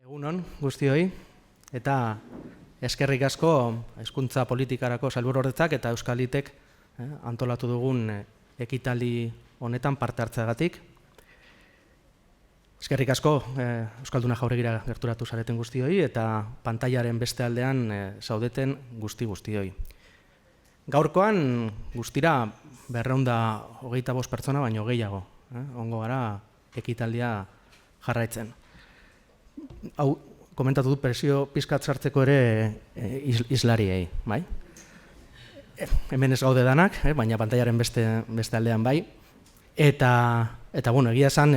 Egunon guztioi, eta eskerrik asko hezkuntza politikarako sailburuordetzak eta Euskalitek antolatu dugun ekitaldi honetan parte hartzeagatik. Eskerrik asko Euskalduna Jauregira gerturatu zareten guztioi eta pantailaren beste aldean zaudeten guztioi. Gaurkoan guztira 225 pertsona baino gehiago, ongo gara ekitaldia jarraitzen. Hau, komentatu dut presio pizkat sartzeko ere islariei, bai? Hemen ez gaude danak, baina pantailaren beste aldean bai. Eta bueno, egia esan,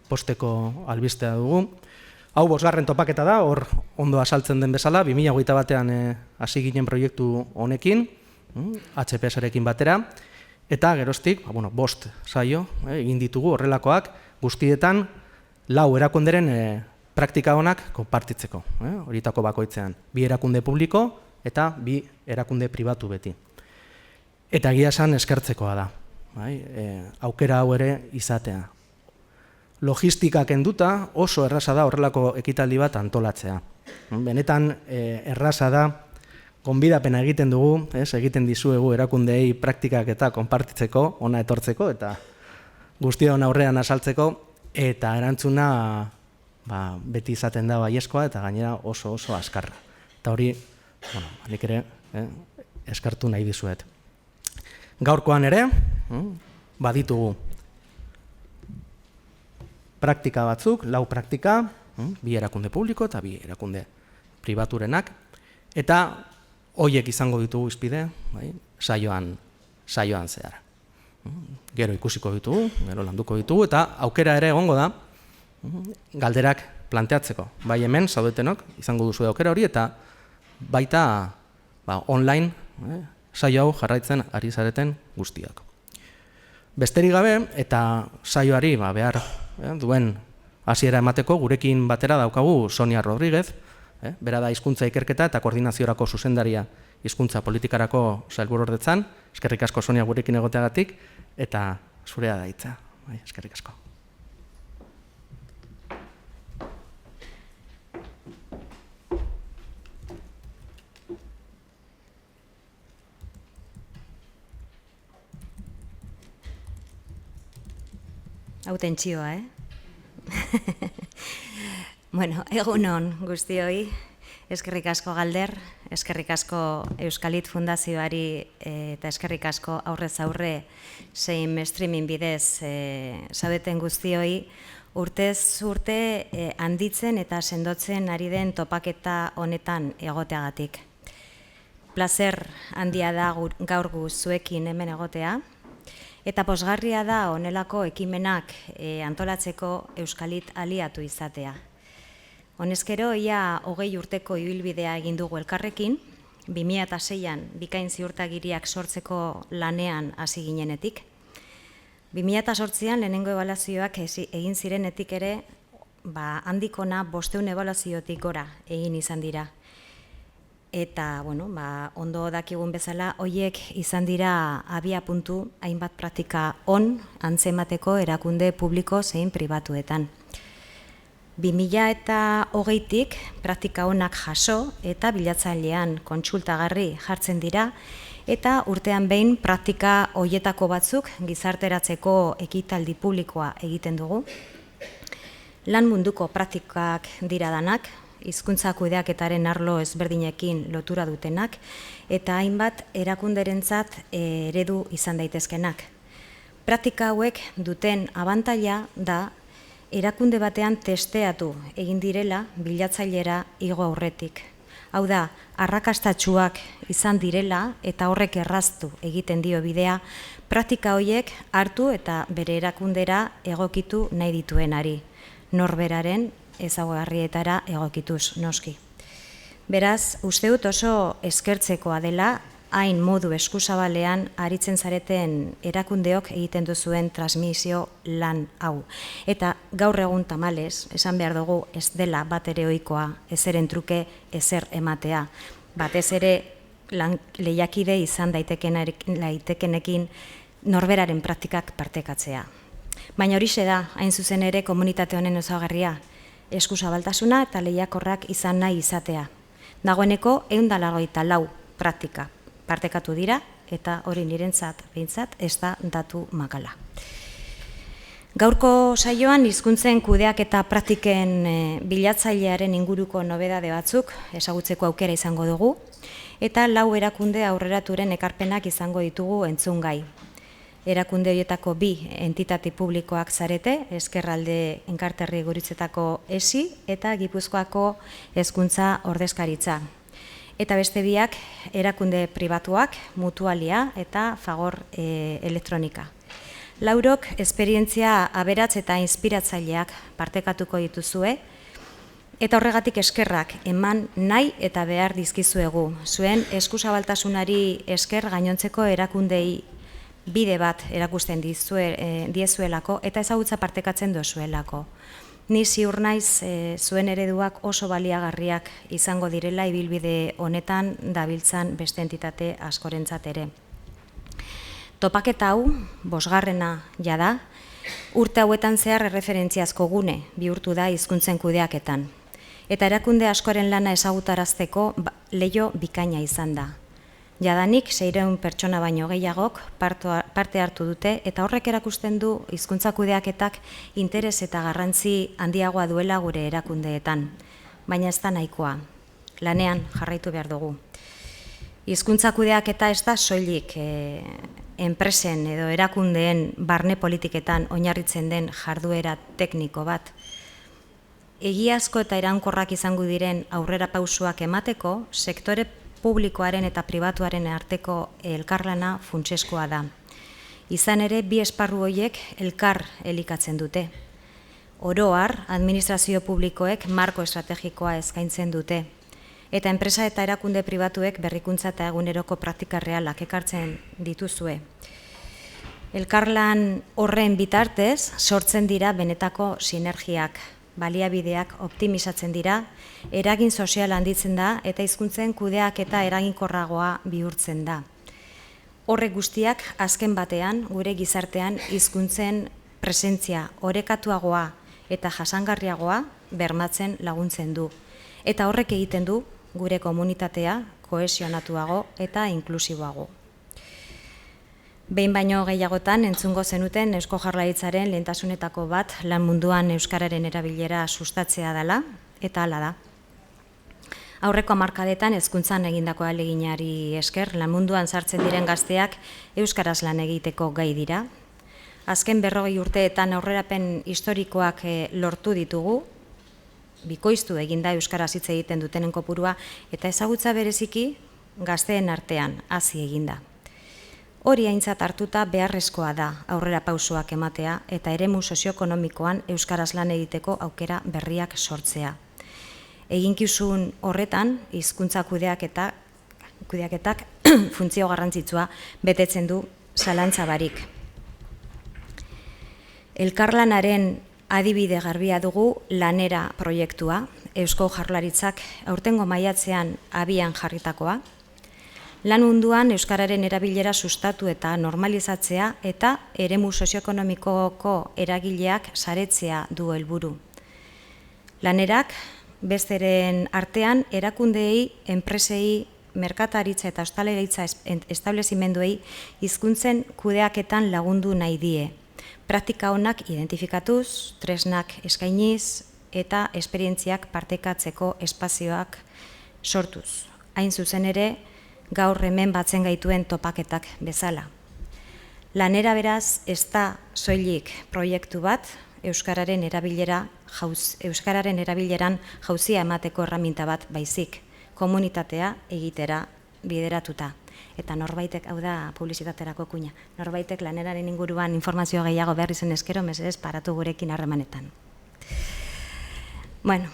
posteko albistea dugu. Hau 5. topaketa da, hor ondo azaltzen den bezala, 2021an hasi ginen proiektu honekin, HPS-arekin batera, eta geroztik, 5 saio egin ditugu horrelakoak guztietan 4 erakunderen praktika honak konpartitzeko, horietako bakoitzean. 2 erakunde publiko eta 2 erakunde pribatu beti. Eta egia esan eskertzekoa da, aukera hau ere izatea. Logistika kenduta oso erraza da horrelako ekitaldi bat antolatzea. Benetan erraza da, gonbidapena egiten dugu, egiten dizuegu erakundeei praktikak eta konpartitzeko, ona etortzeko eta guztion aurrean azaltzeko, eta erantzuna beti izaten da baiezkoa eta gainera oso azkarra. Eta hori, nik ere eskartu nahi dizuet. Gaurkoan ere, baditugu praktika batzuk, 4 praktika, 2 erakunde publiko eta 2 erakunde pribaturenak, eta horiek izango ditugu izpide, saioan zehar. Gero ikusiko ditugu, gero landuko ditugu, eta aukera ere egongo da galderak planteatzeko. Bai hemen, zaudetenok, izango duzu aukera hori, eta baita online saio hau jarraitzen ari zareten guztiak. Besterik gabe, eta saioari behar duen hasiera emateko, gurekin batera daukagu Sonia Rodríguez, bera da hizkuntza ikerketa eta koordinaziorako zuzendaria hizkuntza politikarako sailburuordetzan. Eskerrik asko Sonia gurekin egoteagatik, eta zurea da hitza. Eskerrik asko. Hau tentsioa, Bueno, egunon guztioi, eskerrik asko Galder, eskerrik asko Euskalit Fundazioari eta eskerrik asko aurrez aurre zein streaming bidez zaudeten guztioi, urtez urte handitzen eta sendotzen ari den topaketa honetan egoteagatik. Plazer handia da gaur zuekin hemen egotea, eta pozgarria da honelako ekimenak antolatzeko Euskalit aliatu izatea. Honezkero, ia 20 urteko ibilbidea egin dugu elkarrekin, 2006an bikain ziurtagiriak sortzeko lanean hasi ginenetik. 2008an lehenengo ebaluazioak egin zirenetik ere, handikona 500 ebaluaziotik gora egin izan dira. Eta, ondo dakigun bezala, horiek izan dira abia puntu hainbat praktika antzemateko erakunde publiko zein pribatuetan. 2020tik praktika onak jaso eta bilatzailean kontsultagarri jartzen dira, eta urtean behin praktika horietako batzuk gizarteratzeko ekitaldi publikoa egiten dugu. Lan munduko praktikak dira danak, hizkuntza kudeaketaren arlo ezberdinekin lotura dutenak, eta hainbat erakunderentzat eredu izan daitezkenak. Praktika hauek duten abantaila da erakunde batean testeatu egin direla bilatzailera igo aurretik. Hau da, arrakastatsuak izan direla eta horrek erraztu egiten dio bidea, praktika horiek hartu eta bere erakundera egokitu nahi dituenari, norberaren ezaugarrietara egokituz noski. Beraz, uste dut oso eskertzekoa dela, hain modu eskuzabalean aritzen zareten erakundeok egiten duzuen transmisio lan hau. Eta gaur egun tamalez, esan behar dugu ez dela bat ere ohikoa, ezeren truke ezer ematea. Batez ere lehiakide izan daitekenekin norberaren praktikak partekatzea. Baina horixe da, hain zuzen ere komunitate honen ezaugarria, eskuzabaltasuna eta lehiakorrak izan nahi izatea. Dagoeneko 184 praktika partekatu dira, eta hori nirentzat behintzat ez da datu makala. Gaurko saioan hizkuntzen kudeak eta praktiken bilatzailearen inguruko nobedade batzuk ezagutzeko aukera izango dugu, eta 4 erakunde aurreraturen ekarpenak izango ditugu entzungai. Erakunde horietako 2 entitate publikoak zarete, Ezkerralde Enkarterri Guritzetako ESI eta Gipuzkoako Hezkuntza Ordezkaritza. Eta beste biak erakunde pribatuak, Mutualia eta Fagor Elektronika. Laurok esperientzia aberats eta inspiratzaileak partekatuko dituzue, eta horregatik eskerrak eman nahi eta behar dizkizuegu. Zuen eskuzabaltasunari esker gainontzeko erakundei bide bat erakusten diezuelako eta ezagutza partekatzen dozuelako. Ni ziur naiz zuen ereduak oso baliagarriak izango direla ibilbide honetan dabiltzan beste entitate askorentzat ere. Topaketa hau, 5. jada, urte hauetan zehar erreferentziazko gune bihurtu da hizkuntzen kudeaketan. Eta erakunde askoren lana ezagutarazteko leiho bikaina izan da. Jadanik 600 pertsona baino gehiagok parte hartu dute eta horrek erakusten du hizkuntza kudeaketak interes eta garrantzi handiagoa duela gure erakundeetan. Baina ez da nahikoa. Lanean jarraitu behar dugu. Hizkuntza kudeaketa ez da soilik enpresen edo erakundeen barne politiketan oinarritzen den jarduera tekniko bat. Egiazko eta iraunkorrak izango diren aurrera pausuak emateko, sektore publikoaren eta pribatuaren arteko elkarlana funtsezkoa da. Izan ere, 2 esparru horiek elkar elikatzen dute. Oro har, administrazio publikoek marko estrategikoa eskaintzen dute, eta enpresa eta erakunde pribatuek berrikuntza eta eguneroko praktika realak ekartzen dituzue. Elkarlan horren bitartez sortzen dira benetako sinergiak, baliabideak optimizatzen dira, eragin sozial handitzen da eta hizkuntzen kudeak eta eraginkorragoa bihurtzen da. Horrek guztiak azken batean gure gizartean hizkuntzen presentzia orekatuagoa eta jasangarriagoa bermatzen laguntzen du. Eta horrek egiten du gure komunitatea kohesionatuago eta inklusiboago. Behin baino gehiagotan entzungo zenuten Eusko Jaurlaritzaren lehentasunetako bat lan munduan euskararen erabilera sustatzea dela, eta hala da. Aurreko hamarkadetan hezkuntzan egindako ahaleginari esker lan munduan sartzen diren gazteak euskaraz lan egiteko gai dira. Azken 40 urteetan aurrerapen historikoak lortu ditugu, bikoiztu eginda euskaraz hitz egiten dutenen kopurua eta ezagutza bereziki gazteen artean hazi eginda. Hori aintzat hartuta beharrezkoa da aurrera pausoak ematea eta eremu sozioekonomikoan euskaraz lan egiteko aukera berriak sortzea. Eginkizun horretan hizkuntza kudeaketak funtzio garrantzitsua betetzen du zalantza barik. Elkarlanaren adibide garbia dugu Lanera proiektua, Eusko Jaurlaritzak aurtengo maiatzean abian jarritakoa. Lan munduan euskararen erabilera sustatu eta normalizatzea eta eremu sozioekonomikoko eragileak saretzea du helburu. Lanerak besteren artean erakundeei, enpresei, merkataritza eta ostalaritza establezimenduei hizkuntzen kudeaketan lagundu nahi die. Praktika onak identifikatuz, tresnak eskainiz eta esperientziak partekatzeko espazioak sortuz. Hain zuzen ere, gaur hemen batzen gaituen topaketak bezala. Lanera beraz ez da soilik proiektu bat euskararen erabileran jauzia emateko erraminta bat baizik, komunitatea egitera bideratuta. Eta norbaitek, hau da publizitaterako kuña, norbaitek Laneraren inguruan informazio gehiago behar izen eskero, mesedez paratu gurekin harremanetan. Bueno,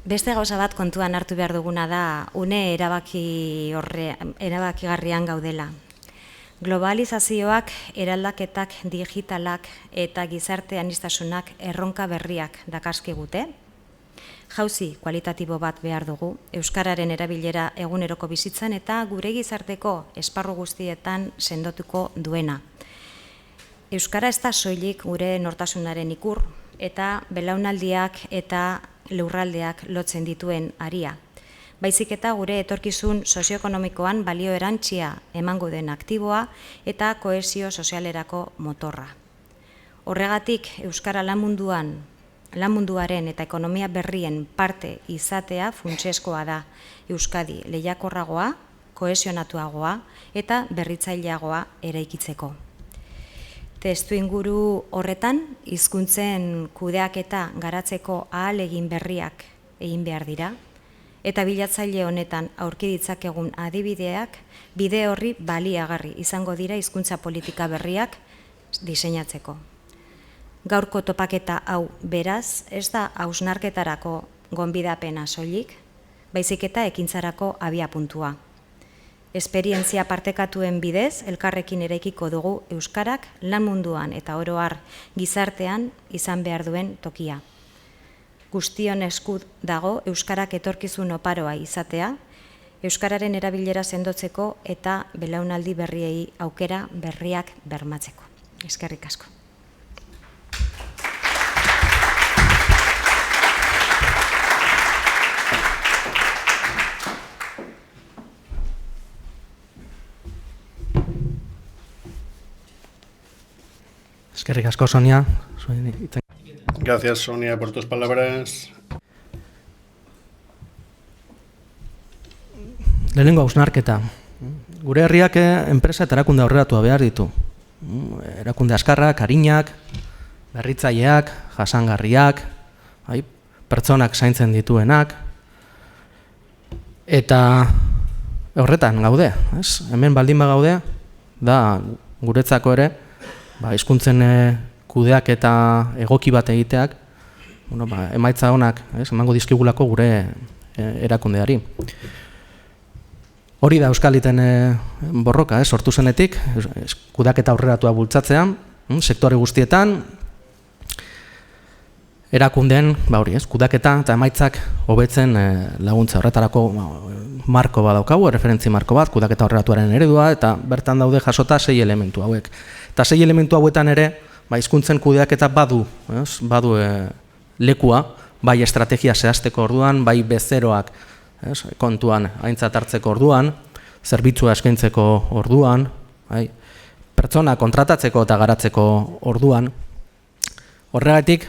beste gauza bat kontuan hartu behar duguna da, une erabakigarrian gaudela. Globalizazioak, eraldaketak digitalak eta gizarte aniztasunak erronka berriak dakarzkigute. Jauzi kualitatibo bat behar dugu, euskararen erabilera eguneroko bizitzan eta gure gizarteko esparru guztietan sendotuko duena. Euskara ez da soilik gure nortasunaren ikur, eta belaunaldiak eta lurraldeak lotzen dituen aria. Baizik eta gure etorkizun sozioekonomikoan balio erantsia emango den aktiboa eta kohesio sozialerako motorra. Horregatik, Euskara lanmunduaren eta ekonomia berrien parte izatea funtsezkoa da Euskadi lehiakorragoa, kohesionatuagoa eta berritzaileagoa eraikitzeko. Testuinguru horretan, hizkuntzen kudeaketa garatzeko ahalegin berriak egin behar dira, eta bilatzaile honetan aurki ditzakegun adibideak bide horri baliagarri izango dira hizkuntza politika berriak diseinatzeko. Gaurko topaketa hau beraz, ez da hausnarketarako gonbidapena soilik, baizik eta ekintzarako abiapuntua. Esperientzia partekatuen bidez, elkarrekin eraikiko dugu Euskarak lan munduan eta oro har gizartean izan behar duen tokia. Guztion esku dago Euskarak etorkizun oparoa izatea, Euskararen erabilera sendotzeko eta belaunaldi berriei aukera berriak bermatzeko. Eskerrik asko. Eskerrik asko, Sonia. Gracias, Sonia, por tus palabras. Lehenengo hausnarketa. Gure herriak enpresa eta erakunde aurreratua behar ditu. Erakunde askarrak, arinak, berritzaileak, jasangarriak, pertsonak zaintzen dituenak. Eta horretan gaude, hemen baldin bagaude, da guretzako ere, hizkuntzen kudeak eta egoki bat egiteak, emaitza honak, emango dizkigulako gure erakundeari. Hori da Euskaliten borroka, sortu zenetik, kudeaketa aurreratua bultzatzean, sektore guztietan, erakundeen, kudeaketa eta emaitzak hobetzen laguntza. Horretarako marko bat daukagu, referentzi marko bat, kudeaketa aurreratuaren eredua, eta bertan daude jasota 6 elementu hauek. Eta 6 elementu hauetan ere, hizkuntzen kudeaketa badu lekua, bai estrategia zehazteko orduan, bai bezeroak kontuan aintzat hartzeko orduan, zerbitzua eskaintzeko orduan, pertsona kontratatzeko eta garatzeko orduan. Horregatik,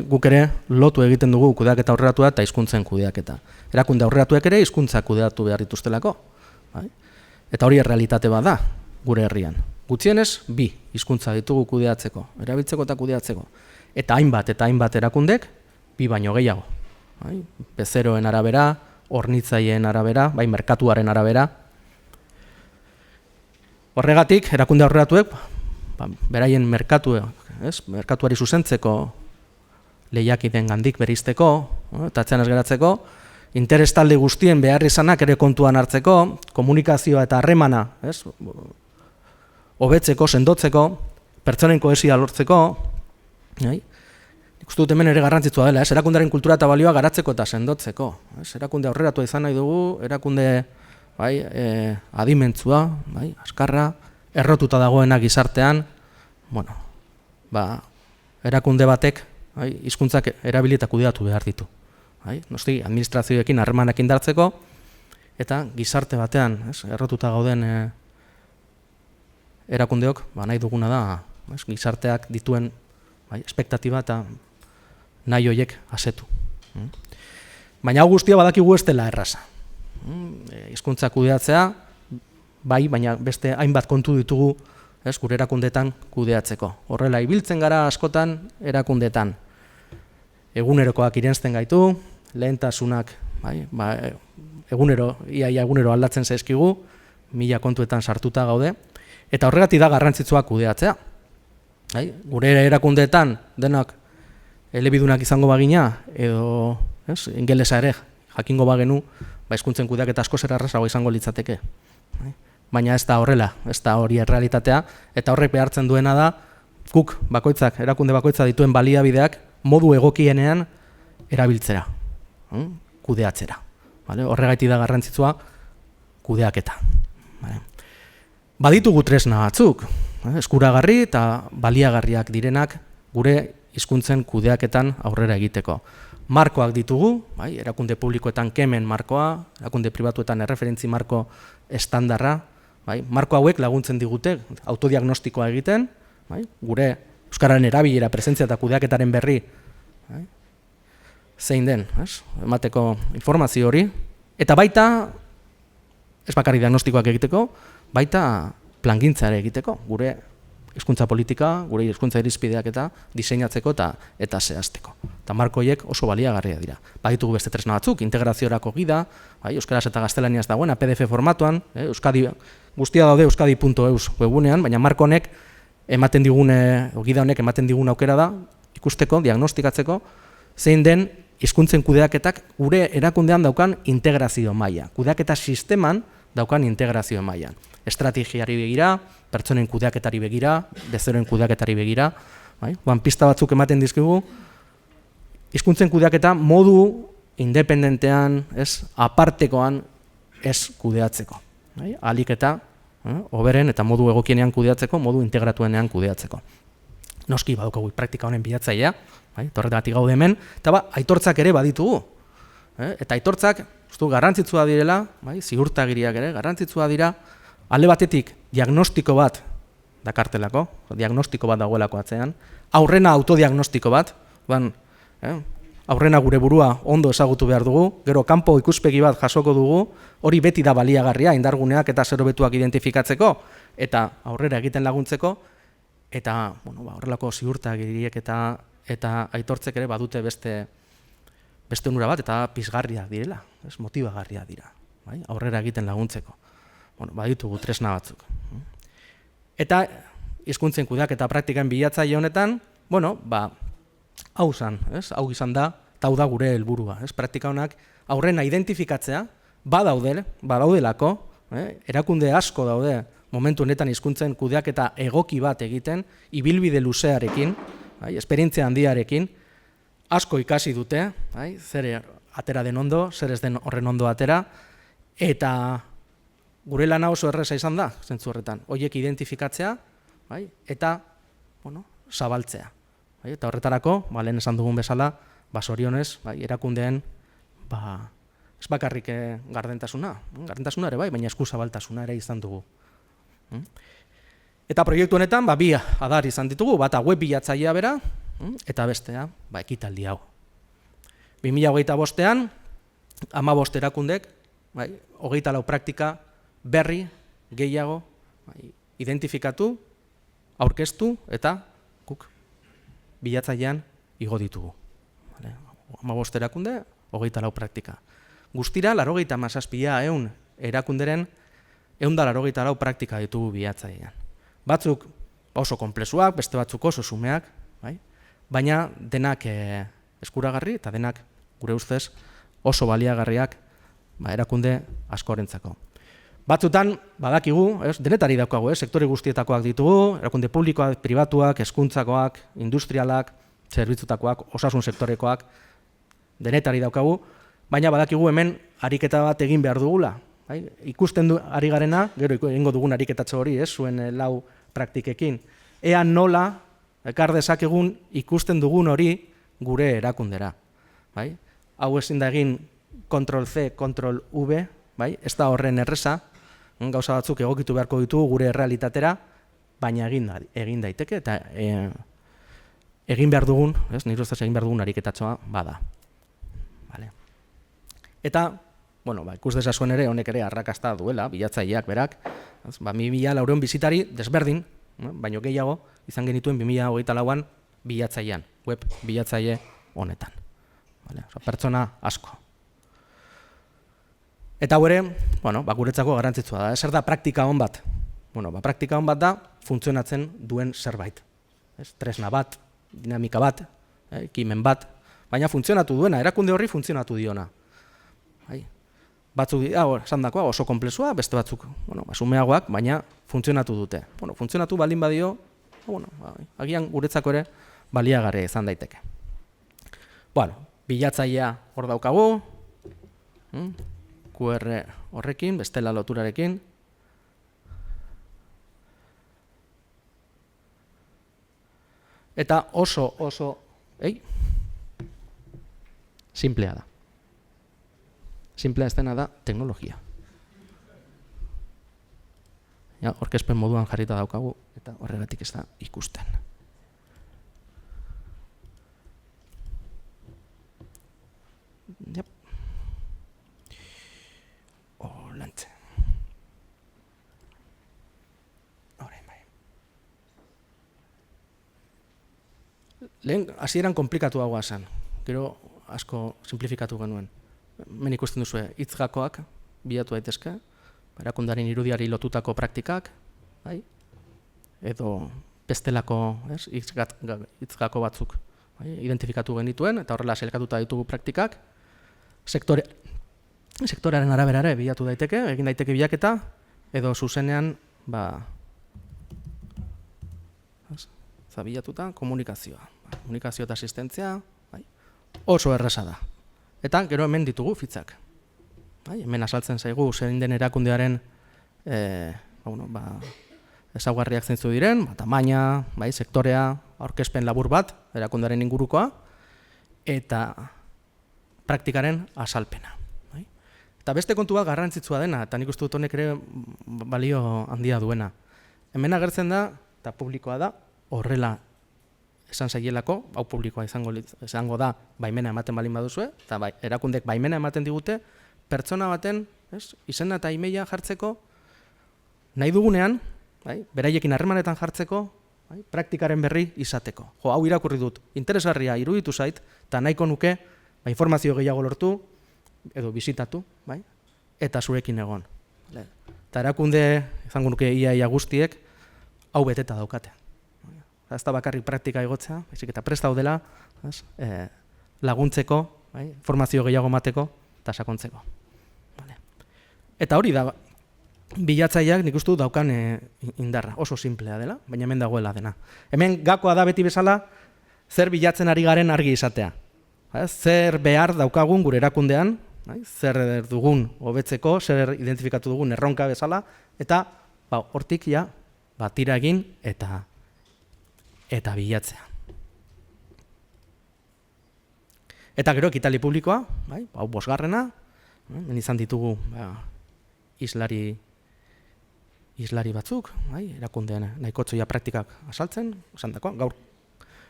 guk ere lotu egiten dugu kudeaketa aurreratua eta hizkuntzen kudeaketa. Erakunde aurreratuek ere hizkuntza kudeatu behar dituztelako. Eta hori errealitate bat da gure herrian. Gutxienez, 2 hizkuntza ditugu kudeatzeko, erabiltzeko eta kudeatzeko. Eta hainbat erakundek, 2 baino gehiago. Bezeroen arabera, hornitzaileen arabera, merkatuaren arabera. Horregatik, erakunde aurreratuek, beraien merkatuari zuzentzeko, lehiakideen gandik berizteko, eta atzean ez geratzeko, interes talde guztien behar izanak ere kontuan hartzeko, komunikazioa eta harremana, hobetzeko, sendotzeko, pertsonen kohesioa lortzeko, ikustu dut hemen ere garrantzitsua dela, erakundaren kultura eta balioa garatzeko eta sendotzeko. Erakunde aurreratua izan nahi dugu, erakunde adimentzua, askarra, errotuta dagoena gizartean, erakunde batek hizkuntzak erabili eta kudeatu behar ditu. Noski, administrazioekin harremanak indartzeko, eta gizarte batean, errotuta gauden erakundeok, nahi duguna da, gizarteak dituen espektatiba eta nahi horiek asetu. Baina hau guztia badakigu ez dela erraza. Hizkuntza kudeatzea, baina beste hainbat kontu ditugu gure erakundetan kudeatzeko. Horrela, ibiltzen gara askotan erakundetan. Egunerokoak irensten gaitu, lehentasunak ia egunero aldatzen zaizkigu, 1000 kontuetan sartuta gaude, eta horregatik da garrantzitsua kudeatzea. Gure erakundeetan denak elebidunak izango bagina, edo ingelesa ere jakingo bagenu, hizkuntzen kudeaketa askoz errazago izango litzateke. Baina ez da horrela, ez da hori errealitatea, eta horrek behartzen duena da, guk bakoitzak, erakunde bakoitza dituen baliabideak modu egokienean erabiltzera, kudeatzera. Horregatik da garrantzitsua kudeaketa. Baditugu tresna batzuk, eskuragarri eta baliagarriak direnak gure hizkuntzen kudeaketan aurrera egiteko. Markoak ditugu, bai, erakunde publikoetan kemen markoa, erakunde pribatuetan erreferentzi marko estandarra, bai, marko hauek laguntzen digute autodiagnostikoa egiten, bai, gure euskararen erabilera, presentzia eta kudeaketaren berri, bai, zein den, emateko informazio hori, eta baita, ez bakarrik diagnostikoak egiteko, baita plangintzare egiteko, gure hizkuntza politika, gure hizkuntza irizpideak eta diseinatzeko eta zehazteko. Eta marko horiek oso baliagarria dira. Baditugu beste tresna batzuk, integraziorako gida, bai, euskaraz eta gaztelaniaz dagoena, PDF formatuan, guztia daude euskadi.eus webunean, baina marko honek ematen digune, gida honek ematen digun aukera da, ikusteko, diagnostikatzeko, zein den hizkuntzen kudeaketak gure erakundean daukan integrazio maila. Kudeaketa sisteman daukan integrazio mailan. Estrategiari begira, pertsonen kudeaketari begira, bezeroen kudeaketari begira, bai? Pista batzuk ematen dizkigu, hizkuntzen kudeaketa modu independentean, apartekoan ez kudeatzeko. Bai? Ahalik eta hoberen eta modu egokienean kudeatzeko, modu integratuenean kudeatzeko. Noski badaukagu praktika honen bilatzailea, bai? Horregatik gaude hemen, eta aitortzak ere baditugu. Eta aitortzak garrantzitsua direla, bai? Ziurtagiriak ere garrantzitsua dira, alde batetik diagnostiko bat dakartelako, diagnostiko bat dagoelako atzean, aurrena autodiagnostiko bat, aurrena gure burua ondo ezagutu behar dugu, gero kanpo ikuspegi bat jasoko dugu, hori beti da baliagarria, indarguneak eta zerobetuak identifikatzeko, eta aurrera egiten laguntzeko, eta horrelako ziurtagiriek eta aitortzek ere badute beste onura bat, eta pizgarria direla, motibagarria dira, aurrera egiten laguntzeko. Baditugu tresna batzuk. Eta hizkuntzen kudeaketa praktikan bilatzaile honetan, hau izan da, eta hau da gure helburua. Praktika honak aurrena identifikatzea, badaudelako, erakunde asko daude momentu honetan hizkuntzen kudeaketa egoki bat egiten, ibilbide luzearekin, esperientzia handiarekin, asko ikasi dute, zer atera den ondo, zer ez den horren ondo atera, eta gure lana oso erreza izan da, zentzu horretan, horiek identifikatzea, eta zabaltzea. Eta horretarako, lehen esan dugun bezala, zorionez, erakundeen, ez bakarrik gardentasuna ere bai, baina eskuzabaltasuna ere izan dugu. Eta proiektu honetan, bi adar izan ditugu, bata web bilatzailea bera, eta bestea, ekitaldi hau. 2025ean, 15 erakundek, 24 praktika berri, gehiago, identifikatu, aurkeztu, eta guk bilatzailean igo ditugu. 15 erakunde, 24 praktika. Guztira, 97 erakunderen 184 praktika ditugu bilatzailean. Batzuk oso konplexuak, beste batzuk oso xumeak, baina denak eskuragarri eta denak gure ustez oso baliagarriak erakunde askorentzako. Batzutan, badakigu, denetari daukagu, sektore guztietakoak ditugu, erakunde publikoak, pribatuak, hezkuntzakoak, industrialak, zerbitzutakoak, osasun sektorekoak, denetari daukagu, baina badakigu hemen ariketa bat egin behar dugula. Ikusten ari garena, gero egingo dugun ariketatxo hori, zuen 4 praktikekin. Ea nola, ekar dezakegun ikusten dugun hori gure erakundera. Hau ezin da egin Ctrl-C, Ctrl-V, ez da horren erreza, gauza batzuk egokitu beharko ditugu gure errealitatera, baina egin daiteke eta egin behar dugun, nire ustez egin behar dugun ariketatxoa bada. Eta, ikus dezazuen ere, honek ere arrakasta duela, bilatzaileak berak, 2004 bizitari desberdin, baino gehiago, izan genituen 2024an bilatzailean, web bilatzaile honetan. Pertsona asko. Eta ere, guretzako garrantzitsua da. Zer da praktika on bat? Praktika on bat da funtzionatzen duen zerbait. Tresna bat, dinamika bat, ekimen bat, baina funtzionatu duena, erakunde horri funtzionatu diona. Batzuk esandakoa oso konplexua, beste batzuk sumeagoak, baina funtzionatu dute. Funtzionatu baldin badio, agian guretzako ere baliagarria izan daiteke. Bilatzailea hor daukagu, QR horrekin, bestela loturarekin. Eta oso, simplea da. Simplea ez dena da teknologia. Aurkezpen moduan jarrita daukagu, eta horregatik ez da ikusten. Lantze. Lehen, hasieran komplikatu dagoa zen. Gero asko simplifikatu genuen. Hemen ikusten duzue, hitz-gakoak bilatu daitezke, erakundaren irudiari lotutako praktikak, edo bestelako hitz-gako batzuk identifikatu genituen, eta horrela selekatuta ditugu praktikak, sektorearen araberare bilatu daiteke, egin daiteke bilaketa, edo zuzenean, bilatuta, komunikazioa eta asistentzia, oso erraza da. Eta gero hemen ditugu fitzak. Hemen asaltzen zaigu zein den erakundearen ezaugarriak zeintzu diren, tamaina, sektorea, aurkezpen labur bat, erakundearen ingurukoa, eta praktikaren asalpena. Eta beste kontu bat garrantzitsua dena, eta nik uste dut honek ere balio handia duena. Hemen agertzen da, eta publikoa da, horrela esan zaielako, hau publikoa izango da, baimena ematen balin baduzue, eta erakundek baimena ematen digute, pertsona baten izena eta emaila jartzeko, nahi dugunean, beraiekin harremanetan jartzeko, praktikaren berri izateko. Hau irakurri dut, interesgarria iruditu zait, eta nahiko nuke informazio gehiago lortu, edo bizitatu, eta zurekin egon. Eta erakunde, izango nuke ia guztiek, hau beteta daukate. Ez da bakarrik praktika egotzea, baizik eta prest daudela laguntzeko, informazio gehiago emateko eta sakontzeko. Eta hori da, bilatzaileak nik uste dut daukan indarra, oso simplea dela, baina hemen dagoela dena. Hemen gakoa da beti bezala, zer bilatzen ari garen argi izatea. Zer behar daukagun gure erakundean, zer dugun hobetzeko, zer identifikatu dugun erronka bezala, eta hortik ja, tira egin eta bilatzea. Eta gero ekitali publikoa, hau 5. Hemen izan ditugu islari batzuk, erakundean nahikotzoia praktikak asaltzen, esan dakoa, gaur,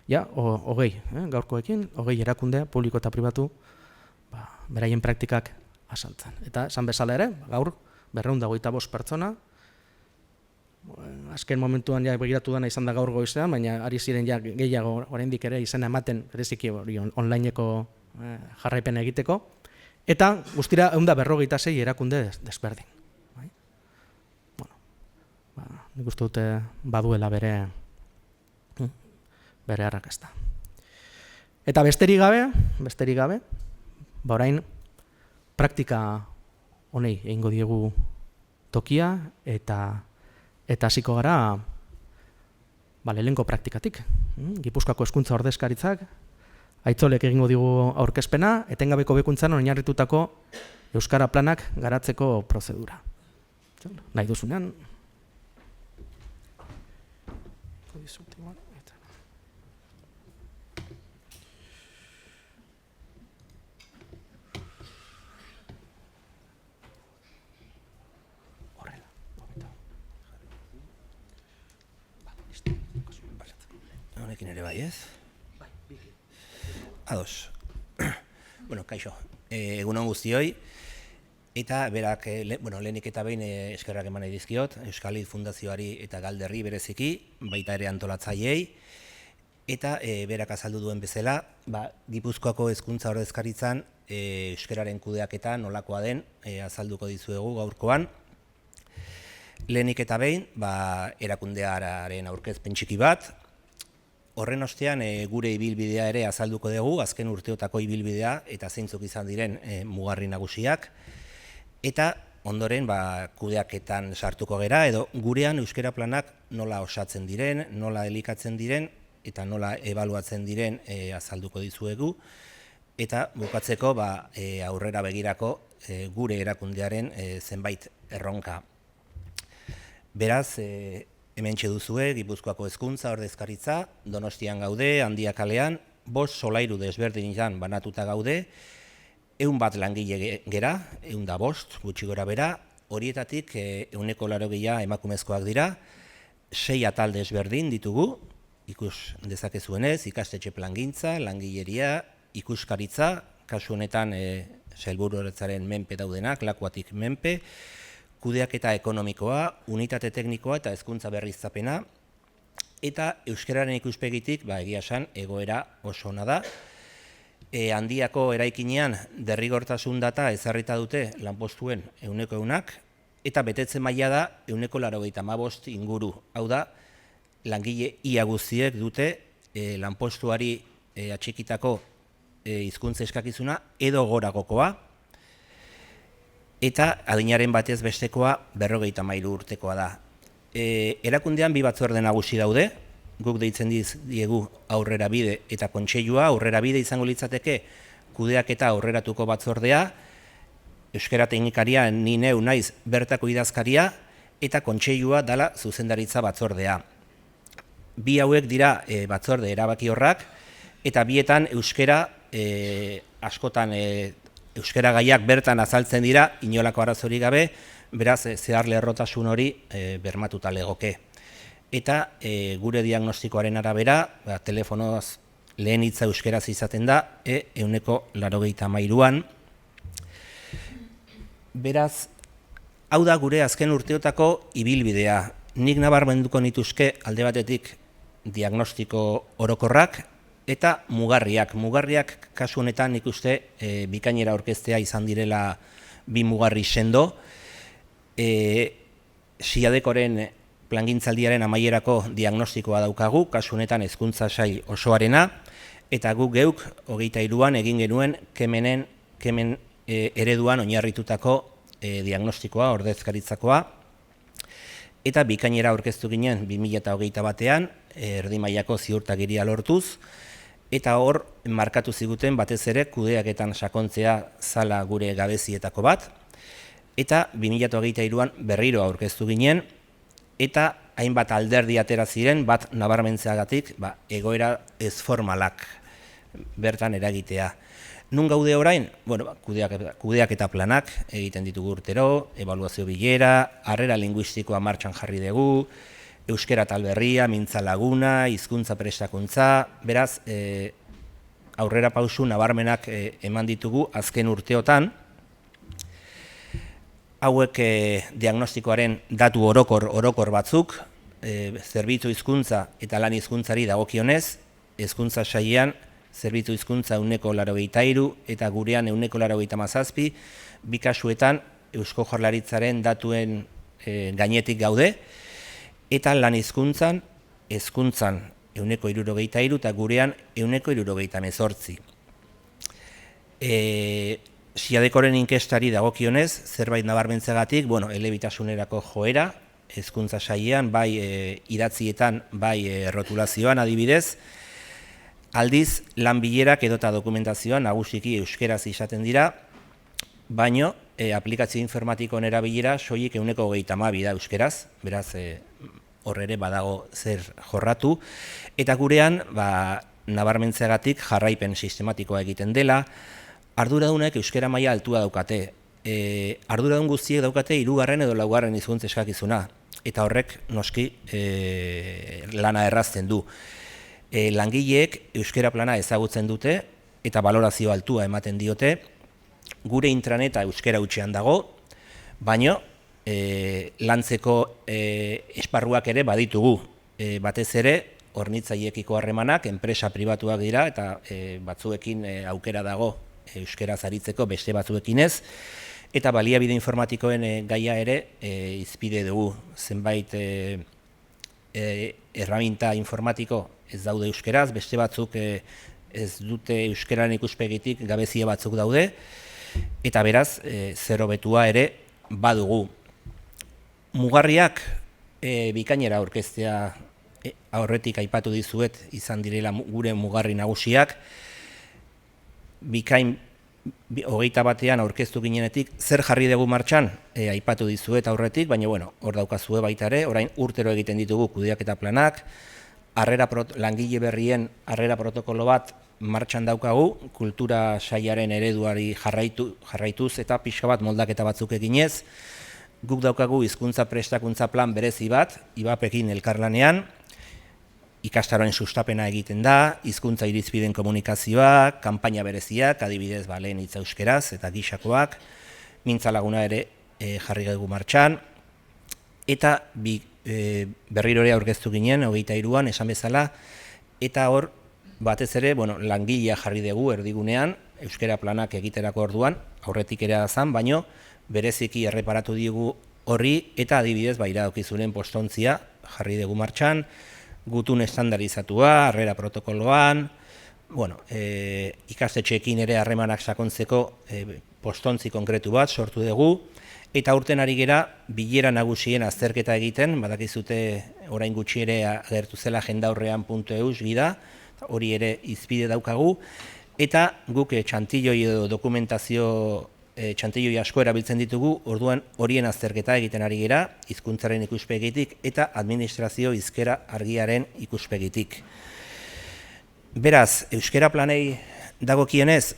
gaurkoekin, 20 erakunde, publiko eta pribatu, beraien praktikak asaltzen. Eta esan bezala ere, gaur, 225 pertsona, azken momentuan begiratu dena izan da gaur goizean, baina ari ziren gehiago oraindik ere izena ematen, bereziki onlineko jarraipen egiteko, eta guztira 156 erakunde desberdin. Nik uste dute baduela bere arrakasta. Eta besterik gabe, orain praktika honei egingo diegu tokia eta hasiko gara lehenko praktikatik. Gipuzkoako hezkuntza ordezkaritzak Aitzolek egingo digu aurkezpena, etengabeko bekuntzan oinarritutako euskara planak garatzeko prozedura. Nahi duzunean. Honekin ere bai, ez? Ados. Bueno, kaixo. Egunon guztioi. Eta berak, lehenik eta behin eskerrak eman nahi dizkiot, Euskal Hil Fundazioari eta Galderri bereziki, baita ere antolatzaileei. Eta berak azaldu duen bezala, Gipuzkoako hezkuntza ordezkaritzan euskararen kudeaketa nolakoa den azalduko dizuegu gaurkoan. Lehenik eta behin, erakundearen aurkezpen txiki bat. Horren ostean gure ibilbidea ere azalduko dugu, azken urteotako ibilbidea eta zeintzuk izan diren mugarri nagusiak. Eta ondoren kudeaketan sartuko gera, edo gurean euskara planak nola osatzen diren, nola elikatzen diren, eta nola ebaluatzen diren azalduko dizuegu. Eta bukatzeko aurrera begirako gure erakundearen zenbait erronka. Beraz, hementxe duzue, Gipuzkoako hezkuntza ordezkaritza, Donostian gaude, Handia kalean, 5 solairu desberdinetan banatuta gaude, 100 langile gera, 105, gutxi gora bera, horietatik 180 emakumezkoak dira, 6 atal desberdin ditugu, ikus dezakezuenez, ikastetxe plangintza, langileria, ikuskaritza, kasu honetan sailburuordetzaren menpe daudenak, lakuatik menpe, kudeaketa ekonomikoa, unitate teknikoa eta hezkuntza berriztapena, eta euskararen ikuspegitik, egia esan, egoera oso ona da. Handiako eraikinean derrigortasun data ezarrita dute lanpostuen 100%, eta betetze maila da 95% inguru. Hau da, langile ia guztiek dute lanpostuari atxikitako hizkuntza eskakizuna edo goragokoa, eta adinaren batez bestekoa 53 urtekoa da. Erakundean 2 batzorde nagusi daude, guk deitzen diegu Aurrera Bide eta Kontseilua. Aurrera Bide izango litzateke kudeaketa aurreratuko batzordea, euskara teknikaria ni neu naiz bertako idazkaria, eta Kontseilua dala zuzendaritza batzordea. Bi hauek dira batzorde erabakiorrak, eta bietan euskara askotan euskara gaiak bertan azaltzen dira, inolako arazorik gabe, beraz zehar lerrotasun hori bermatuta legoke. Eta gure diagnostikoaren arabera, telefonoz lehen hitza euskeraz izaten da, 193an. Beraz, hau da gure azken urteotako ibilbidea. Nik nabarmenduko nituzke alde batetik diagnostiko orokorrak eta mugarriak. Mugarriak kasu honetan nik uste bikainera aurkeztea izan direla 2 mugarri sendo. Siadekoren plangintzaldiaren amaierako diagnostikoa daukagu, kasu honetan hezkuntza sail osoarena, eta guk geuk 23an egin genuen kemen ereduan oinarritutako diagnostikoa, ordezkaritzakoa, eta bikainera aurkeztu ginen 2021an, erdi mailako ziurtagiria lortuz, eta hor markatu ziguten batez ere kudeaketan sakontzea zala gure gabezietako bat, eta 2023an berriro aurkeztu ginen, eta hainbat alderdi atera ziren bat nabarmentzeagatik egoera ez formalak bertan eragitea. Nun gaude orain? Kudeaketa planak egiten ditugu urtero, ebaluazio bilera, harrera linguistikoa martxan jarri dugu, euskera talberria, mintza laguna, hizkuntza prestakuntza, beraz aurrera pausu nabarmenak eman ditugu azken urteotan. Hauek diagnostikoaren datu orokor batzuk, zerbitzu hizkuntza eta lan hizkuntzari dagokionez, hezkuntza sailean zerbitzu hizkuntza 183 eta gurean 187, bi kasuetan Eusko Jaurlaritzaren datuen gainetik gaude, eta lan hizkuntzan, hezkuntzan 163 eta gurean 178. Siadekoren inkestari dagokionez, zerbait nabarmentzeagatik, elebitasunerako joera, hezkuntza sailean, bai idatzietan, bai rotulazioan adibidez, aldiz lan bilerak edota dokumentazioan nagusiki euskeraz izaten dira, baino aplikazio informatikoen erabilera soilik 132 da euskeraz, beraz hor ere badago zer jorratu, eta gurean nabarmentzeagatik jarraipen sistematikoa egiten dela. Arduradunek euskara maila altua daukate. Arduradun guztiek daukate 3. edo 4. hizkuntza eskakizuna, eta horrek noski lana errazten du. Langileek euskara plana ezagutzen dute eta balorazio altua ematen diote. Gure intraneta euskara hutsean dago, baino lantzeko esparruak ere baditugu. Batez ere, hornitzaileekiko harremanak, enpresa pribatuak dira, eta batzuekin aukera dago euskaraz aritzeko, beste batzuekin ez, eta baliabide informatikoen gaia ere izpide dugu. Zenbait erraminta informatiko ez daude euskaraz, beste batzuk ez dute euskararen ikuspegitik gabezia batzuk daude, eta beraz, zer hobetua ere badugu. Mugarriak bikainera aurkeztea aurretik aipatu dizuet izan direla gure mugarri nagusiak, bikain 21 aurkeztu ginenetik, zer jarri dugu martxan, aipatu dizuet aurretik, baina hor daukazue baita ere, orain urtero egiten ditugu kudeaketa planak, langile berrien harrera protokolo bat martxan daukagu, kultura sailaren ereduari jarraituz eta pixka bat moldaketa batzuk eginez. Guk daukagu hizkuntza prestakuntza plan berezi bat, IBAP-ekin elkarlanean, ikastaroen sustapena egiten da, hizkuntza irizpideen komunikazioa, kanpaina bereziak, adibidez lehen hitza euskeraz eta gixakoak, mintza laguna ere jarri dugu martxan, eta berriro ere aurkeztu ginen, 23an, esan bezala, eta hor, batez ere, langilea jarri dugu erdigunean, euskera planak egiterako orduan, aurretik ere azan, baino, bereziki erreparatu digu horri, eta adibidez, iradokizunen postontzia jarri dugu martxan, gutun estandarizatua, harrera protokoloan, ikastetxeekin ere harremanak sakontzeko postontzi konkretu bat sortu dugu, eta urten ari gera bilera nagusien azterketa egiten, badakizute orain gutxi ere agertu zela jendaurrean.eus gida, hori ere izpide daukagu, eta guk txantilloi edo dokumentazio txantilloi asko erabiltzen ditugu, orduan horien azterketa egiten ari gera, hizkuntzaren ikuspegitik eta administrazio hizkera argiaren ikuspegitik. Beraz, euskera planei dagokienez,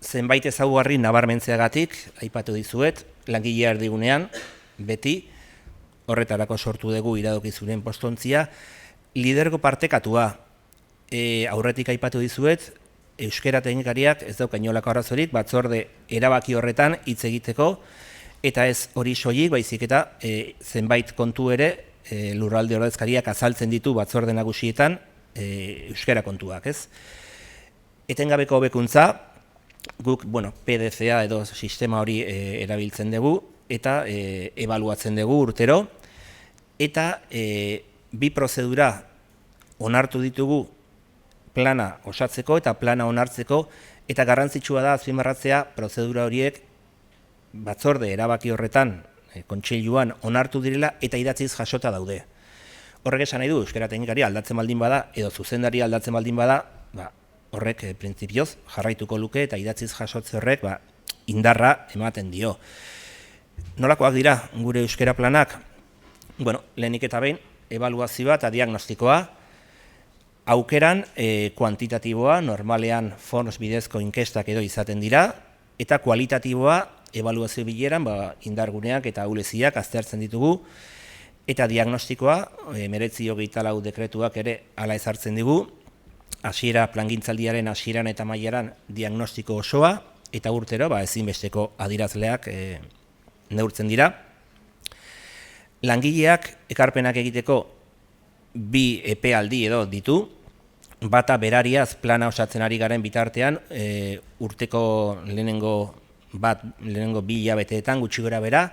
zenbait ezaugarri nabarmentzeagatik, aipatu dizuet, langilea erdigunean, beti, horretarako sortu dugu iradokizunen postontzia, lidergo partekatua, aurretik aipatu dizuet, euskera teknikariak ez dauka inolako arazorik, batzorde erabaki horretan hitz egiteko, eta ez hori soilik, baizik eta zenbait kontu ere lurralde ordezkariak azaltzen ditu batzorde nagusietan euskera kontuak, ez? Etengabeko hobekuntza, guk, PDCA edo sistema hori erabiltzen dugu, eta ebaluatzen dugu urtero, eta bi prozedura onartu ditugu plana osatzeko eta plana onartzeko, eta garrantzitsua da azpimarratzea prozedura horiek batzorde erabaki horretan kontseiluan onartu direla eta idatziz jasota daude. Horrek esan nahi du, euskera teknikari aldatzen baldin bada, edo zuzendari aldatzen baldin bada, horrek printzipioz jarraituko luke eta idatziz jasotze horrek indarra ematen dio. Nolakoak dira gure euskera planak? Lehenik eta behin, ebaluazioa eta diagnostikoa, aukeran kuantitatiboa, normalean forms bidezko inkestak edo izaten dira, eta kualitatiboa, ebaluazio bileran, indarguneak eta ahuleziak aztertzen ditugu, eta diagnostikoa, 1924 dekretuak ere hala ezartzen digu, plangintzaldiaren hasieran eta amaieran diagnostiko osoa, eta urtero ezinbesteko adirazleak neurtzen dira. Langileak ekarpenak egiteko bi epealdi edo ditu, bata berariaz plana osatzen ari garen bitartean, urteko lehenengo 2 hilabeteetan gutxi gora bera,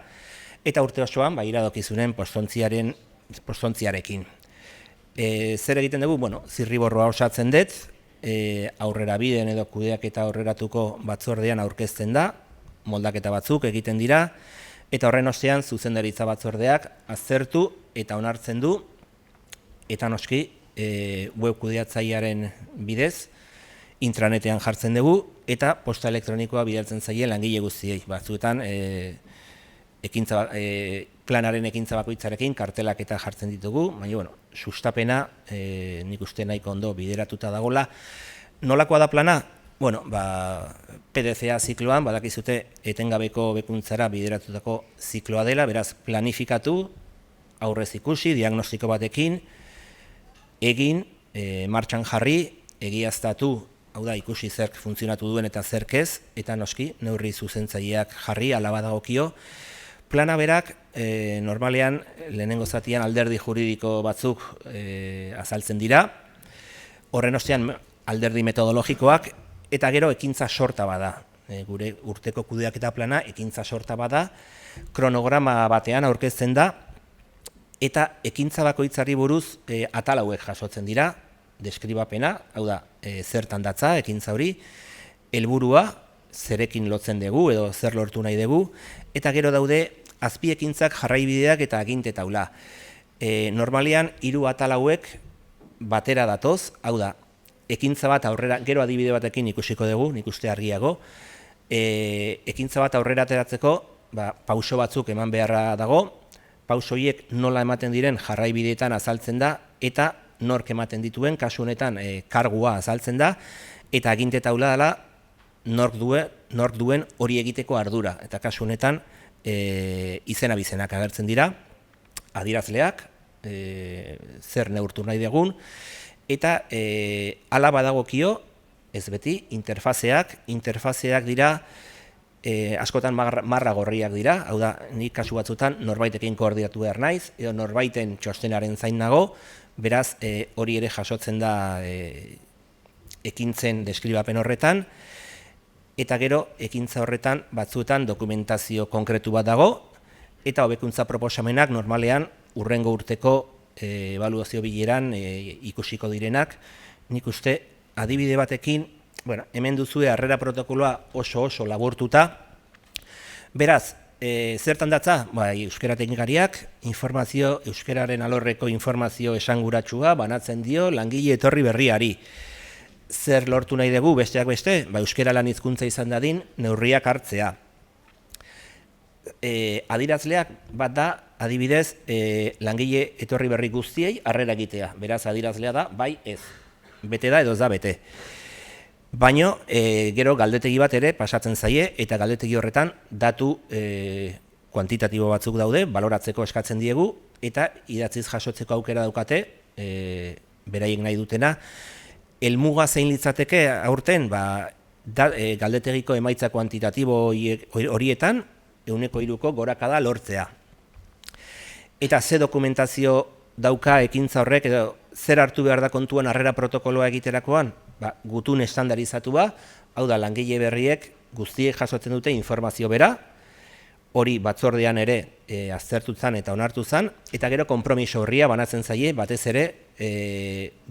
eta urte osoan iradokizunen postontziarekin. Zer egiten dugu? Zirriborroa osatzen dut, aurrera bideen edo kudeaketa aurreratuko batzordean aurkezten da, moldaketa batzuk egiten dira, eta horren ostean zuzendaritza batzordeak aztertu eta onartzen du, eta noski web kudeatzailearen bidez, intranetean jartzen dugu, eta posta elektronikoa bidaltzen zaie langile guztiei. Batzuetan, planaren ekintza bakoitzarekin kartelak eta jartzen ditugu, baina, sustapena nik uste nahiko ondo bideratuta dagoela. Nolakoa da plana? PDCA zikloan, badakizute etengabeko bekuntzara bideratutako zikloa dela, beraz, planifikatu, aurrez ikusi, diagnostiko batekin, egin, martxan jarri, egiaztatu, hau da, ikusi zerk funtzionatu duen eta zerk ez, eta noski, neurri zuzentzaileak jarri, alaba dagokio. Plana berak, normalean, lehenengo zatian alderdi juridiko batzuk azaltzen dira, horren ostean alderdi metodologikoak, eta gero ekintza sorta bada. Gure urteko kudeaketa plana ekintza sorta bada, kronograma batean aurkezten da, eta ekintza bakoitzari buruz atal hauek jasotzen dira, deskribapena, hau da, zertan datza ekintza hori, helburua, zerekin lotzen dugu edo zer lortu nahi dugu, eta gero daude azpiekintzak, jarraibideak eta aginte taula. Normalean, 3 atal hauek batera datoz, hau da, ekintza bat aurrera, gero adibide batekin ikusiko dugu, nik uste argiago, ekintza bat aurrera ateratzeko pauso batzuk eman beharra dago, pauso horiek nola ematen diren jarraibideetan azaltzen da, eta nork ematen dituen, kasu honetan kargua azaltzen da, eta aginte taula dela nork duen hori egiteko ardura, eta kasu honetan izena bizenak agertzen dira, adierazleak, zer neurtu nahi dugun, eta hala badagokio, ez beti, interfazeak dira, askotan marra gorriak dira, hau da, nik kasu batzutan norbaitekin koordinatu behar naiz, edo norbaiten txostenaren zain nago, beraz hori ere jasotzen da ekintzen deskribapen horretan, eta gero ekintza horretan batzuetan dokumentazio konkretu bat dago, eta hobekuntza proposamenak normalean hurrengo urteko ebaluazio bileran ikusiko direnak. Nik uste adibide batekin, hemen duzue harrera protokoloa oso laburtuta. Beraz, zertan datza? Euskara teknikariak euskararen alorreko informazio esanguratsua banatzen dio langile etorri berriari. Zer lortu nahi dugu besteak beste? Euskara lan hizkuntza izan dadin neurriak hartzea. Adierazleak bat da, adibidez, langile etorri berri guztiei harrera egitea. Beraz, adierazlea da, bai ez. Bete da edo ez da bete. Baina, gero galdetegi bat ere pasatzen zaie, eta galdetegi horretan datu kuantitatibo batzuk daude, baloratzeko eskatzen diegu, eta idatziz jasotzeko aukera daukate, beraiek nahi dutena. Helmuga zein litzateke aurten, galdetegiko emaitza kuantitatibo horietan, 100ko gorakada lortzea. Eta ze dokumentazio dauka ekintza horrek, edo zer hartu behar da kontuan harrera protokoloa egiterakoan? Gutun estandarizatua, hau da langile berriek guztiek jasotzen dute informazio bera, hori batzordean ere aztertutzan eta onartu zen, eta gero konpromiso horria banatzen zaie, batez ere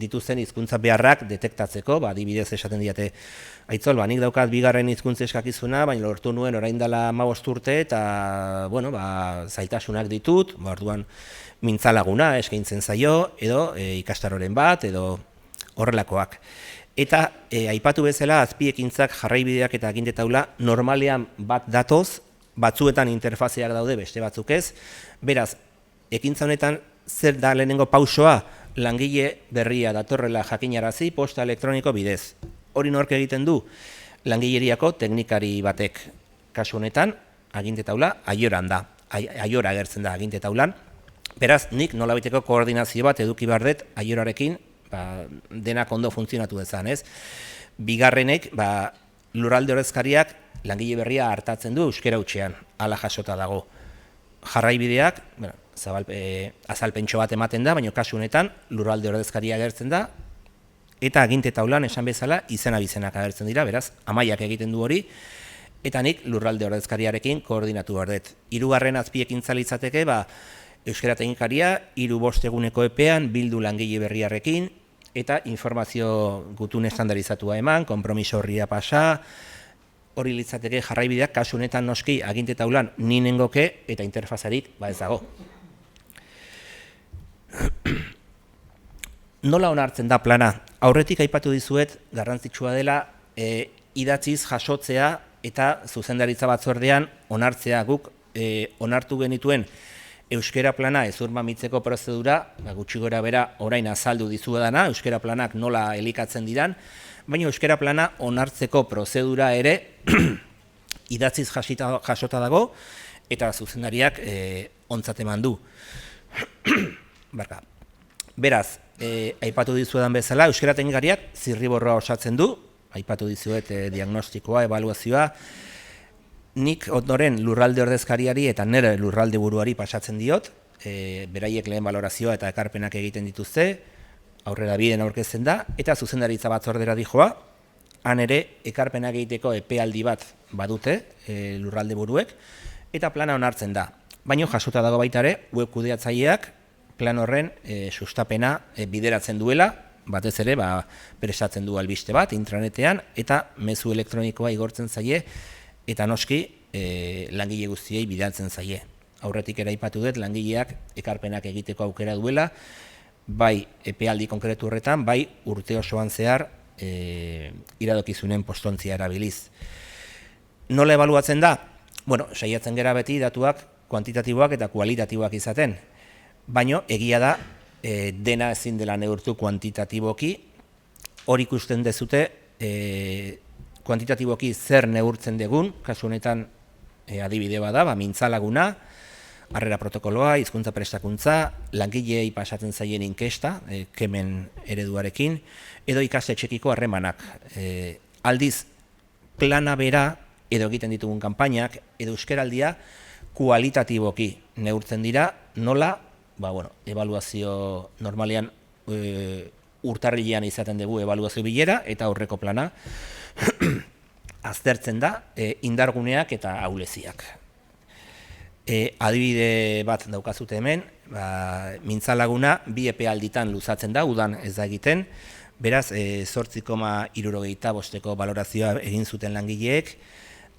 dituzten hizkuntza beharrak detektatzeko, adibidez esaten diate, aitzol, nik daukat bigarren hizkuntza eskakizuna, baina lortu nuen orain dela 15 urte, eta zailtasunak ditut, orduan mintzalaguna eskaintzen zaio, edo ikastaroren bat, edo horrelakoak. Eta aipatu bezala azpiekintzak, jarraibideak eta aginte taula normalean bat datoz, batzuetan interfazeak daude, beste batzuk ez. Beraz, ekintza honetan zer da lehenengo pausoa? Langile berria datorrela jakinarazi posta elektroniko bidez. Hori nork egiten du? Langileriako teknikari batek. Kasu honetan, aginte taula aioran da. Aiora agertzen da aginte taulan. Beraz, nik nolabaiteko koordinazio bat eduki behar dut aiorarekin, denak ondo funtzionatu dezan, ez? Bigarrenek, lurralde ordezkariak langile berria hartatzen du euskera hutsean, hala jasota dago. Jarraibideak, azalpentxo bat ematen da, baina kasu honetan lurralde ordezkaria agertzen da, eta aginte taulan esan bezala izena bizenak agertzen dira, beraz, Amaiak egiten du hori, eta nik lurralde ordezkariarekin koordinatu behar dut. Hirugarren azpiekintza litzateke, euskara teknikaria 3-5 eguneko epean bildu langile berriarekin, eta informazio gutun estandarizatua eman, konpromiso horria pasa, hori litzateke jarraibideak, kasu honetan noski aginte taulan ninengoke eta interfazarik ez dago. Nola onartzen da plana? Aurretik aipatu dizuet garrantzitsua dela idatziz jasotzea eta zuzendaritza batzordean onartzea. Guk onartu genituen euskera plana hezurmamitzeko prozedura, gutxi gora bera orain azaldu dizuedana, euskera planak nola elikatzen diran, baina euskera plana onartzeko prozedura ere idatziz jasota dago eta zuzendariak ontzat eman du. Beraz, aipatu dizuedan bezala, euskera teknikariak zirriborroa osatzen du, aipatu dizuet diagnostikoa, ebaluazioa, nik ondoren lurralde ordezkariari eta nire lurralde buruari pasatzen diot, beraiek lehen balorazioa eta ekarpenak egiten dituzte, aurrera biden aurkezten da, eta zuzendaritza batzordera dijoa, han ere ekarpenak egiteko epealdi bat badute lurralde buruek, eta plana onartzen da. Baina jasota dago baita ere, web kudeatzaileak plan horren sustapena bideratzen duela, batez ere prestatzen du albiste bat intranetean, eta mezu elektronikoa igortzen zaie, eta noski langile guztiei bidaltzen zaie. Aurretik ere aipatu dut, langileak ekarpenak egiteko aukera duela, bai epealdi konkretu horretan, bai urte osoan zehar iradokizunen postontzia erabiliz. Nola ebaluatzen da? Bueno, saiatzen gera beti datuak kuantitatiboak eta kualitatiboak izaten, baina egia da dena ezin dela neurtu kuantitatiboki, hori ikusten dezute kuantitatiboki zer neurtzen dugun, kasu honetan adibide bada, mintzalaguna, harrera protokoloa, hizkuntza prestakuntza, langileei pasatzen zaien inkesta, kemen ereduarekin, edo ikastetxekiko harremanak. Aldiz, plana bera, edo egiten ditugun kanpainak, edo euskeraldia kualitatiboki neurtzen dira, nola, ebaluazio normalean urtarrilean izaten dugu ebaluazio bilera, eta aurreko plana aztertzen da indarguneak eta ahuleziak. Adibide bat daukazute hemen, mintzalaguna 2 epealditan luzatzen da, udan ez da egiten, beraz 8,75 balorazioa egin zuten langileek,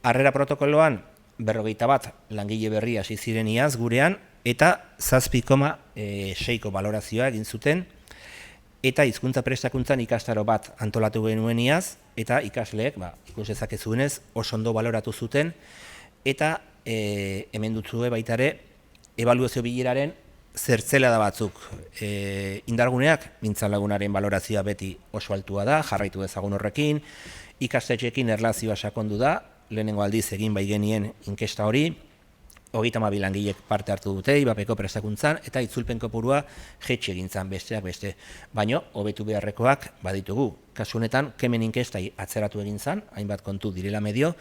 harrera protokoloan 51 langile berri hasi ziren iaz gurean, eta 7,6 balorazioa egin zuten, eta hizkuntza prestakuntzan ikastaro bat antolatu genuen iaz, eta ikasleek, ikus dezakezuenez, oso ondo baloratu zuten, eta hemen dutzue baita ere, ebaluazio bileraren zertzelada batzuk. Indarguneak, mintzalagunaren balorazioa beti oso altua da, jarraitu dezagun horrekin, ikastetxeekin erlazioa sakondu da, lehenengo aldiz egin bai genien inkesta hori, 32 langilek parte hartu dute, IBAPeko prestakuntzan, eta itzulpen kopurua jetxe egintzan besteak beste. Baina, hobetu beharrekoak baditugu. Kasu honetan, kemen inkestai atzeratu egin zan, hainbat kontu direla medio,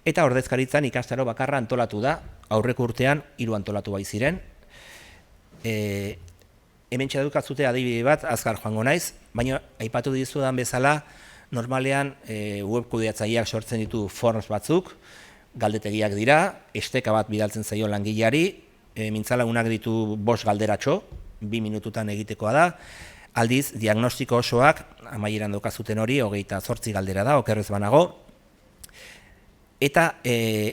eta ordezkaritzan ikastaro bakarra antolatu da, aurreko urtean 3 antolatu bai ziren. Hemen txadukazute adibide bat, azkar joango naiz, baina aipatu dizudan bezala, normalean webkudeatzaileak sortzen ditu forms batzuk, galdetegiak dira, esteka bat bidaltzen zaio langileari, mintzalagunak ditu 5 galderatxo, 2 minututan egitekoa da, aldiz, diagnostiko osoak, amaieran daukazuten hori, 28 galdera da, okerrez banago, eta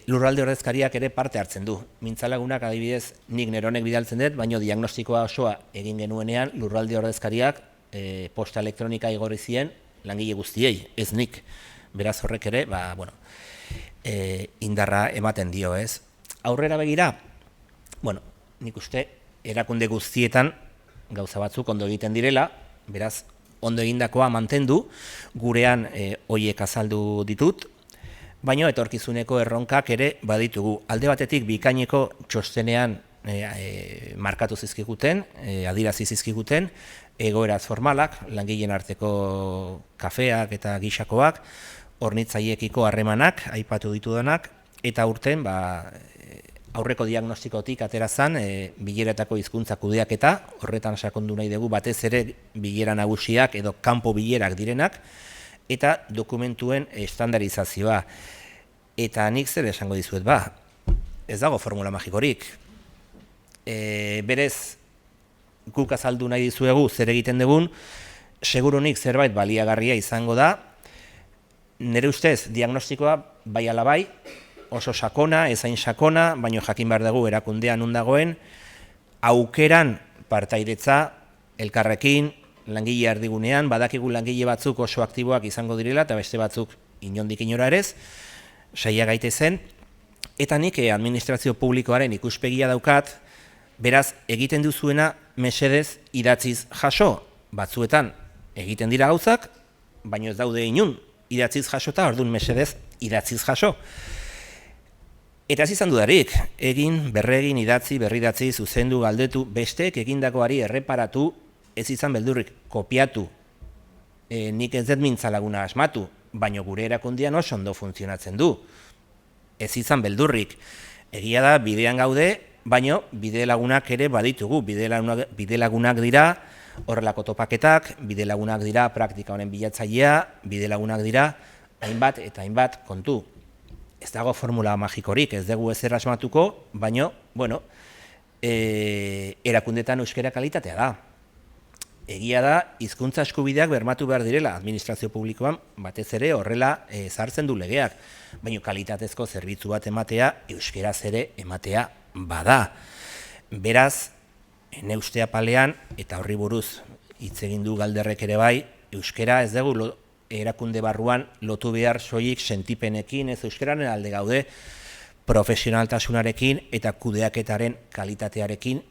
lurralde ordezkariak ere parte hartzen du. Mintzalagunak adibidez, nik neronek bidaltzen dut, baina diagnostikoa osoa egin genuenean, lurralde ordezkariak posta elektronika igorri zien langile guztiei, ez nik. Beraz horrek ere, indarra ematen dio, ez? Aurrera begira, nik uste erakunde guztietan gauza batzuk ondo egiten direla, beraz, ondo egindakoa mantendu, gurean hoiek azaldu ditut, baina etorkizuneko erronkak ere baditugu. Alde batetik bikaineko txostenean markatu zizkiguten, adirazi zizkiguten, egoeraz formalak, langileen arteko kafeak eta gixakoak, hornitzaiekiko harremanak, aipatu ditudanak, eta urten aurreko diagnostikotik atera zan bileretako hizkuntza kudeaketa, horretan sakondu nahi dugu batez ere bilera nagusiak edo kanpo bilerak direnak, eta dokumentuen estandarizazioa. Eta nik zer esango dizuet, ez dago formula magikorik. Berez, guk azaldu nahi dizuegu zer egiten dugun, segurunik zerbait baliagarria izango da. Nire ustez, diagnostikoa bai ala bai, oso sakona, ezain sakona, baina jakin behar dugu erakundean non dagoen, aukeran partairetza elkarrekin, langile erdigunean, badakigu langile batzuk oso aktiboak izango direla, eta beste batzuk inondik inora erez, saia gaitezen, eta nik administrazio publikoaren ikuspegia daukat, beraz, egiten duzuena mesedez idatziz jaso, batzuetan egiten dira gauzak, baina ez daude inun, idatziz jasota, orduan mesedez idatziz jaso. Eta ez izan dudarik, egin, berregin, idatzi, berridatzi, zuzendu, galdetu, besteek egindakoari erreparatu, ez izan beldurrik, kopiatu. Nik ez dut mintzalaguna asmatu, baina gure erakundean oso ondo funtzionatzen du. Ez izan beldurrik. Egia da, bidean gaude, baina bide lagunak ere baditugu, bide lagunak dira, horrelako topaketak, bide lagunak dira praktika honen bilatzailea, bide lagunak dira hainbat eta hainbat kontu. Ez dago formula magikorik, ez dugu ezer asmatuko, baina, erakundetan euskara kalitatea da. Egia da, hizkuntza eskubideak bermatu behar direla, administrazio publikoan batez ere horrela ezartzen du legeak, baina kalitatezko zerbitzu bat ematea, euskeraz ere ematea bada. Beraz, neustea palean, eta horri buruz hitz egin du Galderrek ere bai, euskera ez dugu erakunde barruan lotu behar soilik sentipenekin ez euskararen alde gaude, profesionaltasunarekin eta kudeaketaren kalitatearekin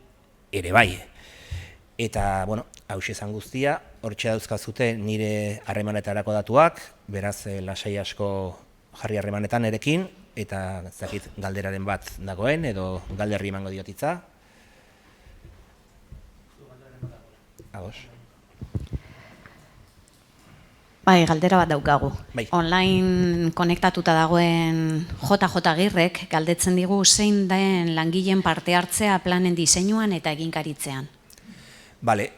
ere bai. Eta, bueno, hau esan guztia, hortxe dauzkazute nire harremanetarako datuak, beraz lasai asko jarri harremanetan erekin, eta zakit galderaren bat dagoen, edo galderri emango diotitza. Ados. Bai, galdera bat daukagu. Bai. Online konektatuta dagoen JJ Agirrek galdetzen digu zein den langileen parte hartzea planen diseinuan eta eginkaritzean. Bale,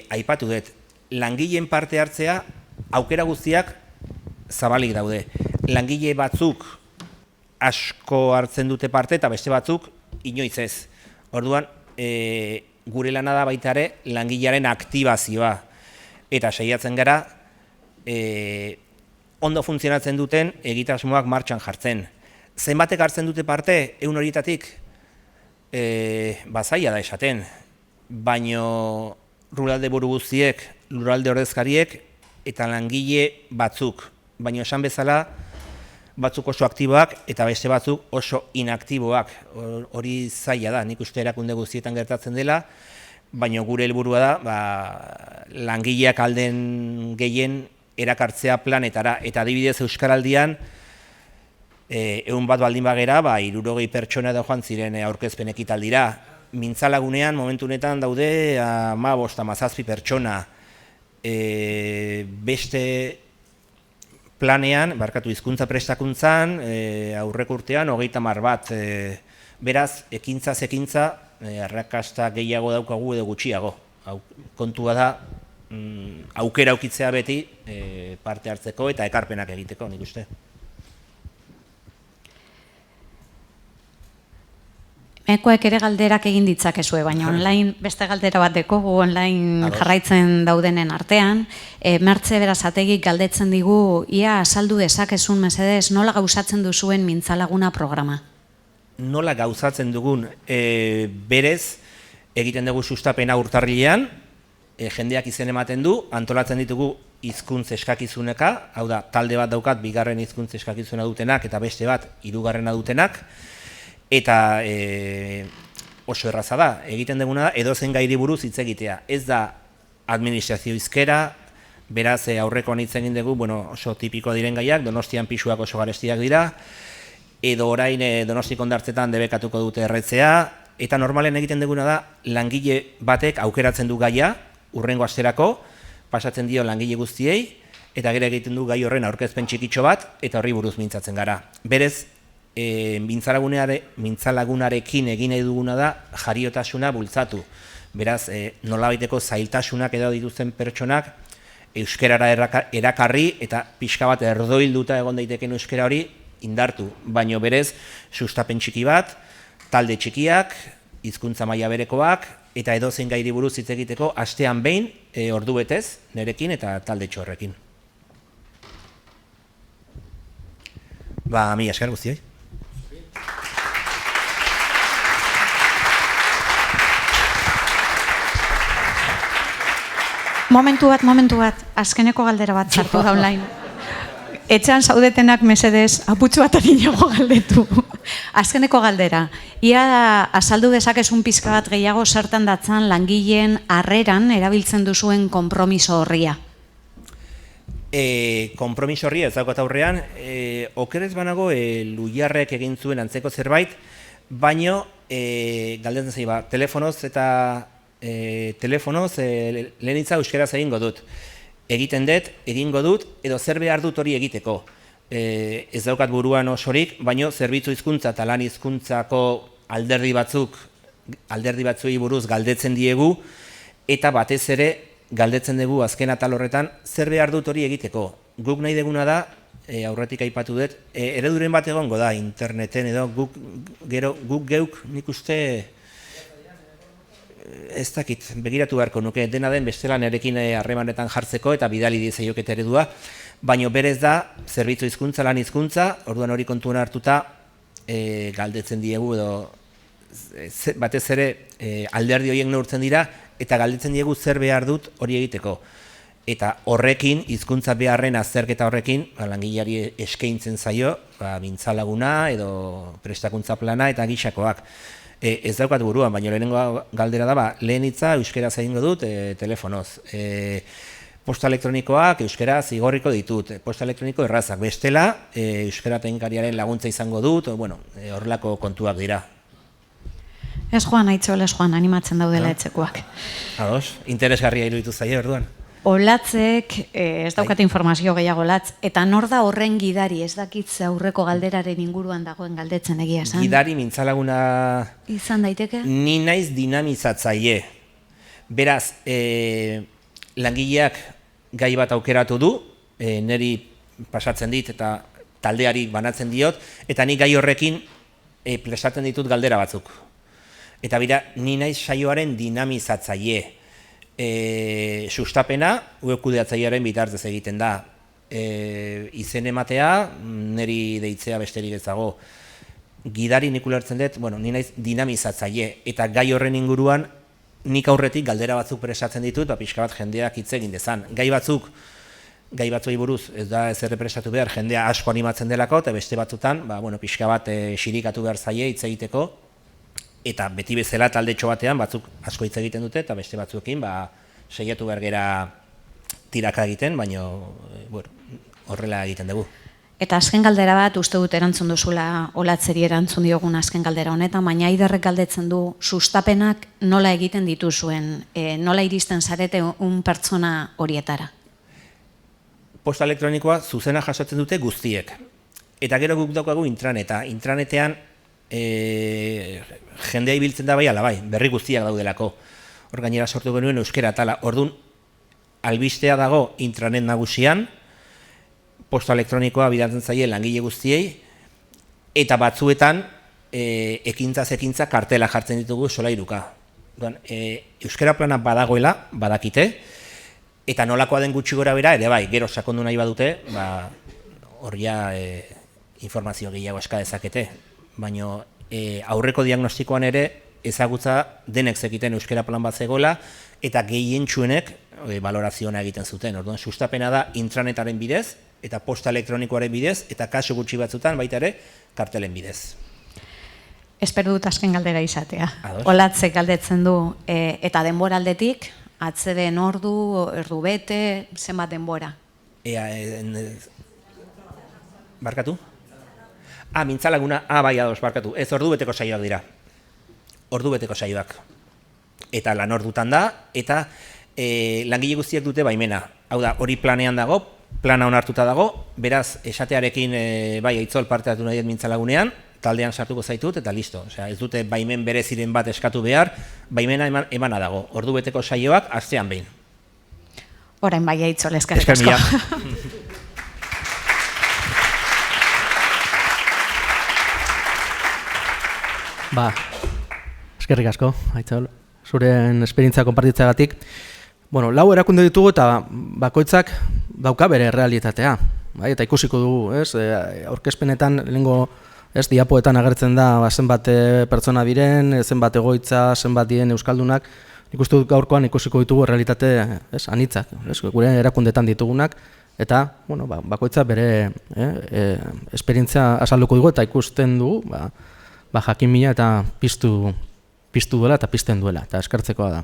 aipatu dut, langileen parte hartzea aukera guztiak zabalik daude. Langile batzuk asko hartzen dute parte eta beste batzuk inoiz ez. Orduan, gure lana da baita ere langilearen aktibazioa. Eta saiatzen gara, ondo funtzionatzen duten egitasmoak martxan jartzen. Zenbatek hartzen dute parte, 100 horietatik, zaila da esaten. Baino lurralde buru guztiek, lurralde ordezkariek eta langile batzuk. Baino esan bezala, batzuk oso aktiboak eta beste batzuk oso inaktiboak. Hori zaila da, nik uste erakunde guztietan gertatzen dela, baino gure helburua da langileak alden gehien erakartzea planetara. Eta adibidez Euskaraldian, 100 bat baldin bagera, 60 pertsona edo joan ziren aurkezpen ekitaldira. Mintzalagunean momentu honetan daude 15-17 pertsona. Beste planean, hizkuntza prestakuntzan, aurreko urtean 30 bat. Beraz, ekintzaz ekintza, arrakasta gehiago daukagu edo gutxiago. Kontua da, aukera aukitzea beti parte hartzeko eta ekarpenak egiteko, nik uste. Mekoek ere galderak egin ditzakezue, baina online beste galdera bat dekogu online jarraitzen daudenen artean. Mertze Berasategik galdetzen digu, ia azaldu dezakezun mesedez, nola gauzatzen duzuen Mintzalaguna programa? Nola gauzatzen dugun, berez, egiten dugu sustapena urtarrilean, jendeak izen ematen du, antolatzen ditugu hizkuntz eskakizuneka, hau da, talde bat daukat, 2. hizkuntz eskakizuna dutenak, eta beste bat, 3. dutenak, eta oso erraza da, egiten duguna da, edozen gairi buruz hitz egitea. Ez da administrazio hizkera, beraz aurrekoan hitz egin dugu, oso tipiko diren gaiak, Donostian pisuak oso garestiak dira, edo orain Donostik hondartzetan debekatuko dute erretzea, eta normalen egiten duguna da, langile batek aukeratzen du gaia, urrengo asterako, pasatzen dio langile guztiei, eta gero egiten du gai horren aurkezpen txikitxo bat, eta horri buruz mintzatzen gara. Berez, mintzalagunarekin egin nahi duguna da jariotasuna bultzatu. Beraz, nolabaiteko zailtasunak edo dituzten pertsonak euskerara erakarri eta pixka bat erdoilduta egon daiteken euskera hori indartu. Baino berez, sustapen txiki bat, talde txikiak, hizkuntza maila berekoak, eta edozein gairi buruz hitz egiteko astean behin ordu betez nerekin eta talde txorrekin. Mila esker guztioi. Momentu bat, azkeneko galdera bat sartu da online. Etxean zaudetenak mesedez, aputxu bat arinago galdetu. Azkeneko galdera, ia azaldu dezakezun pizka bat gehiago zertan datzan langileen harreran erabiltzen duzuen konpromiso horria? Konpromiso horria ez daukat aurrean, okerez banago Luiarrek egin zuen antzeko zerbait, baino galdetzen zei, telefonoz eta lehenitza euskeraz egingo dut. Egingo dut, edo zer behar dut hori egiteko. Ez daukat buruan osorik, baino zerbitzu hizkuntza eta lan hizkuntzako alderdi batzuei buruz galdetzen diegu, eta batez ere galdetzen dugu azken atal horretan zer behar dut hori egiteko. Guk nahi deguna da, aurretik aipatu dut, ereduren bat egongo da interneten edo guk geuk nik uste ez dakit, begiratu beharko nuke, dena den bestela nerekin harremanetan jartzeko eta bidali dizaiokete eredua, baino berez da, zerbitzu hizkuntza, lan hizkuntza, orduan hori kontuan hartuta galdetzen diegu edo batez ere alderdi horiek neurtzen dira eta galdetzen diegu zer behar dut hori egiteko. eta horrekin, hizkuntza beharren azterketa horrekin, langileari eskaintzen zaio, mintzalaguna edo prestakuntza plana eta gixakoak. Ez daukat buruan, baina lehenengo galdera da, lehen hitza euskeraz egingo dut telefonoz. Posta elektronikoak euskeraz igorriko ditut, posta elektroniko errazak. Bestela, euskera teknikariaren laguntza izango dut, horrelako kontuak dira. Ez joan, Aitzol, ez joan, animatzen daudela etxekoak. Ados, interesgarria iruditu zaio, orduan. Olatzek, ez daukat informazio gehiago latz, eta nor da horren gidari, ez dakitze aurreko galderaren inguruan dagoen galdetzen egia esan? Gidari mintzalaguna... Izan daiteke? Ni naiz dinamizatzaile. Beraz, langileak gai bat aukeratu du, niri pasatzen dit eta taldeari banatzen diot, eta ni gai horrekin plesatzen ditut galdera batzuk. Eta bera, ni naiz saioaren dinamizatzaile. Sustapena, kudeatzailearen bitartez egiten da. Izen ematea, niri deitzea besterik ez dago. Gidari nik ulertzen dut, ni naiz dinamizatzaile. Eta gai horren inguruan, nik aurretik galdera batzuk presatzen ditut, pixka bat jendeak hitz egin dezan. Gai batzuei buruz, ez da ez errepresatu behar, jendea asko animatzen delako, eta beste batzutan, pixka bat xirikatu behar zaie hitz egiteko, eta beti bezala taldetxo batean batzuk asko hitz egiten dute, eta beste batzuekin saiatu behar gera tiraka egiten, baina horrela egiten dugu. Eta azken galdera bat, uste dut erantzun duzula Olatzeri erantzun diogun azken galdera honetan, baina Aiderrek galdetzen du sustapenak nola egiten dituzuen, nola iristen zarete pertsona horietara? Posta elektronikoa zuzena jasotzen dute guztiek. Eta gero guk daukagu intraneta. Intranetean jendea ibiltzen da bai ala bai, berri guztiak daudelako. Hor gainera sortu genuen euskera tala. Orduan, albistea dago intranet nagusian, posta elektronikoa bidaltzen zaie langile guztiei, eta batzuetan ekintzaz ekintza kartela jartzen ditugu solairuka. Euskera plana badagoela, badakite, eta nolakoa den gutxi gora bera, ere bai, gero sakondu nahi badute, hor ja informazio gehiago eska dezakete. Baina aurreko diagnostikoan ere ezagutza denek zekiten euskera plan bat zegoela, eta gehientsuenek balorazioa egiten zuten. Orduan, sustapena da intranetaren bidez, eta posta elektronikoaren bidez, eta kasu gutxi batzutan baita ere kartelen bidez. Espero dut azken galdera izatea. Ados. Olatzek galdetzen du, eta denbora aldetik, atzeden ordu bete, zenbat denbora? Barkatu? Mintzalaguna, bai ados, barkatu. Ez ordubeteko saioak dira. Ordubeteko saioak. Eta lan ordutan da, eta langile guztiak dute baimena. Hau da, hori planean dago, plana onartuta dago, beraz, esatearekin bai Aitzol parte hartu nahi mintzalagunean, taldean sartuko zaitut, eta listo. Osea, ez dute baimen bereziren bat eskatu behar, baimena emana dago. Ordubeteko saioak astean behin. Orain bai Aitzol, eskerrik asko. Eskerrik asko, Aitzol, zuren esperientzia konpartitzeagatik. Lau erakunde ditugu eta bakoitzak dauka bere realitatea. Eta ikusiko dugu, aurkezpenetan lehengo diapoetan agertzen da zenbat pertsona diren, zenbat egoitza, zenbat dien euskaldunak. Ikustu dut gaurkoan ikusiko ditugu realitate anitzak, gure erakundetan ditugunak. Eta bakoitza bere esperientzia azalduko dugu eta ikusten dugu jakimina eta piztu duela eta pizten duela, eta eskertzekoa da.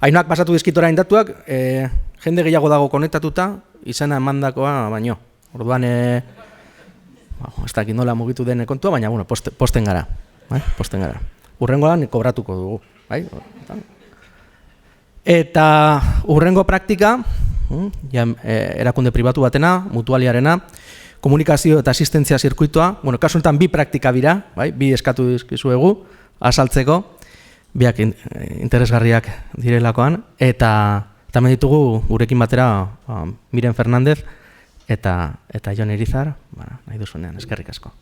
Ainoak pasatu dizkitora indatuak, jende gehiago dago konektatuta, izena emandakoa baino. Orduan, ez dakit nola mugitu den kontua, baina posten gara. Urrengoan kobratuko dugu. Eta urrengo praktika, erakunde pribatu batena, mutualiarena, komunikazio eta asistentzia zirkuitoa, kasu honetan bi praktika dira, bi eskatu dizkizuegu, azaltzeko, biak interesgarriak direlakoan, eta hemen ditugu gurekin batera Miren Fernandez eta Jon Irizar, nahi duzunean, eskerrik asko.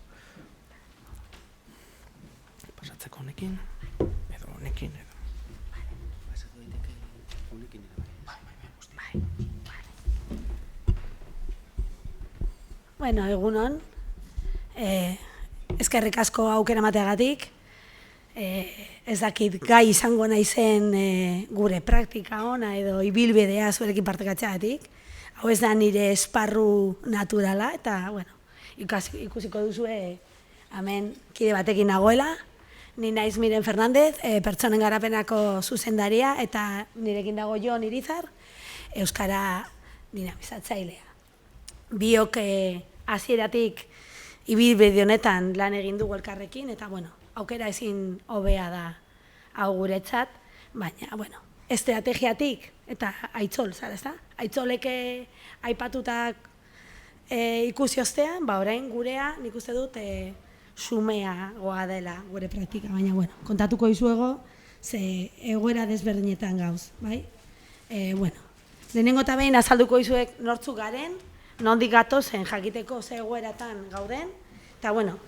Pasatzeko honekin, edo honekin, edo. Egunon, eskerrik asko aukera emateagatik. ez dakit gai izango naizen gure praktika ona edo ibilbidea zurekin partekatzeagatik. Hau ez da nire esparru naturala eta, bueno, ikusiko duzue hemen kide batekin nagoela. Ni naiz Miren Fernandez, pertsonen garapenako zuzendaria eta nirekin dago Jon Irizar, euskara dinamizatzailea. Biok hasieratik ibilbide honetan lan egin dugu elkarrekin eta, bueno, aukera ezin hobea da hau guretzat, baina, bueno, estrategiatik eta aitzol, zara, ezta? Aitzolek aipatutak ikusi ostean, orain gurea nik uste dut sumeagoa dela gure praktika, baina, bueno, kontatuko dizuego, ze egoera desberdinetan gauz, bai? Bueno, lehenengo eta behin azalduko dizuek nortzuk garen, nondik gatozen jakiteko ze egoeratan gauden, eta, bueno,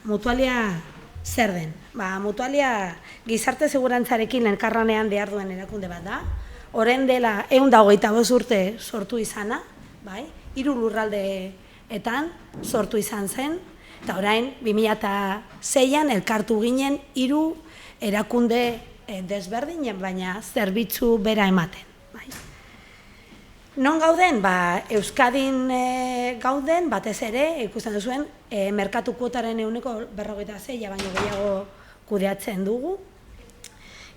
mutualia zer den? Mutualia gizarte segurantzarekin elkarlanean behar duen erakunde bat da, orain dela 125 urte sortu izana, bai? 3 lurraldeetan sortu izan zen, eta orain 2006an elkartu ginen 3 erakunde desberdinen, baina zerbitzu bera ematen. Non gauden? Euskadin gauden, batez ere, ikusten duzuen, merkatu kuotaren 46 baino gehiago kudeatzen dugu.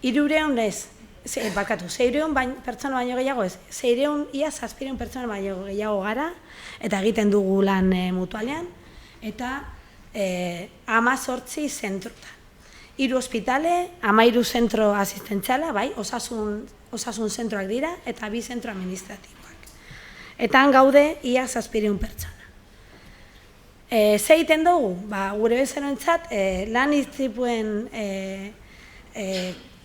300 ez, 600 pertsona baino gehiago ez, 600 ia 700 pertsona baino gehiago gara, eta egiten dugu lan mutualean, eta 18 zentrotan. 3 ospitale, 13 zentro asistentziala, bai, osasun zentroak dira, eta 2 zentro administratiboak. Eta han gaude ia 700 pertsona. Ze egiten dugu? Gure bezaroentzat lan istripuen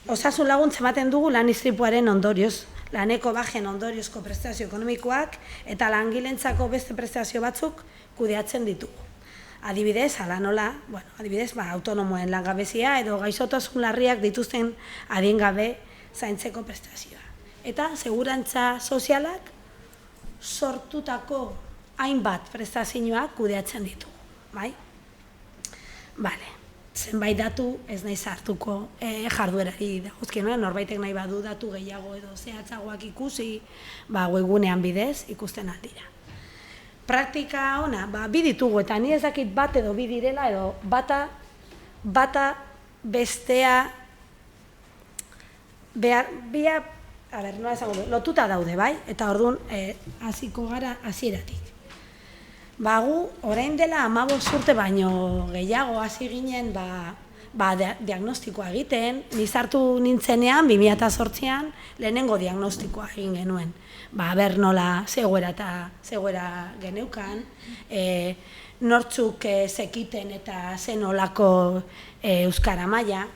osasun laguntza ematen dugu lan istripuaren ondorioz, laneko bajen ondoriozko prestazio ekonomikoak eta langilentzako beste prestazio batzuk kudeatzen ditugu. Adibidez, ala nola, autonomoen langabezia edo gaixotasun larriak dituzten adingabe zaintzeko prestazioa. Eta segurantza sozialak sortutako hainbat prestazioak kudeatzen ditugu, bai? Bale, zenbait datu ez nahi hartuko jarduerari dagozkionean, norbaitek nahi badu datu gehiago edo zehatzagoak ikusi, webgunean bidez ikusten aldira. Praktika ona, bi ditugu, eta ni ez dakit bat edo bi direla, edo bata bestea lotuta daude, bai? Eta orduan, hasiko gara hasieratik. Gu, orain dela 15 urte baino gehiago hasi ginen, diagnostikoa egiten, nizartu nintzenean, 2008an, lehenengo diagnostikoa egin genuen. Ber nola zegoera geneukan, nortzuk zekiten eta zen olako euskara maila.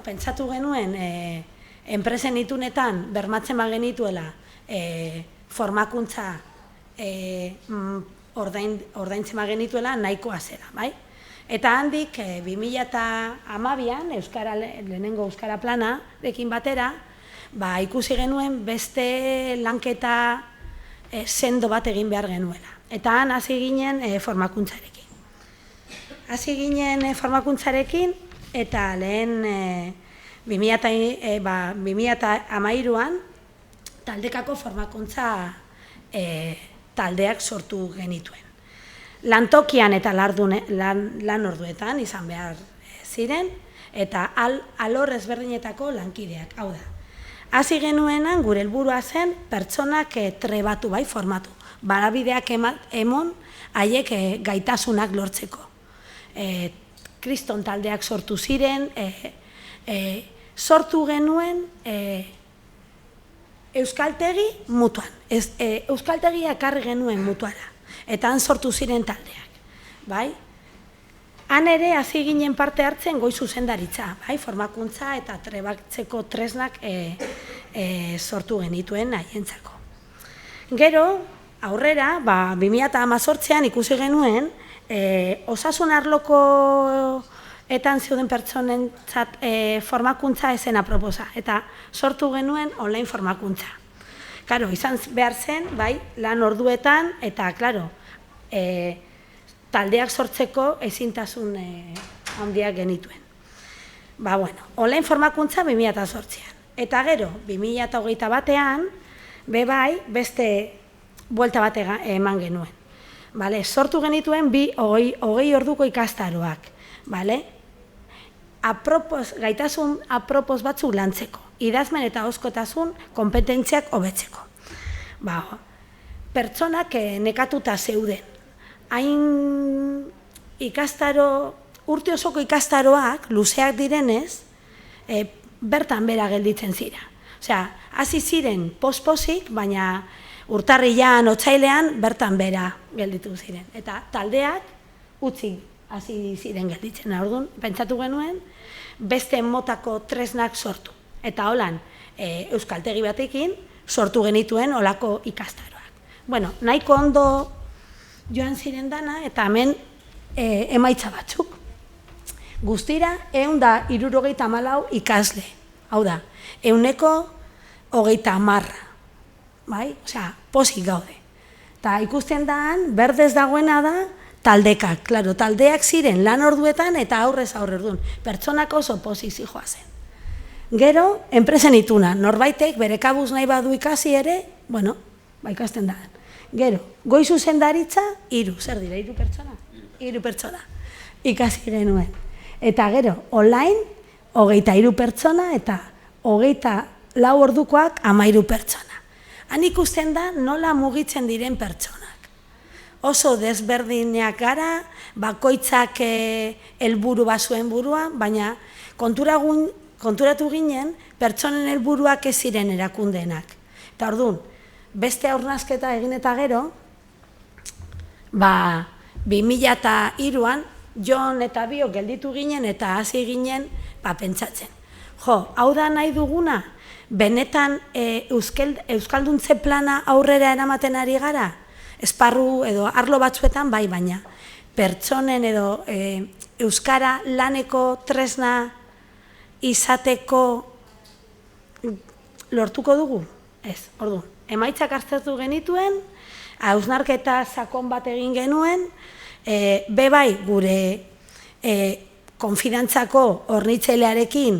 Pentsatu genuen, enpresen itunetan bermatzen bagenituela formakuntza ordaintzen bagenituela nahikoa zera, bai? Eta handik 2012an lehenengo euskara planarekin batera, ikusi genuen beste lanketa sendo bat egin behar genuela. Eta han hasi ginen formakuntzarekin. Eta lehen 2013an taldekako formakuntza taldeak sortu genituen. Lantokian eta lan orduetan izan behar ziren, eta alor ezberdinetako lankideak, hau da. Hasi genuenan gure helburua zen pertsonak trebatu, bai, formatu. Barabideak emon haiek gaitasunak lortzeko. Kriston taldeak sortu ziren, sortu genuen euskaltegi mutuan. Euskaltegia ekarri genuen mutuara, eta han sortu ziren taldeak, bai? Han ere hasi ginen parte hartzen goi zuzendaritza, bai, formakuntza eta trebatzeko tresnak sortu genituen haientzako. Gero, aurrera, 2018an ikusi genuen, osasun arloko etan zeuden pertsonentzat formakuntza ezen aproposa, eta sortu genuen online formakuntza. Karo, izan behar zen, bai, lan orduetan, eta, klaro, taldeak sortzeko ezintasun handiak genituen. online formakuntza 2008an. Eta gero, 2021an, bebai, beste buelta bat eman genuen. Sortu genituen 20 orduko ikastaroak. Gaitasun apropos batzuk lantzeko. Idazmen eta ahozkotasun konpetentziak hobetzeko. Pertsonak nekatuta zeuden. Hain urte osoko ikastaroak, luzeak direnez, bertan bera gelditzen zira. Osea, hasi ziren pospozik, baina urtarrilean, otsailean, bertan bera gelditu ziren. Eta taldeak utzi hasi ziren gelditzen. Orduan, pentsatu genuen, beste motako tresnak sortu. Eta holan, euskaltegi batekin, sortu genituen olako ikastaroak. Nahiko ondo joan ziren dana, eta hemen emaitza batzuk. Guztira, 174 ikasle. Hau da, 130. Osea, pozik gaude. Eta ikusten daan, berdez dagoena da, taldekak. Klaro, taldeak ziren lan orduetan eta aurrez aurre orduan. Pertsonak oso pozik zijoa zen. Gero, enpresen ituna. Norbaitek bere kabuz nahi badu ikasi ere, ikasten da. Gero, goizu zendaritza, 3. Zer dira, 3 pertsona? 3 pertsona. Ikasi genuen. Eta gero, online, 23 pertsona eta 24 ordukoak 13 pertsona. Han ikusten da nola mugitzen diren pertsonak. Oso desberdinak gara, bakoitzak helburu bazuen buruan, baina konturatu ginen pertsonen helburuak ez ziren erakundeenak. Eta orduan, beste aurrezketa egin eta gero, 2003an, Jon eta biok gelditu ginen eta hasi ginen pentsatzen. Hau da nahi duguna, benetan euskalduntze plana aurrera eramaten ari gara, esparru edo arlo batzuetan bai, baina pertsonen edo euskara laneko tresna izateko lortuko dugu? Ez, orduan, emaitzak aztertu genituen, hausnarketa sakon bat egin genuen, bebai gure konfidantzako hornitzailearekin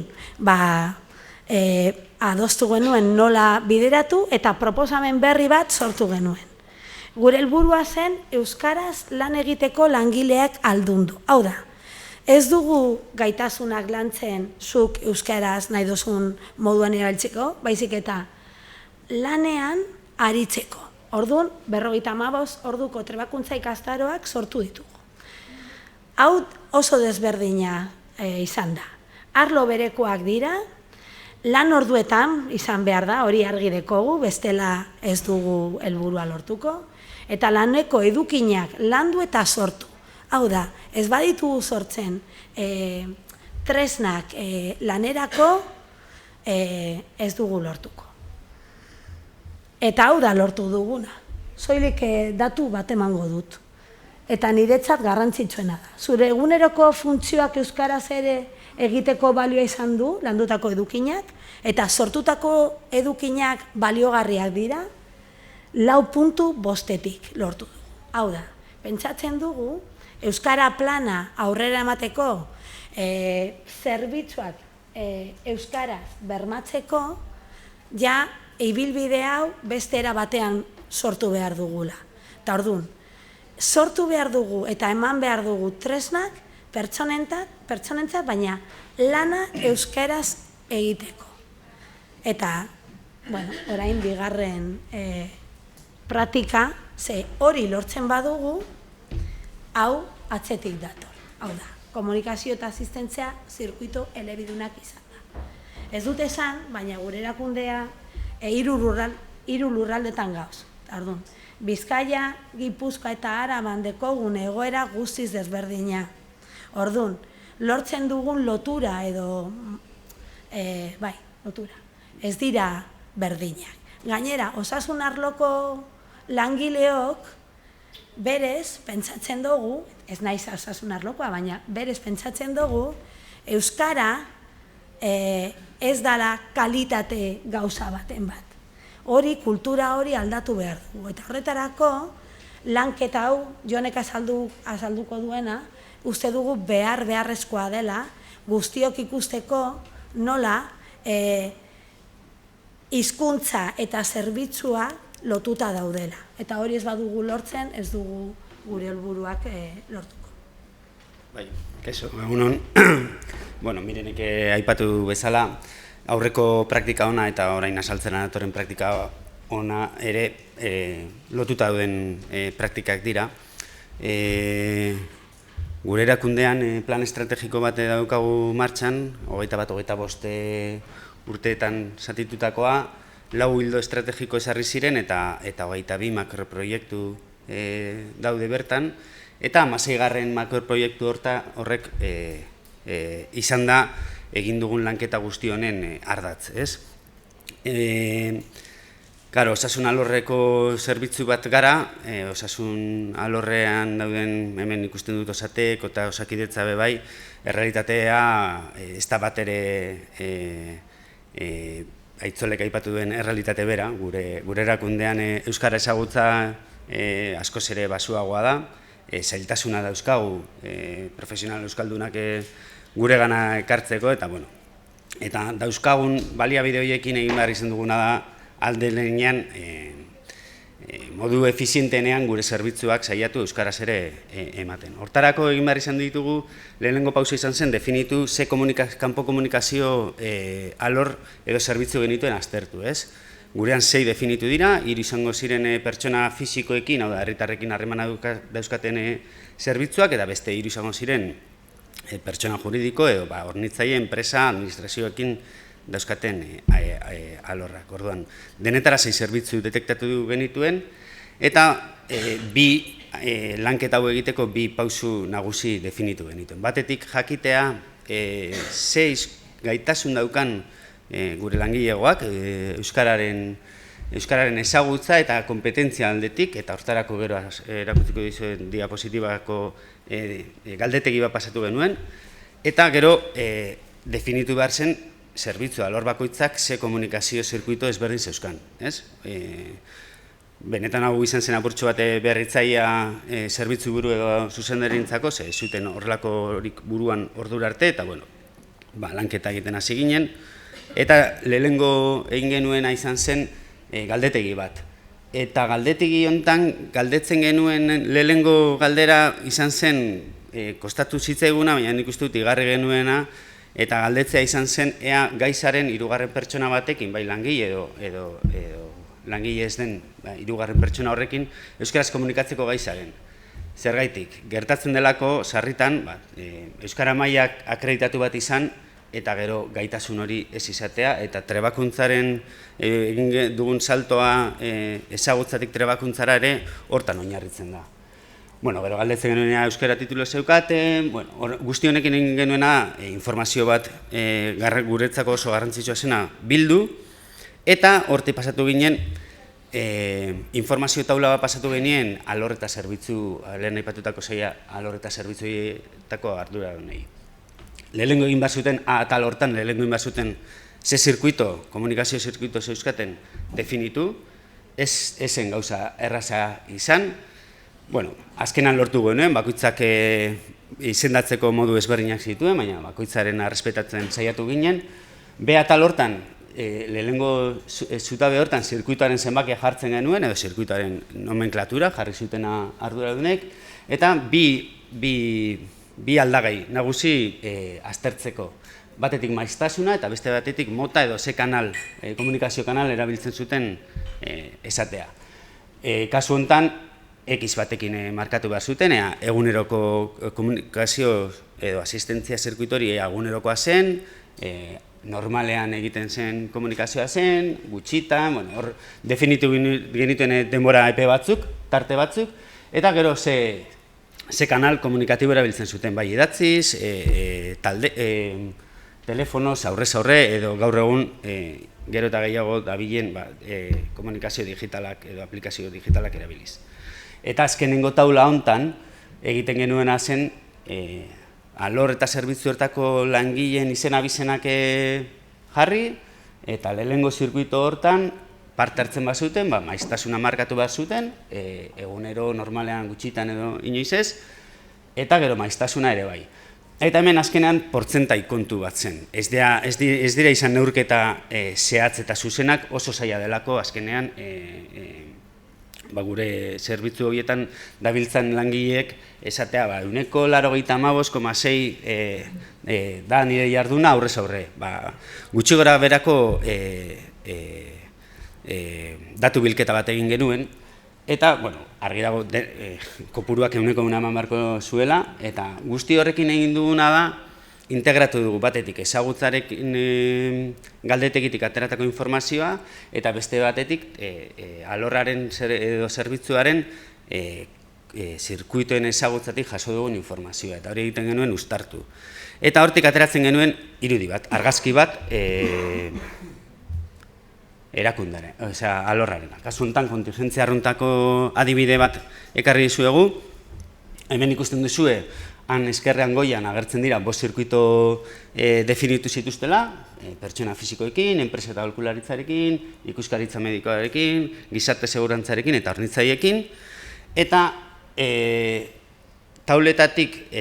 adostu genuen nola bideratu eta proposamen berri bat sortu genuen. Gure helburua zen euskaraz lan egiteko langileak aldundu. Hau da, ez dugu gaitasunak lantzen zuk euskaraz nahi duzun moduan erabiltzeko, baizik eta lanean aritzeko. Orduan, 55 orduko trebakuntza ikastaroak sortu ditugu. Hau oso desberdina izan da. Arlo berekoak dira, lan orduetan izan behar da, hori argi dekogu, bestela ez dugu helburua lortuko, eta laneko edukinak landu eta sortu. Hau da, ez baditugu sortzen tresnak lanerako ez dugu lortuko. Eta hau da lortu duguna. Soilik datu bat emango dut. Eta niretzat garrantzitsuena da. Zure eguneroko funtzioak euskaraz ere egiteko balioa izan du, landutako edukinak, eta sortutako edukinak baliogarriak dira, 4.5 lortu dugu. Hau da, pentsatzen dugu, euskara plana aurrera emateko, zerbitzuak euskaraz bermatzeko, ja, ibilbide hau beste era batean sortu behar dugula. Eta orduan, sortu behar dugu eta eman behar dugu tresnak pertsonentzat, baina lana euskaraz egiteko. Eta, orain bigarren praktika, ze hori lortzen badugu, hau atzetik dator. Hau da, komunikazio eta asistentzia zirkuito elebidunak izan da. Ez dut esan, baina gure erakundea 3 lurraldetan gauz. Orduan, Bizkaia, Gipuzkoa eta Araban dekogun egoera guztiz desberdina. Orduan, lortzen dugun lotura edo, lotura, ez dira berdinak. Gainera, osasun arloko langileok berez pentsatzen dugu, ez naiz osasun arlokoa, baina berez pentsatzen dugu, euskara ez dala kalitate gauza baten bat. Hori, kultura hori aldatu behar dugu. Eta horretarako, lanketa hau, Jonek azalduko duena, uste dugu beharrezkoa dela, guztiok ikusteko nola hizkuntza eta zerbitzua lotuta daudela. Eta hori ez badugu lortzen, ez dugu gure helburuak lortuko. Bai, kaixo, egunon. Bueno, mirenek aipatu bezala, aurreko praktika ona eta orain azaltzen datorren praktika ona ere lotuta dauden praktikak dira. Gure erakundean plan estrategiko bat daukagu martxan, 21-25 urteetan zatitutakoa, 4 ildo estrategiko esarri ziren eta 22 makroproiektu daude bertan, eta 16. makroproiektu horrek izan da egin dugun lanketa guzti honen ardatz, ez? Claro, osasun alorreko zerbitzu bat gara, osasun alorrean dauden hemen ikusten dut Osatek eta Osakidetza bai, errealitatea ez da bat ere Aitzolek aipatu duen errealitate bera, gure erakundean euskara ezagutza askoz ere basuagoa da, zailtasuna dauzkagu profesional euskaldunak guregana ekartzeko, eta bueno, eta dauzkagun baliabide horiekin egin behar izan duguna da alde lehenean modu efizientenean gure zerbitzuak saiatu euskaraz ere ematen. Hortarako egin behar izan ditugu, lehenengo pausa izan zen, definitu ze kanpo komunikazio alor edo zerbitzu genituen aztertu, ez? Gurean 6 definitu dira, 3 izango ziren pertsona fisikoekin, hau da, herritarrekin harremana dauzkaten zerbitzuak, eta beste 3 izango ziren pertsona juridiko edo hornitzaile, enpresa, administrazioekin dauzkaten alorrak. Orduan, denetara 6 zerbitzu detektatu genituen, eta lanketa hau egiteko 2 pausu nagusi definitu genituen. Batetik jakitea, 6 gaitasun daukan gure langilegoak, euskararen ezagutza eta kompetentzia aldetik, eta hortarako gero erakutsiko dizuen diapositibako galdetegi bat pasatu genuen, eta gero definitu behar zen zerbitzu alor bakoitzak ze komunikazio zirkuito ezberdin zeuzkan, ez? Benetan hau izan zen apurtxo bat berritzaia zerbitzu buru edo zuzendarientzako, ze zuten horrelako horik buruan ordura arte, eta bueno, lanketa egiten hasi ginen, eta lehenengo egin genuena izan zen galdetegi bat. Eta galdetegi honetan, galdetzen genuen lehenengo galdera izan zen kostatu zitzaiguna, baina nik uste dut igarri genuena, eta galdetzea izan zen ea gaizaren 3. pertsona batekin, bai langile edo langile ez den 3. pertsona horrekin, euskaraz komunikatzeko gaizaren. Zergaitik, gertatzen delako sarritan euskara mailak akreditatu bat izan, eta gero gaitasun hori ez izatea, eta trebakuntzaren egin dugun saltoa ezagutzatik trebakuntzara ere hortan oinarritzen da. Bueno, gero galdetzen genuena euskara titulu zeukaten, guzti honekin egin genuena informazio bat guretzako oso garrantzitsua zena bildu, eta hortik pasatu ginen, informazio taula bat pasatu genien alor eta zerbitzu, lehen aipatutako zaila alor eta zerbitzuetako arduradunei. Lehenengo egin behar zuten, atal hortan lehenengo egin behar zuten ze zirkuito, komunikazio zirkuito zeuzkaten definitu, ez zen gauza erraza izan. Bueno, azkenan lortu genuen, bakoitzak izendatzeko modu ezberdinak zituen, baina bakoitzaren errespetatzen saiatu ginen. Be atal hortan, lehenengo zutabe hortan zirkuitoaren zenbakia jartzen genuen, edo zirkuitoaren nomenklatura jarri zutena arduradunek, eta bi aldagai nagusi aztertzeko. Batetik maiztasuna eta beste batetik mota edo ze kanal, komunikazio kanal erabiltzen zuten esatea. Kasu honetan, X batekin markatu behar zuten, eguneroko komunikazio edo asistentzia zirkuitori egunerokoa zen, normalean egiten zen komunikazioa zen, gutxitan, hor definitu genituen denbora epe batzuk, tarte batzuk, eta gero ze kanal komunikatibo erabiltzen zuten, bai idatziz, telefonoz, aurrez aurre, edo gaur egun gero eta gehiago dabilen komunikazio digitalak edo aplikazio digitalak erabiliz. Eta azkenengo taula hontan egiten genuena zen alor eta zerbitzu hortako langileen izen abizenak jarri, eta lehenengo zirkuito hortan parte hartzen bazuten, maiztasuna markatu behar zuten, egunero normalean gutxitan edo inoiz ez, eta gero maiztasuna ere bai. Eta hemen azkenean portzentai kontu bat zen. Ez dira izan neurketa zehatz eta zuzenak, oso zaila delako azkenean gure zerbitzu horietan dabiltzan langileek esatea 185,6 da nire jarduna aurrez aurre. Gutxi gora berako datu bilketa bat egin genuen, eta, argi dago, kopuruak 100 eman beharko zuela, eta guzti horrekin egin duguna da, integratu dugu batetik ezagutzarekin galdetegitik ateratako informazioa, eta beste batetik alorraren edo zerbitzuaren zirkuitoen ezagutzatik jaso dugun informazioa, eta hori egiten genuen uztartu. Eta hortik ateratzen genuen irudi bat, argazki bat, erakundaren, alorraren. Kasu honetan, kontingentzia arruntako adibide bat ekarri dizuegu. Hemen ikusten duzue, han eskerrean goian agertzen dira 5 zirkuito definitu zituztela, pertsona fisikoekin, enpresa eta aholkularitzarekin, ikuskaritza medikoarekin, gizarte segurantzarekin eta hornitzaiekin. Eta tauletatik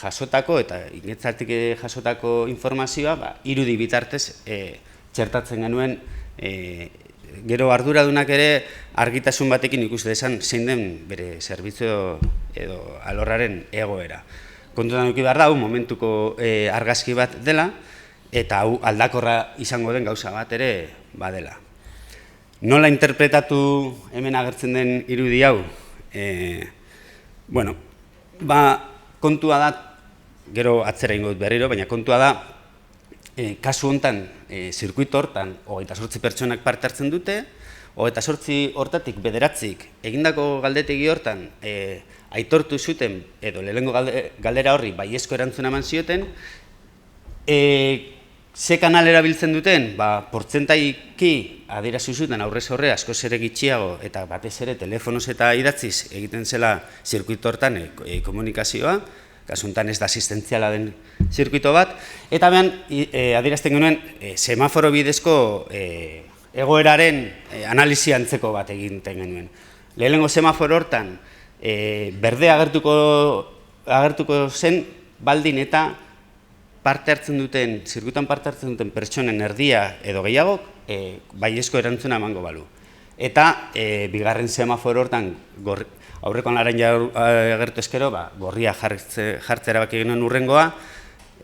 jasotako eta ingetzatik jasotako informazioa irudi bitartez txertatzen genuen. Gero arduradunak ere argitasun batekin ikus dezan zein den bere zerbitzu edo alorraren egoera. Kontutan eduki behar da, momentuko argazki bat dela, eta hau aldakorra izango den gauza bat ere badela. Nola interpretatu hemen agertzen den irudi hau? Kontua da, gero atzera ingo dut berriro, baina kontua da, kasu honetan, zirkuito hortan, 28 pertsonak parte hartzen dute, 28 hortatik 9 egindako galdetegi hortan aitortu zuten, edo lehenengo galdera horri baiezko erantzuna eman zioten, ze kanal erabiltzen duten, portzentaiki adierazi zuten aurrez aurre askoz ere gitxiago, eta batez ere telefonoz eta idatziz egiten zela zirkuito hortan komunikazioa, kasu honetan ez da asistentziala den zirkuito bat, eta behan adierazten genuen semaforo bidezko egoeraren analisi antzeko bat egiten genuen. Lehenengo semaforo hortan berde agertuko zen baldin eta parte hartzen duten, zirkuituan parte hartzen duten pertsonen erdia edo gehiagok baiezko erantzuna emango balu. Eta bigarren semaforo hortan aurrekoan laren agertu eskero, gorria jartzera baki genuen urrengoa,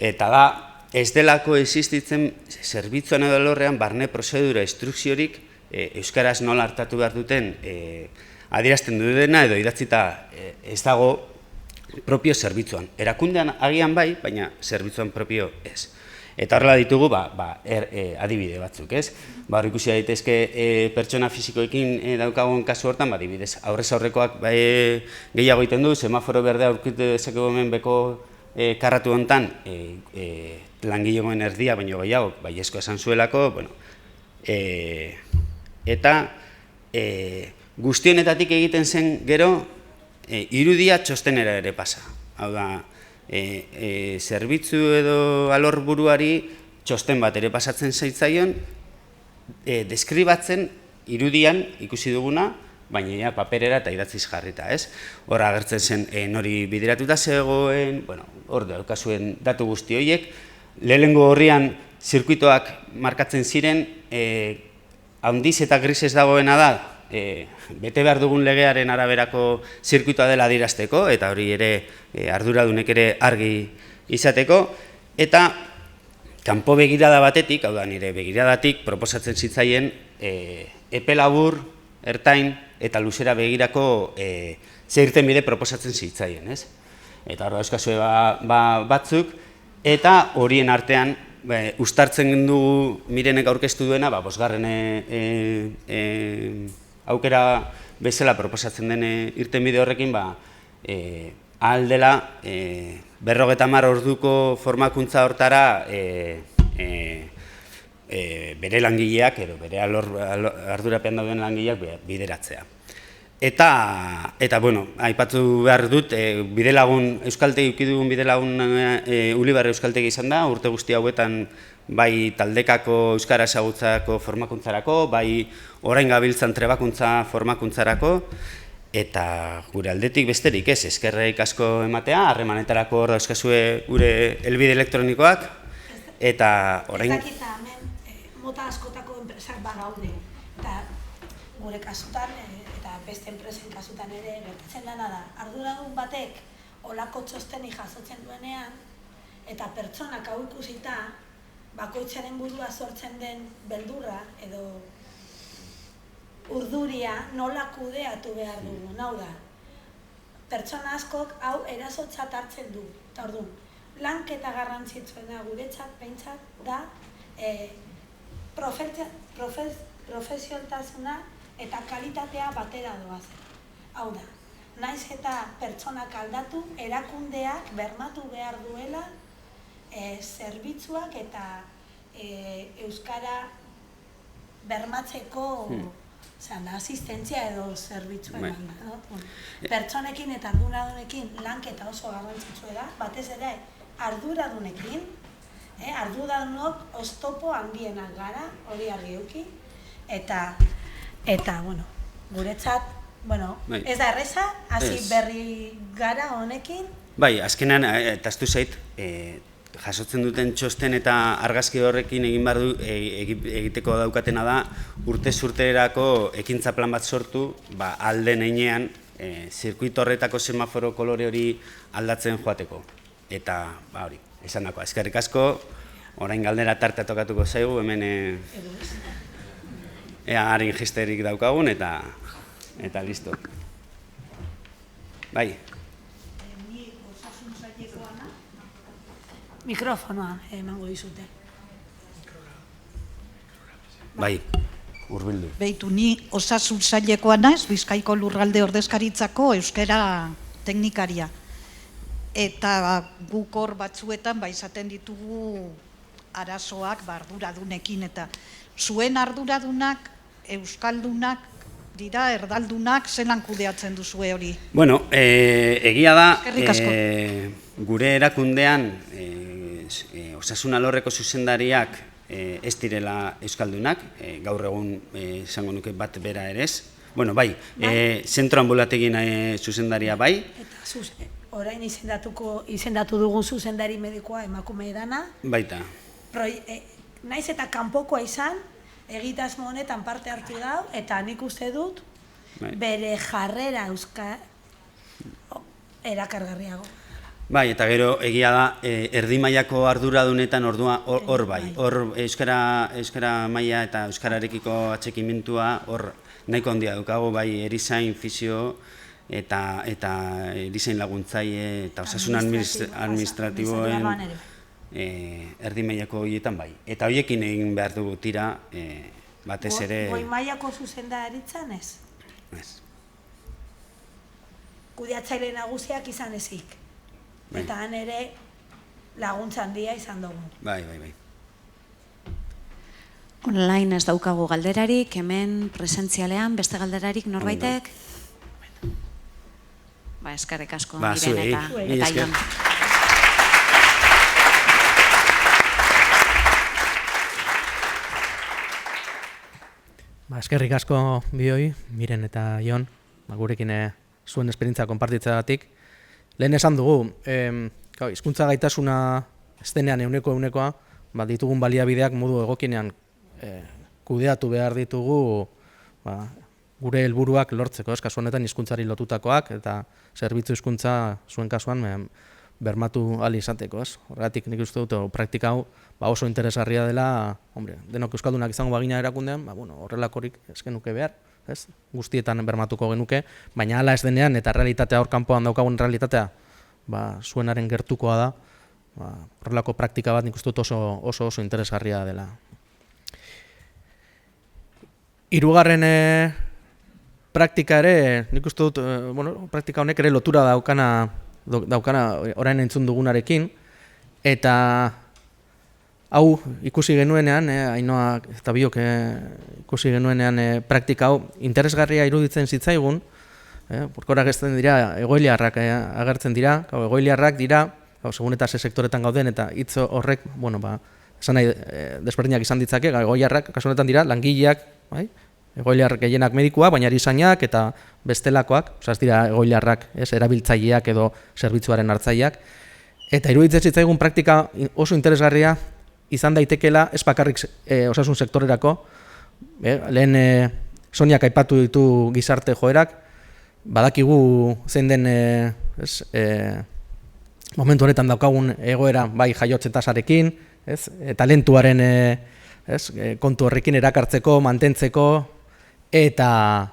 eta da, ez delako existitzen zerbitzuan edo alorrean barne prozedura instrukziorik euskaraz nola hartatu behar duten adierazten dutena edo idatzita ez dago propio zerbitzuan. Erakundean agian bai, baina zerbitzuan propio ez. Eta horrela ditugu adibide batzuk, ez? Hor ikusi daitezke pertsona fisikoekin daukagun kasu hortan, adibidez, aurrez aurrekoak gehiago egiten du, semaforo berdea aurkitu dezakegu hemen beko karratu honetan langilegoen erdia, baino gehiago, baiezko esan zuelako, eta guztionetatik egiten zen gero, irudia txostenera ere pasa. Hau da, zerbitzu edo alor buruari txosten bat ere pasatzen zaitzaion, deskribatzen irudian ikusi duguna, baina paperera eta idatziz jarrita, ez? Hor agertzen zen nori bideratuta zegoen, hor daukazuen datu guzti horiek, lehenengo horrian zirkuitoak markatzen ziren, handiz eta grisez dagoena da, bete behar dugun legearen araberako zirkuitoa dela adierazteko, eta hori ere arduradunek ere argi izateko, eta kanpo begirada batetik, hau da nire begiradatik, proposatzen zitzaien epe labur, ertain eta luzera begirako zehirten bide proposatzen zitzaien, ez? Eta hor dauzkazue batzuk, eta horien artean uztartzen dugu Mirenek aurkeztu duena, bosgarren aukera bezala proposatzen den irtenbide horrekin, ahal dela 50 orduko formakuntza hortara bere langileak edo bere ardurapean dauden langileak bideratzea. Eta, aipatu behar dut, bidelagun euskaltegi, ukidugun bidelagun Ulibarri euskaltegi izan da, urte guzti hauetan bai taldekako euskara ezagutzako formakuntzarako, bai orain gabiltzan trebakuntza formakuntzarako, Eta gure aldetik besterik ez, eskerrik asko ematea, harremanetarako hor dauzkazue gure helbide elektronikoak, eta orain... Ez dakita hemen mota askotako enpresak bagaude, eta gure kasutan, eta beste enpresen kasutan ere, gertatzen dena da, arduradun batek olako txostenik jasotzen duenean, eta pertsonak hau ikusita, bakoitzaren burua sortzen den beldurra, edo urduria nola kudeatu behar dugu, hau da. Pertsona askok hau erasotzat hartzen du. Eta orduan, lanketa garrantzitsuena guretzat behintzat da profesionaltasuna eta kalitatea batera doazen. Hau da, naiz eta pertsonak aldatu, erakundeak bermatu behar duela zerbitzuak eta euskara bermatzeko asistentzia edo zerbitzua eman da. Pertsonekin eta arduradunekin lanketa oso garrantzitsua da, batez ere arduradunekin, arduradunok oztopo handienak gara, hori argi eduki, eta guretzat, ez da erreza, hasi berri gara honekin. Bai, azkenean, eta aztu zait, jasotzen duten txosten eta argazki horrekin egiteko daukatena da, urtez urterako ekintza plan bat sortu, alden heinean, zirkuito horretako semaforo kolore hori aldatzen joateko. Eta, hori, esan dakoa, eskerrik asko, orain galdera tartea tokatuko zaigu, hemen harin gesterik daukagun, eta listo. Bai. Mikrofonoa emango dizute. Bai, hurbildu. Beitu, ni osasun sailekoa naiz, Bizkaiko Lurralde Ordezkaritzako euskara teknikaria. Eta guk hor batzuetan izaten ditugu arazoak arduradunekin, eta zuen arduradunak, euskaldunak, dira, erdaldunak, zelan kudeatzen duzue hori? Bueno, egia da, Eskerrik asko. gure erakundean osasun alorreko zuzendariak ez direla euskaldunak, gaur egun esango nuke bat bera ere ez. Bueno, bai, zentro ambulategin zuzendaria bai. Eta orain izendatu dugun zuzendari medikoa emakume dana. Baita. Naiz eta kanpokoa izan, egitasmo honetan parte hartu dau, eta nik uste dut bere jarrera erakargarriago. Bai, eta gero egia da, erdi mailako arduradunetan hor bai. Hor euskara maila eta euskararekiko atxekimentua hor nahiko handia dukago, bai erizain, fisio eta erizain laguntzaile eta osasun administratiboen erdi mailako horietan bai. Eta horiekin egin behar dugu tira, batez ere... Goi mailako zuzendaritzan ez? Ez. Kudeatzaile nagusiak izan ezik. Eta han ere laguntza handia izan dugu. Bai. Online ez daukagu galderarik, hemen presentzialean, beste galderarik norbaitek? Eskerrik asko, Miren eta Ion. Eskerrik asko bioi, Miren eta Ion, gurekin zuen esperientzia konpartitzeagatik. Lehen esan dugu, hizkuntza gaitasuna ez denean ehunekoa, ditugun baliabideak modu egokinean kudeatu behar ditugu gure helburuak lortzeko, kasu honetan hizkuntzari lotutakoak eta zerbitzu hizkuntza zuen kasuan bermatu ahal izateko. Horregatik nik uste dut praktika hau oso interesgarria dela, denok euskaldunak izango bagina erakundean, horrelakorik ez genuke behar. Guztietan bermatuko genuke, baina hala ez denean eta realitatea hor kanpoan daukagun realitatea zuenaren gertukoa da, horrelako praktika bat nik uste dut oso interesgarria dela. Hirugarren praktika ere, nik uste dut, praktika honek ere lotura daukana orain entzun dugunarekin, eta hau ikusi genuenean, Ainoa eta Biok ikusi genuenean praktika hau interesgarria iruditzen zitzaigun, porkora gezten dira, egoiliarrak agertzen dira, egoiliarrak dira, segun eta ze sektoretan gauden, eta hitz horrek, esan nahi desberdinak izan ditzake, egoiliarrak, kasu honetan dira, langileak, egoiliar gehienak medikuak, baina erizainak eta bestelakoak, ez dira egoiliarrak, erabiltzaileak edo zerbitzuaren hartzaileak. Eta iruditzen zitzaigun praktika oso interesgarria izan daitekeela ez bakarrik osasun sektorerako, lehen Soniak aipatu ditu gizarte joerak, badakigu zein den momentu honetan daukagun egoera bai jaiotze tasarekin, talentuaren kontu horrekin erakartzeko, mantentzeko, eta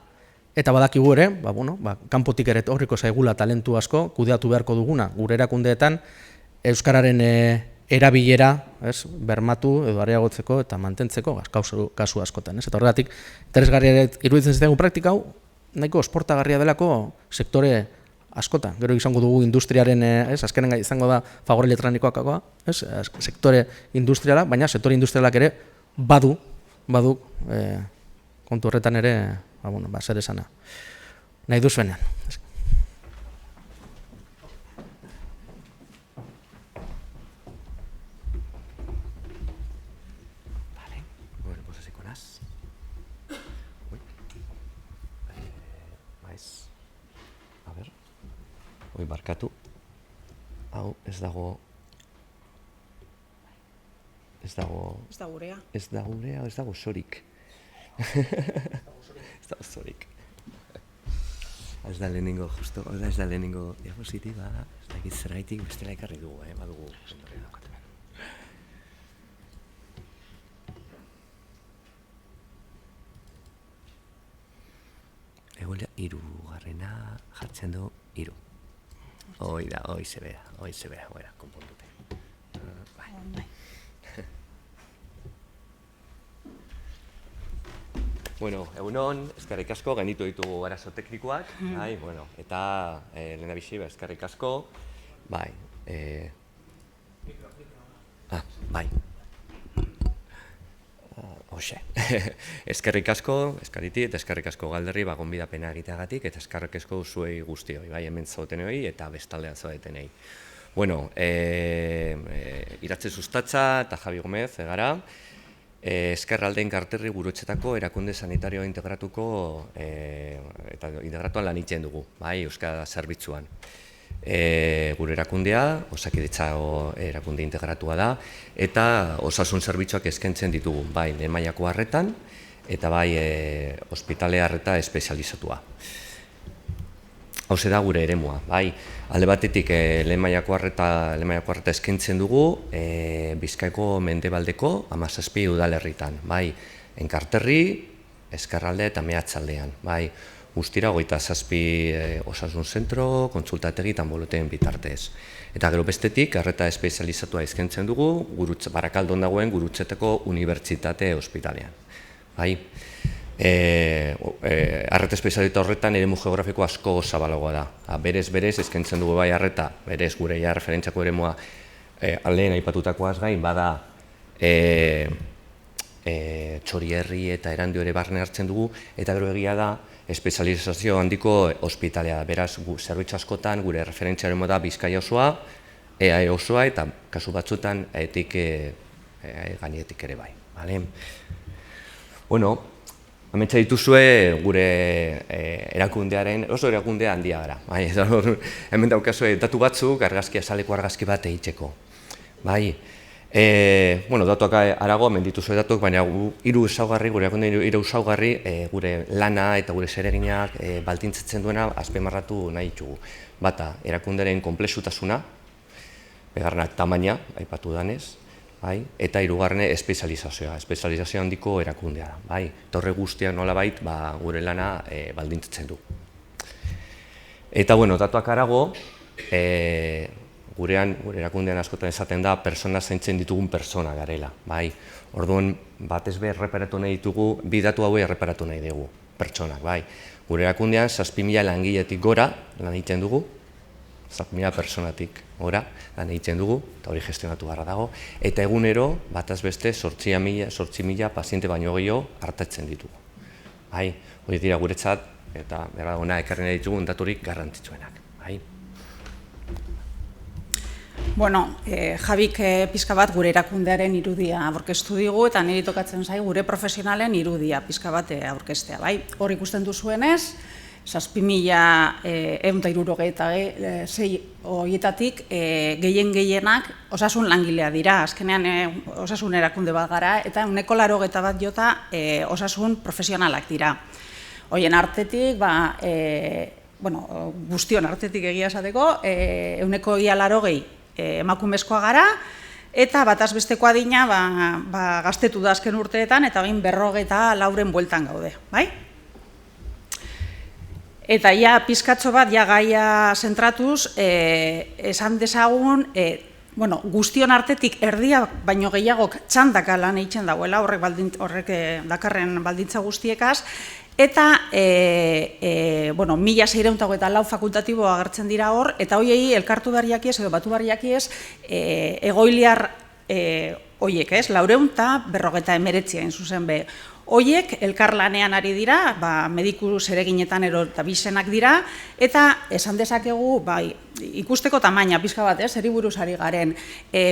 badakigu ere, kanpotik ere horriko zaigula talentu asko, kudeatu beharko duguna, gure erakundeetan, euskararen erabilera bermatu edo areagotzeko eta mantentzeko kasu askotan. Eta horregatik, interesgarria iruditzen zitzaigun praktika hau, nahiko esportagarria delako sektore askotan. Gero izango dugu industriaren, azkenen izango da Fagor Elektronikoakoa, sektore industriala, baina sektore industrialak ere badu kontu horretan ere, zer esana. Nahi duzuenean. Barkatu, hau ez dago sorik. Ez da lehenengo, justo, ez da lehenengo diapositiba, ez da zergaitik bestela ekarri dugu, badugu. Egolia, hirugarrena jartzen du, hiru. Hoi se bea, konpontute. Bueno, egunon, eskerrik asko, gainditu ditugu arazo teknikoak, eta lehendabizi, eskerrik asko, bai, hoxe, eskerrik asko, eta eskerrik asko Galderri gonbidapena egiteagatik, eta eskerrik asko zuei guztioi, hemen zautenei eta bestaldean zautenei. Bueno, Iratze Sustatza eta Javi Gomez egara, Ezkerraldeen Karterri Gurutzetako erakunde sanitario integratuko eta integratuan lan egiten dugu, euskara zerbitzuan. Gure erakundea, Osakidetza erakunde integratua da, eta osasun zerbitzuak eskaintzen ditugu, bai lehen mailako arretan, eta bai ospitale arreta espezializatua. Hauze da gure eremua, bai, alde batetik lehen mailako arreta eskaintzen dugu, Bizkaiko mendebaldeko 17 udalerritan, bai, Enkarterri, Ezkerralde eta Meatzaldean, bai, guztira 27 osasun zentro, kontsultategi eta anbulategien bitartez. Eta gero bestetik, arreta espezializatua eskaintzen dugu, Barakaldon dagoen Gurutzetako Unibertsitate Ospitalean. Arreta espezialita horretan eremu geografiko asko zabalagoa da. Berez eskaintzen dugu bai arreta, berez gure referentziako eremua lehen aipatutakoaz gain, bada Txorierri eta Erandio ere barne hartzen dugu, eta gero egia da, espezializazio handiko ospitalea. Beraz, zerbitzu askotan gure referentzia eremua da Bizkaia osoa, EAE osoa, eta kasu batzutan gainetik ere bai. Bueno, ametsa dituzue gure erakundearen, oso erakunde handia gara. Hemen daukazue datu batzuk, azaleko argazki bat egiteko. Datuak arago, hemen dituzue datuak, baina hiru ezaugarri, gure erakunde hiru ezaugarri, gure lana eta gure zereginak baldintzatzen duena azpimarratu nahi ditugu. Bata, erakunderen konplexutasuna, bigarrena tamaina, aipatu danez, eta hirugarrena espezializazioa, espezializazio handiko erakundea. Horrek guztiak nolabait gure lana baldintzatzen du. Eta datuak arago, gure erakundean askotan esaten da persona zaintzen ditugun persona garela. Orduan, batez be erreparatu nahi ditugu, bi datu hauei erreparatu nahi dugu, pertsonak. Gure erakundean 7.000 langiletik gora lan egiten dugu, 7.000 personatik gora lan egiten dugu, eta hori gestionatu gara dago, eta egunero, bataz beste, 8.000 paziente baino gehiago hartatzen ditugu. Hori dira guretzat, eta berra ekarri nahi ditugun daturik garrantzitsuenak. Bueno, Jabik pizka bat gure erakundearen irudia aurkeztu digu eta niri tokatzen zai gure profesionalen irudia pizka bat aurkeztea, bai? Hor ikusten duzuenez, 7.176 horietatik gehienak osasun langilea dira, azkenean osasun erakunde bat gara eta 181 jota osasun profesionalak dira. Horien artetik, guztion artetik egia esateko, 180 emakumezkoa gara, eta bataz besteko adina gaztetu da azken urteetan, eta bain 54 bueltan gaude, bai? Eta ja pizkatxo bat, ja gaia zentratuz, esan dezagun, guztion artetik erdia baino gehiagok txandaka lan eitzen dagoela, horrek dakarren baldintza guztiekaz, eta 1624 fakultatibo agertzen dira hor, eta hoiei elkartu barriakiez edo batu barriakiez egoiliar hoiek, 459 zuzen be. Hoiek elkarlanean ari dira, mediku zereginetan eta bisenak dira, eta esan dezakegu, ikusteko tamaina pizka bat, zeri buruz ari garen,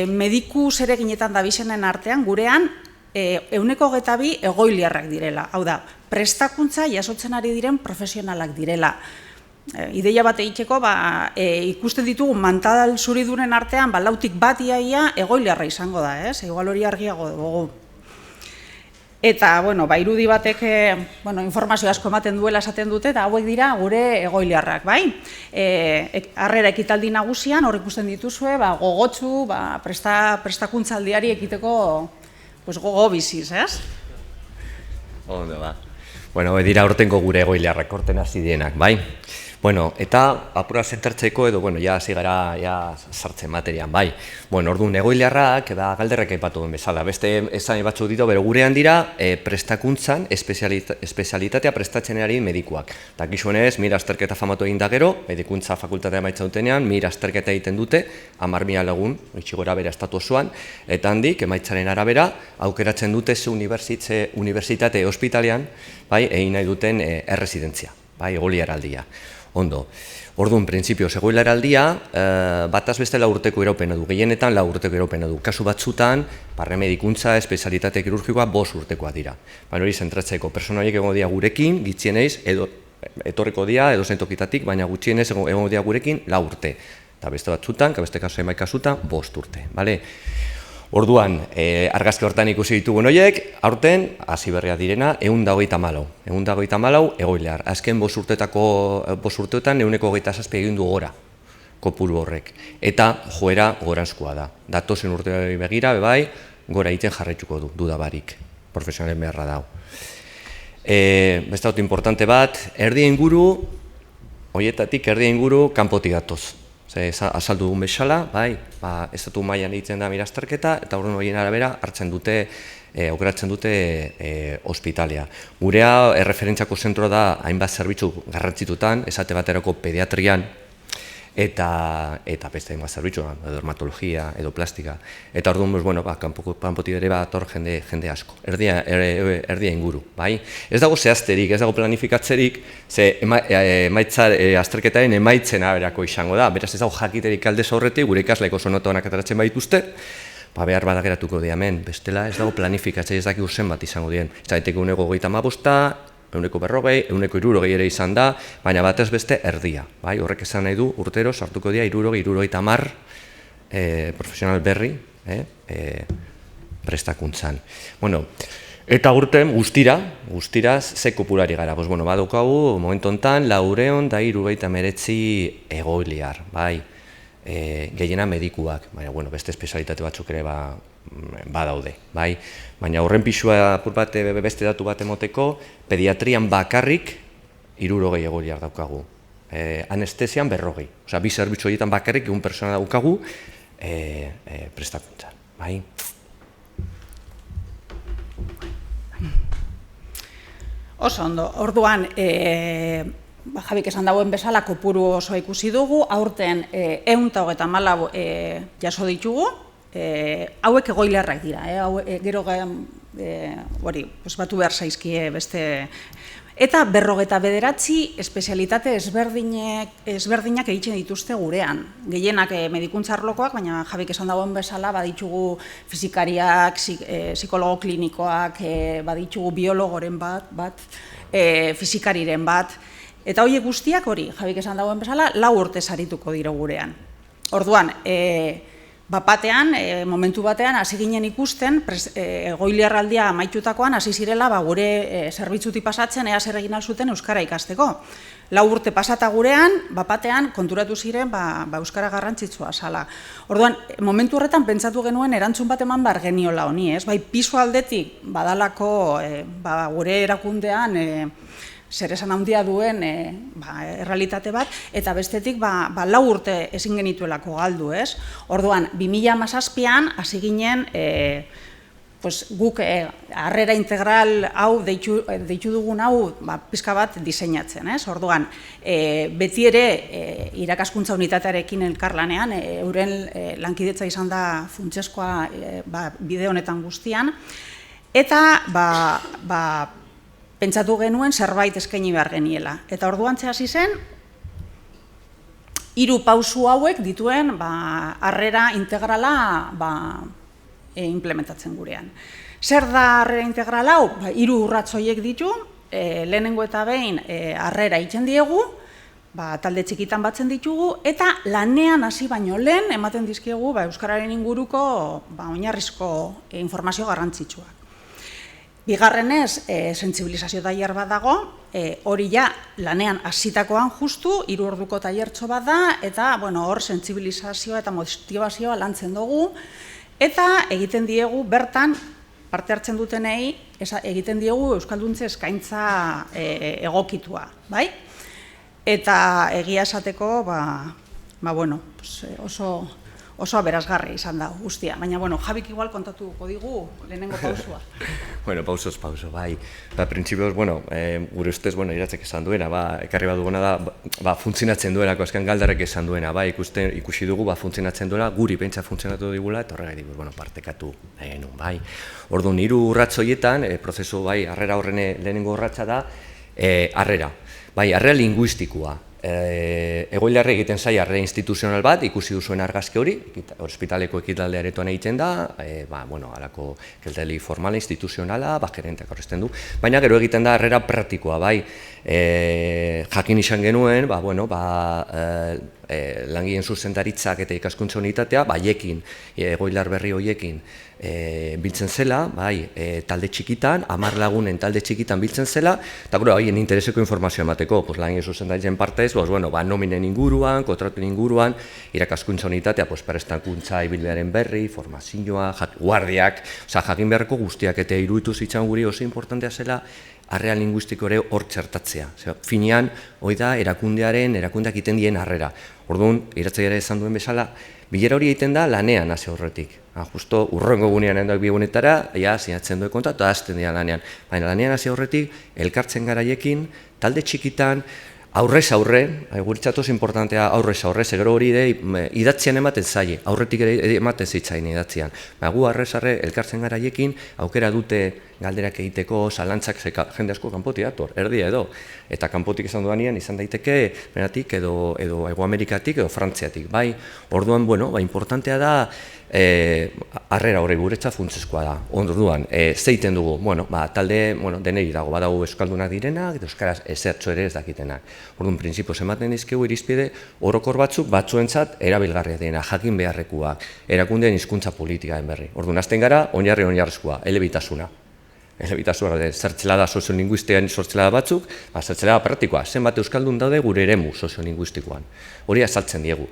mediku zereginetan da bisenen artean, gurean, 122 egoiliarrak direla. Hau da, prestakuntza jasotzen ari diren profesionalak direla. Ideia bat egiteko, ikusten ditugu mantadal zuridunen artean, lautik bat iaia egoiliarra izango da, igual hori argiago dugu. Eta, irudi batek informazio asko ematen duela esaten dute, eta hauek dira gure egoiliarrak, bai? Harrera ekitaldi nagusian, hor ikusten dituzue, gogotsu, prestakuntzaldiari ekiteko gogo biziz, ez? Ondo, ba. Dira hortengo gure egoiliarrak, horten hasi dienak, bai? Eta apura zentartzeko edo, hasi gara sartzen materian, bai. Orduan egoiliarrak, galderrek aipatu den bezala, beste esan batzuk ditu, bero gurean dira prestakuntzan espezialitatea prestatzen ari medikuak. Eta gizuenez, mira azterketa famatu egin da gero, medikuntza fakultatea maitza dutenean, mira azterketa egiten dute, 10.000 lagun, itxigora bera estatu osoan, eta handik, emaitzaren arabera, aukeratzen dute ze unibertsitate hospitalean, egin nahi duten erresidentzia, egoiliaraldia. Ondo, orduan, printzipioz, egoiliaraldia, bataz beste 4 urteko iraupena du, gehienetan 4 urteko iraupena du. Kasu batzutan, medikuntza, espezialitate kirurgikoa 5 urtekoa dira. Hori zentratzeko, persona horiek egongo dira gurekin, gitxienez, etorriko dira, edo zentokitatik, baina gutxienez egongo dira gurekin 4 urte. Eta beste batzutan, beste kasutan, 5 urte. Orduan, argazki hortan ikusi ditugun horiek, aurten, hasi berria direna, 124 egoiliar. Azken 5 urteetan, 127 egin du gora, kopuru horrek. Eta joera goranzkoa da. Datozen urte begira, gora egiten jarraituko du, dudabarik, profesionalen beharra dago. Beste dut importante bat, erdia inguru, horietatik erdia inguru kanpotik datoz. Azaldu dugun bezala, estatu mailan egiten da mirazterketa, eta horren horien arabera aukeratzen dute ospitalea. Gurea erreferentziako zentroa da hainbat zerbitzu garrantzitutan, esate baterako pediatrian, eta beste hainbat zerbitzu, dermatologia edo plastika. Eta orduan, kanpotik ere ator jende asko, erdia inguru. Ez dago zehazterik, ez dago planifikatzerik, ze azterketaren emaitzen aberako izango da. Beraz ez dago jakiterik aldez aurretik, gure ikasleek oso nota honak ateratzen baituzte, behar badageratuko diamen, bestela ez dago planifikatzea ez dakik zen bat izango dien. Ez daiteke 135, 140, 160 ere izan da, baina batez beste erdia. Horrek esan nahi du, urtero sartuko dira 160 profesional berri prestakuntzan. Eta urten guztira ze kopurari gara. Badaukagu, momentu honetan, 469 egoiliar, gehiena medikuak, beste espezialitate batzuk ere badaude. Baina horren pisua beste datu bat emoteko, pediatrian bakarrik 60 egoiliar daukagu. Anestesian 40. Bi zerbitzu horietan bakarrik egun persona daukagu prestakuntzan. Oso ondo, orduan, Jabik esan dagoen bezala kopuru oso ikusi dugu, aurten 134 jaso ditugu, hauek egoiliarrak dira, gero batu behar zaizkie beste Eta 59 espezialitate ezberdinak egiten dituzte gurean. Gehienak medikuntza arlokoak, baina Jabik esan dagoen bezala, baditugu fizikariak, psikologo klinikoak, baditugu biologoren bat, fizikariren bat, eta horiek guztiak hori, Jabik esan dagoen bezala, 4 urte sarituko dira gurean. Orduan, batean, momentu batean, hasi ginen ikusten, egoiliarraldia amaitutakoan, hasi zirela gure zerbitzutik pasatzen, ea zer egin alzuten euskara ikasteko. 4 urte pasata gurean, batean, konturatu ziren, euskara garrantzitsua zala. Orduan, momentu horretan pentsatu genuen erantzun bat eman behar geniola honi, ez? Bai, pisu aldetik, badalako, gure erakundean, zer esan handia duen errealitate bat, eta bestetik 4 urte ezin genituelako galdu, ez? Orduan, 2017an hasi ginen guk harrera integral hau, deitu dugun hau, pizka bat diseinatzen, ez? Orduan, beti ere irakaskuntza unitatearekin elkarlanean, euren lankidetza izan da funtsezkoa bide honetan guztian, eta pentsatu genuen zerbait eskaini behar geniela. Eta orduan hasi zen, 3 pausu hauek dituen harrera integrala implementatzen gurean. Zer da harrera integral hau? 3 urrats horiek ditu, lehenengo eta behin harrera egiten diegu, talde txikitan batzen ditugu, eta lanean hasi baino lehen ematen dizkiegu euskararen inguruko oinarrizko informazio garrantzitsuak. Bigarrenez, sentsibilizazio tailer bat dago, hori lanean hasitakoan justu, 3 orduko tailertxo bat da, eta hor sentsibilizazioa eta motivazioa lantzen dugu, eta egiten diegu bertan, parte hartzen dutenei, egiten diegu euskalduntze eskaintza egokitua, bai? Eta egia esateko, oso aberasgarri izan da guztia. Baina, Jabik igual kontatuko digu lehenengo pausua. Pauso, bai. Printzipioz, gure ustez, iratzek esan duena, ekarri bat duguna da, funtzionatzen duenako, azken galdarrek esan duena, ikusi dugu, funtzionatzen duela, guri pentsa funtzionatu digula, eta horregatik, partekatu genuen, bai. Orduan, 3 urrats horietan, prozesu, harrera horren lehenengo urratsa da, harrera linguistikoa. Egoiliarri egiten zaila harrera instituzional bat, ikusi duzuen argazki hori, ospitaleko ekitalde aretoan egiten da, halako kelteli formala, instituzionala, gerenteak horrezten du, baina gero egiten da harrera praktikoa, jakin izan genuen, langileen zuzendaritzak eta ikaskuntza unitatea, egoiliar berri horiekin biltzen zela, talde txikitan, 10 lagunen talde txikitan biltzen zela, eta haien intereseko informazioa emateko, langileen zuzendaritzen partez, nominen inguruan, kontratuen inguruan, irakaskuntza unitatea, prestakuntza ibilbidearen berri, formazioa, guardiak, jakin beharreko guztiak, eta iruditu zitzan guri oso importantea zela, harrera linguistiko ere hor txertatzea. Finean, hori da, erakundeak egiten dien harrera. Orduan, iratzaileak esan duen bezala, bilera hori egiten da lanean hasi horretik. Justo urrengo gunean endoak bigunetara, sinatzen duen konta, eta hasten dira lanean. Baina lanean hasi horretik, elkartzen garaiekin, talde txikitan, aurrez aurre, guretzat oso importantea aurrez aurre, gero hori idatzian ematen zaie, aurretik ere ematen zitzain idatzian. Gu aurrez aurre elkartzen garaiekin, aukera dute galderak egiteko, zalantzak, jende asko kanpotik dator, erdia edo. Eta kanpotik esan dudanean izan daiteke, benatik edo Hego Amerikatik edo Frantziatik. Orduan, importantea da, harrera hori guretzat funtsezkoa da. Orduan, zeiten dugu, talde, deneri dago, badago euskaldunak direnak, eta euskaraz ezertxo ere ez dakitenak. Orduan, printzipioz ematen dizkegu irizpide, orokor batzuentzat erabilgarria dena, jakin beharrekuak, erakundeen hizkuntza politikaren berri. Orduan, hasten gara, oinarrizkoa, elebitasuna. Elebitasuna, zertzelada soziolinguistean zertzelada batzuk, zertzelada praktikoa, zenbat euskaldun daude gure eremu soziolinguistikoan. Hori azaltzen diegu.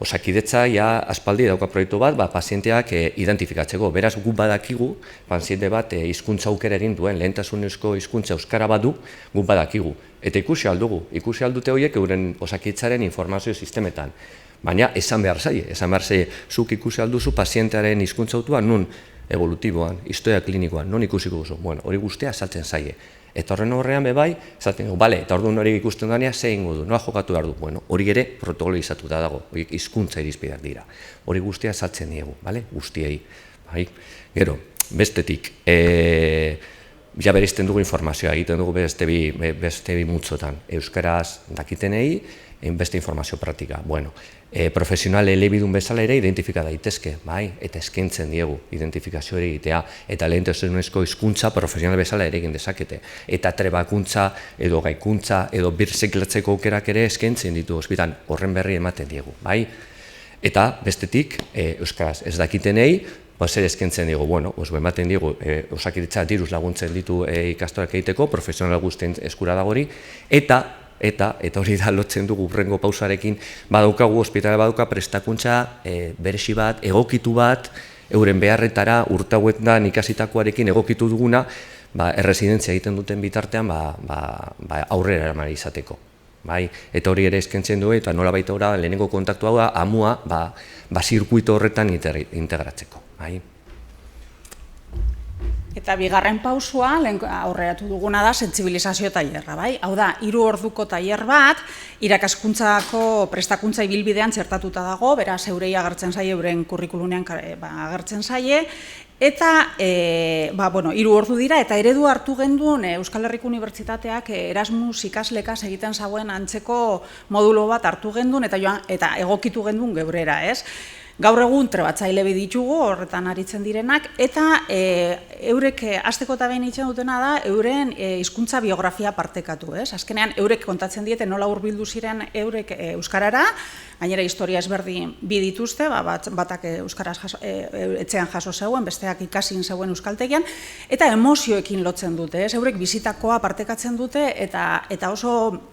Osakidetza, aspaldi dauka proiektu bat, pazienteak identifikatzeko. Beraz, gu badakigu, paziente bat hizkuntza aukera egin duen, lehentasunezko hizkuntza euskara badu, gu badakigu. Eta ikusi aldute horiek euren osakidetzaren informazio sistemetan. Baina, esan behar zaie, zuk ikusi alduzu pazientearen hizkuntza autua nun evolutiboan, historia klinikoan, non ikusiko duzu. Hori guztia saltzen zaie. Eta horren horrean bebai, zaten dugu, eta orduan hori ikusten duanean, ze ingo du, noa jokatu behar du. Hori ere protokoloizatuta dago, horiek hizkuntza irizpideak dira. Hori guztia saltzen diegu, guztiei. Gero, bestetik, ja bereizten dugu informazioa, egiten dugu beste bi multzotan. Euskaraz dakitenei, beste informazio praktika. Bueno, profesional elebidun bezala ere identifika daitezke, bai, eta eskaintzen diegu identifikazio ere egitea, eta lehentasunezko hizkuntza profesional bezala ere egin dezakete. Eta trebakuntza, edo gaikuntza, edo birziklatzeko aukerak ere eskaintzen ditu ospitan, horren berri ematen diegu, bai. Eta bestetik, euskaraz ez dakitenei, zer eskaintzen digu, bueno, ematen digu, Osakidetza diruz laguntzen ditu ikastorak egiteko, profesional guztien eskura dagori, eta hori da lotzen dugu urrengo pausarekin, badaukagu, ospitale badauka prestakuntza beresi bat, egokitu bat, euren beharretara urte hauetan ikasitakoarekin egokitu duguna, erresidentzia egiten duten bitartean aurrera eraman izateko. Eta hori ere eskaintzen du, eta nola baita ora, lehenengo kontaktu hau da, amua, zirkuito horretan integratzeko. Eta bigarren pausua, aurreratu duguna da, sentsibilizazio tailerra, bai? Hau da, 3 orduko tailer bat, irakaskuntzako prestakuntza ibilbidean txertatuta dago, beraz, eurei agertzen zaie, euren kurrikulunean agertzen zaie, eta, 3 ordu dira, eta eredu hartu genduen Euskal Herriko Unibertsitateak Erasmus ikaslekaz egiten zauen antzeko modulo bat hartu genduen, eta egokitu genduen geurera, ez? Gaur egun trebatzaile ditugu horretan aritzen direnak, eta eurek hasteko eta behin itxen dutena da, euren hizkuntza biografia partekatu, ez? Azkenean, eurek kontatzen diete nola hurbildu ziren eurek euskarara, gainera historia ezberdin bi dituzte, batak euskaraz etxean jaso zeuen, besteak ikasin zeuen euskaltegian, eta emozioekin lotzen dute, ez? Eurek bizitakoa partekatzen dute, eta oso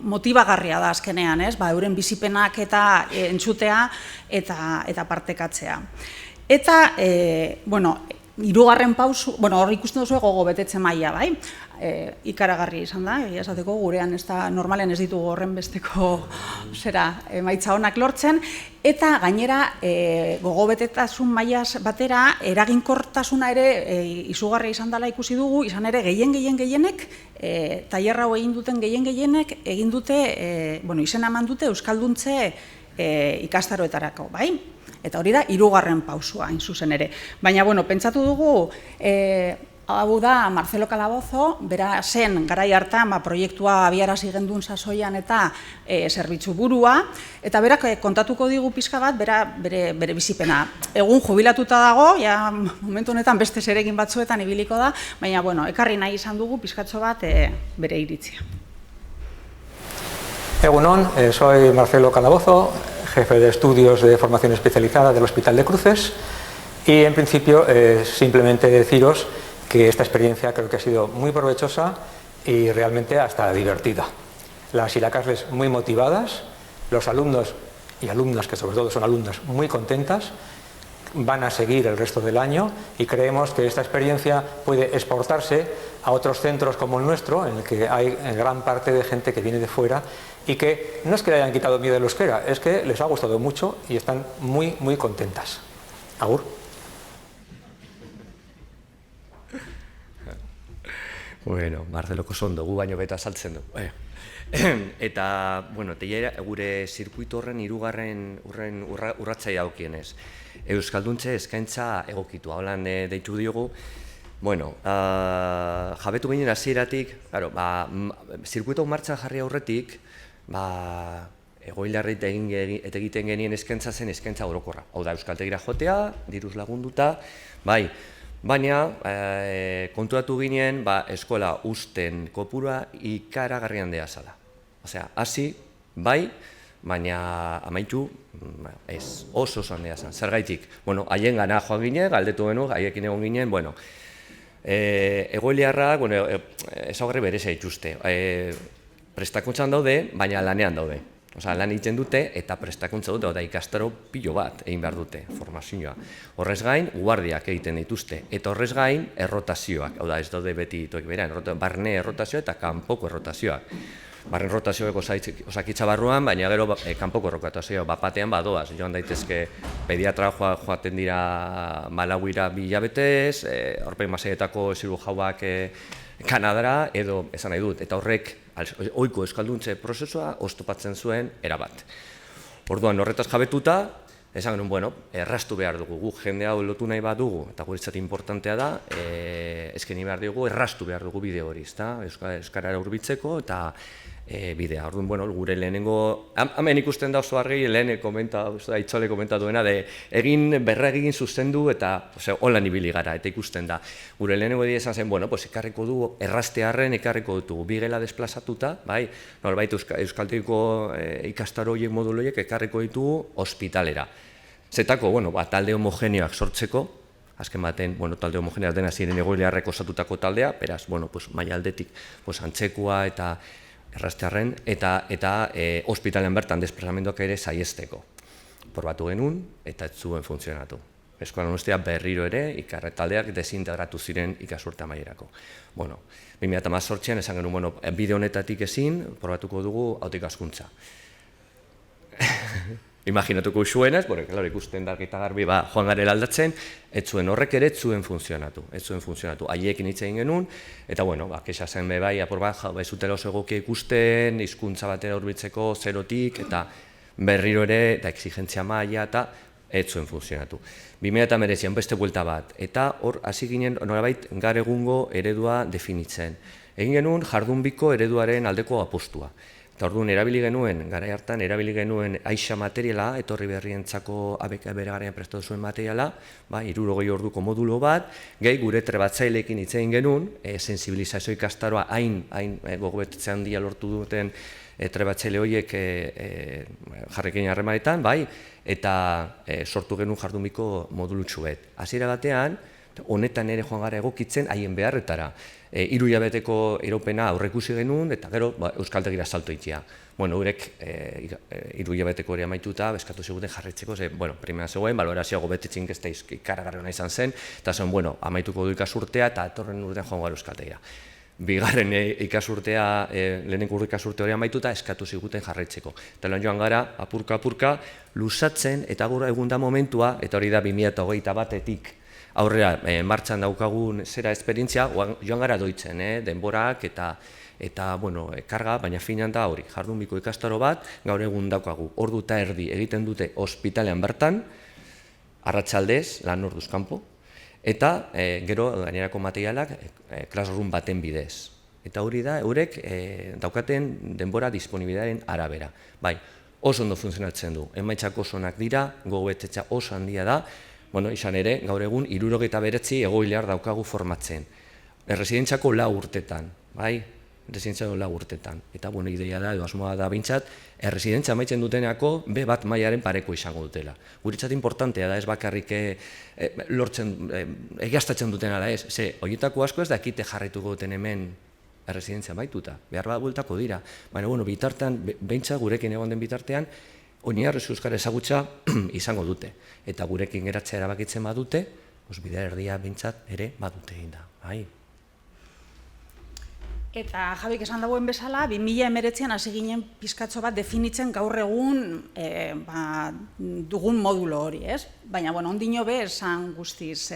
motibagarria da azkenean, ez? Euren bizipenak eta entzutea eta partekatzea. Eta, hirugarren pausu, hor ikusten duzu gogo betetze maila, bai? Ikaragarri izan da, egia esateko gurean normalen ez ditugu horren besteko emaitza honak lortzen, eta gainera gogo betetasun mailaz batera eraginkortasuna ere izugarria izan dela ikusi dugu, izan ere gehienek, tailer hau egin duten gehienek egin dute, izena eman dute euskalduntze ikastaroetarako, bai? Eta hori da, 3. pausua, hain zuzen ere. Baina, pentsatu dugu, hau da Marcelo Calabozo, bera zen garai hartan proiektua abiarazi genduen sasoian eta zerbitzu burua, eta berak kontatuko digu pixka bat bere bizipena. Egun jubilatuta dago, momentu honetan beste zeregin batzuetan ibiliko da, baina ekarri nahi izan dugu pixkatxo bat bere iritzia. Egunon, soy Marcelo Calabozo, jefe de estudios de formación especializada del Hospital de Cruces, y en principio simplemente deciros que esta experiencia creo que ha sido muy provechosa y realmente hasta divertida. Las ilacasles muy motivadas, los alumnos y alumnas, que sobre todo son alumnas, muy contentas, van a seguir el resto del año y creemos que esta experiencia puede exportarse a otros centros como el nuestro, en el que hay gran parte de gente que viene de fuera y que no es que le hayan quitado miedo al euskera, es que les ha gustado mucho y están muy, muy contentas. Agur. Bueno, Marceloko zondo, gu baino beta saltzen du. Eta, teilera, gure zirkuito horren 3. urratzaia daukienez. Euskalduntze eskaintza egokitu, holan deitu diogu. Jabetu ginen hasieratik, zirkuito martxan jarri aurretik, egoilarri eta egiten genien eskaintza zen eskaintza orokorra. Hau da, euskaltegira jotea, diruz lagunduta, bai. Baina, kontuatu ginen, eskola usten kopurua ikaragarri handia zala. Osea, hasi, bai, baina amaitu, ez, oso handia zen. Zergaitik, haien gana joan ginen, galdetu genuen, haiekin egon ginen, egoiliarrak, ezaugarri berezia dituzte. Prestakuntzan daude, baina lanean daude. Osea, lan egiten dute eta prestakuntza dute, eta ikastaro pilo bat egin behar dute, formazioa. Horrez gain, guardiak egiten dituzte, eta horrez gain, errotazioak. Hau da, ez daude beti itoek berean, barne errotazioa eta kanpoko errotazioak. Barren rotazioak osakitza barruan, baina gero kanpoko errotazioa bapatean badoaz. Joan daitezke pediatra joaten dira Malauira 2 hilabetez, horpein masaietako ziru jauak Kanadara, edo esan nahi dut, eta horrek ohiko euskalduntze prozesua oztopatzen zuen erabat. Orduan, horretaz jabetuta, esan genuen, bueno, erraztu behar dugu, gu jende hau lotu nahi bat dugu, eta guretzat importantea da, eskeni behar dugu, erraztu behar dugu bide hori, euskarara hurbiltzeko eta bidea. Orduan, bueno, gure lehenengo, hemen ikusten da oso argi, lehen Aitzole komentatuena, berregin zuzendu eta holan ibili gara, eta ikusten da. Gure lehenengo esan zen, bueno, ekarriko du, erraztearren ekarriko dugu, bi gela desplazatuta, bai, nolbait euskaltegiko ikastaro horiek modulo horiek ekarriko ditugu ospitalera. Zetako, bueno, talde homogeneoak sortzeko, azken baten, bueno, talde homogeneoak dena ziren egoiliarrek osatutako taldea, beraz, bueno, maila aldetik, antzekoa eta erraztearren, eta ospitalean bertan desplazamenduak ere saiesteko. Probatu genuen, eta ez zuen funtzionatu. Eskola Donostia berriro ere, taldeak desintegratu ziren ikasurte amaierako. Bueno, 2018an esan genuen, bueno, bide honetatik ezin, probatuko dugu autikaskuntza. Imaginatuko zuenez, ikusten da eta garbi joan garela aldatzen, ez zuen horrek ere ez zuen funtzionatu. Haiekin hitz egin genuen, eta bueno, kexa zen bai, apur bat, ez zutela oso egokia ikusten, hizkuntza batera hurbiltzeko zerotik, eta berriro ere, eta exigentzia maila, eta ez zuen funtzionatu. 2019an beste buelta bat, eta hor hasi ginen nolabait gaur egungo eredua definitzen. Egin genuen jardunbiko ereduaren aldeko apustua. Eta orduan erabili genuen, garai hartan erabili genuen aixa materiala, etorri berrientzako bere garaian prestatu zuen materiala, 60 orduko modulo bat, gehi gure trebatzaileekin hitz egin genuen, sensibilizazio ikastaroa hain gogobetetze handia lortu duten trebatzaile horiek jarrekin harremanetan, eta sortu genuen jardunbiko modulutxu bet. Hasiera batean, honetan ere joan gara egokitzen haien beharretara. 3 hilabeteko iraupena aurreikusi genuen, eta gero euskaltegira salto itzia. Bueno, horrek 3 hilabeteko hori amaituta, eskatu ziguten jarretzeko, primera zegoen, balorazioa gobetetzen ez da ikaragarriona izan zen, eta zen, bueno, amaituko du ikasurtea, eta etorren urtean joan gara euskaltegira. Bigarren ikasurtea, lehenengo ikasurte hori amaituta, eskatu ziguten jarretzeko. Eta lan joan gara, apurka, lusatzen, eta gura egun da momentua, eta hori da 2021-etik, aurrera, martxan daukagun zera esperientzia, joan gara doitzen, denborak eta karga, baina finan da hori, jardunbiko ikastaro bat, gaur egun daukagu, ordu eta erdi egiten dute ospitalean bertan, arratsaldez, lan orduz kanpo, eta gero gainerako materialak classroom baten bidez. Eta hori da, eurek daukaten denbora disponibilidaden arabera. Bai, oso ondo funtzionatzen du, emaitzak oso onak dira, gogoetetza oso handia da, izan ere, gaur egun, 69 egoiliar daukagu formatzen. Erresidentziako 4 urtetan, Erresidentziako 4 urtetan. Eta, ideia da, edo asmoa da bintzat, erresidentzia amaitzen duteneako B1 mailaren pareko izango dutela. Guretzat importantea da, ez bakarrik lortzen, egiaztatzen dutena da ez. Horietako asko ez dakite jarraituko duten hemen erresidentzia maituta. Behar bat bueltako dira. Baina, bitartean, bintzat gurekin egon den bitartean, oinarrizko euskara ezagutza izango dute. Eta gurekin geratzea erabakitzen badute, bidea erdia bintzat ere badute egin da. Eta Jabik esan dagoen bezala, 2019an hasi ginen pizkatxo bat definitzen gaur egun dugun modulo hori, ez? Baina, ondino be esan guztiz.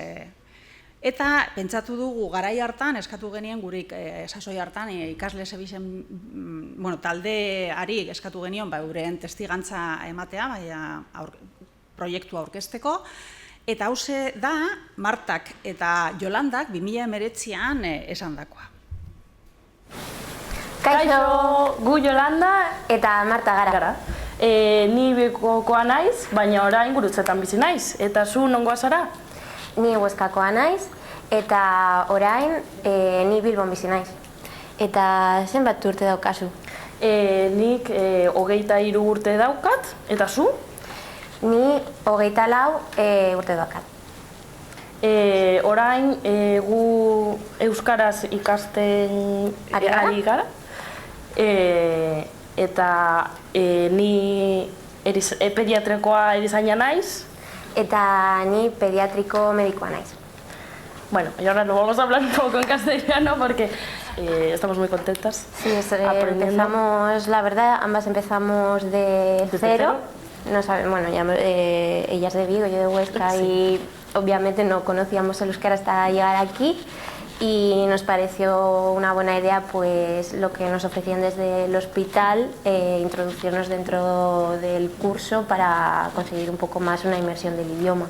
Eta pentsatu dugu garai hartan, eskatu genien gurik sasoi hartan, ikasle zebizen taldeari eskatu genion, euren testigantza ematea, proiektua aurkezteko, eta hauze da, Martak eta Jolandak 2019an esan dakoa. Kaixo, gu Jolanda eta Marta gara. Ni Bilbokoa naiz, baina orain Gurutzetan bizi naiz. Eta zu nongoa zara? Ni Hueskakoa naiz, eta orain ni Bilbon bizi naiz. Eta zenbat urte daukazu? Nik 23 urte daukat, eta zu? Ni 24 urte daukat. Orain gu euskaraz ikasten ari gara. Eta ni pediatrikoa erizaina naiz. Eta ni pediatriko medikoa naiz. Bueno, y ahora lo vamos a hablar un poco en castellano porque estamos muy contentas. Sí, empezamos, la verdad, ambas empezamos de cero. No saben, ella es de Vigo, yo de Huesca, y obviamente no conocíamos el euskera hasta llegar aquí. y nos pareció una buena idea pues lo que nos ofrecían desde el hospital, introducirnos dentro del curso para conseguir un poco más una inmersión del idioma.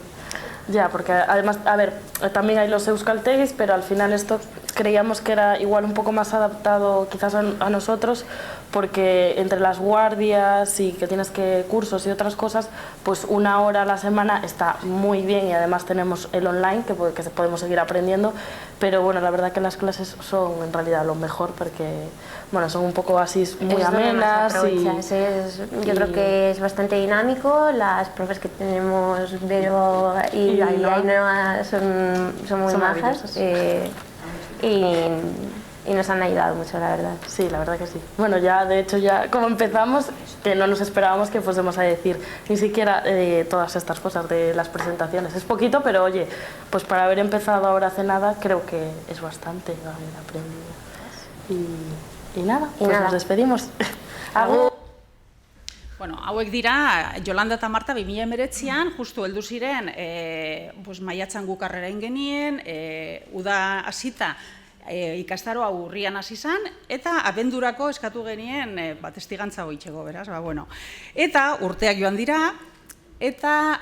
Ya, porque además, a ver, también hay los euskaltegis, pero al final esto creíamos que era igual un poco más adaptado quizás a nosotros, porque entre las guardias y que tienes que cursos y otras cosas, pues 1 hora a la semana está muy bien y además tenemos el online que podemos seguir aprendiendo, pero bueno, la verdad que las clases son en realidad lo mejor porque bueno, son un poco así muy amenas. Yo creo que es bastante dinámico, las profes que tenemos, Vero y Ainhoa son muy majas y nos han ayudado mucho, la verdad. Sí, la verdad que sí. Bueno, ya de hecho, ya como empezamos, que no nos esperábamos que fuésemos a decir ni siquiera todas estas cosas de las presentaciones. Es poquito, pero oye, pues para haber empezado ahora hace nada, creo que es bastante haber aprendido. Y nada, pues nos despedimos. Agur! Bueno, hauek dira, Yolanda eta Marta 2019an, justu heldu ziren, maiatzan guk harrera egin genien, uda hasita ikastaroa urrian hasi zen, eta abendurako eskatu genien testigantza goitzeko, beraz, Eta urteak joan dira, eta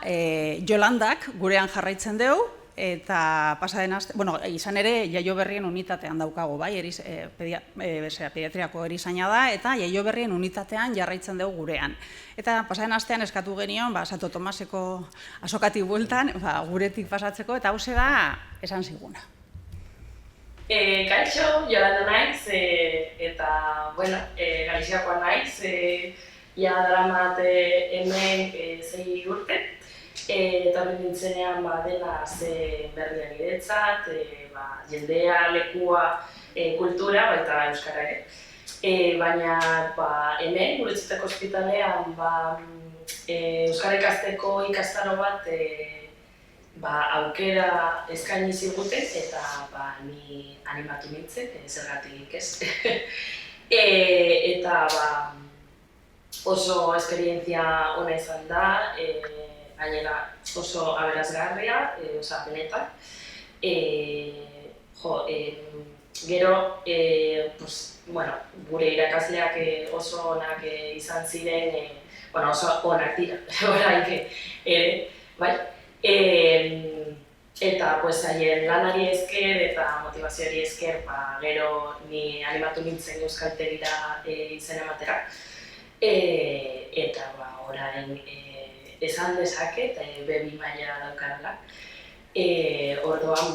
Yolandak gurean jarraitzen dugu, eta pasaden aste, izan ere jaio berrien unitatean daukago, bai, pediatriako erizaina da, eta jaio berrien unitatean jarraitzen dugu gurean. Eta pasaden astean eskatu genion, Santo Tomaseko azokati bueltan, guretik pasatzeko, eta hauze da, esan ziguna. Kaixo, Yolanda naiz, eta, Galiziakoa naiz, daramat hemen 6 urte. Etorri nintzenean dena berria niretzat, jendea, lekua, kultura, baita euskara ere. Baina hemen, Guretzitako ospitalean, euskara ikasteko ikastaro bat aukera eskaini ziguten eta ni animatu nintzen, zergatik ez. Eta oso esperientzia ona izan da, gainera oso aberasgarria, benetan. Gero, gure irakasleak oso onak izan ziren, oso onak dira, orain ere, bai. Eta haien lanari esker eta motivazioari esker, gero ni animatu nintzen euskaltegira izen ematera. Eta orain esan dezaket, B2 maila daukadala. Orduan,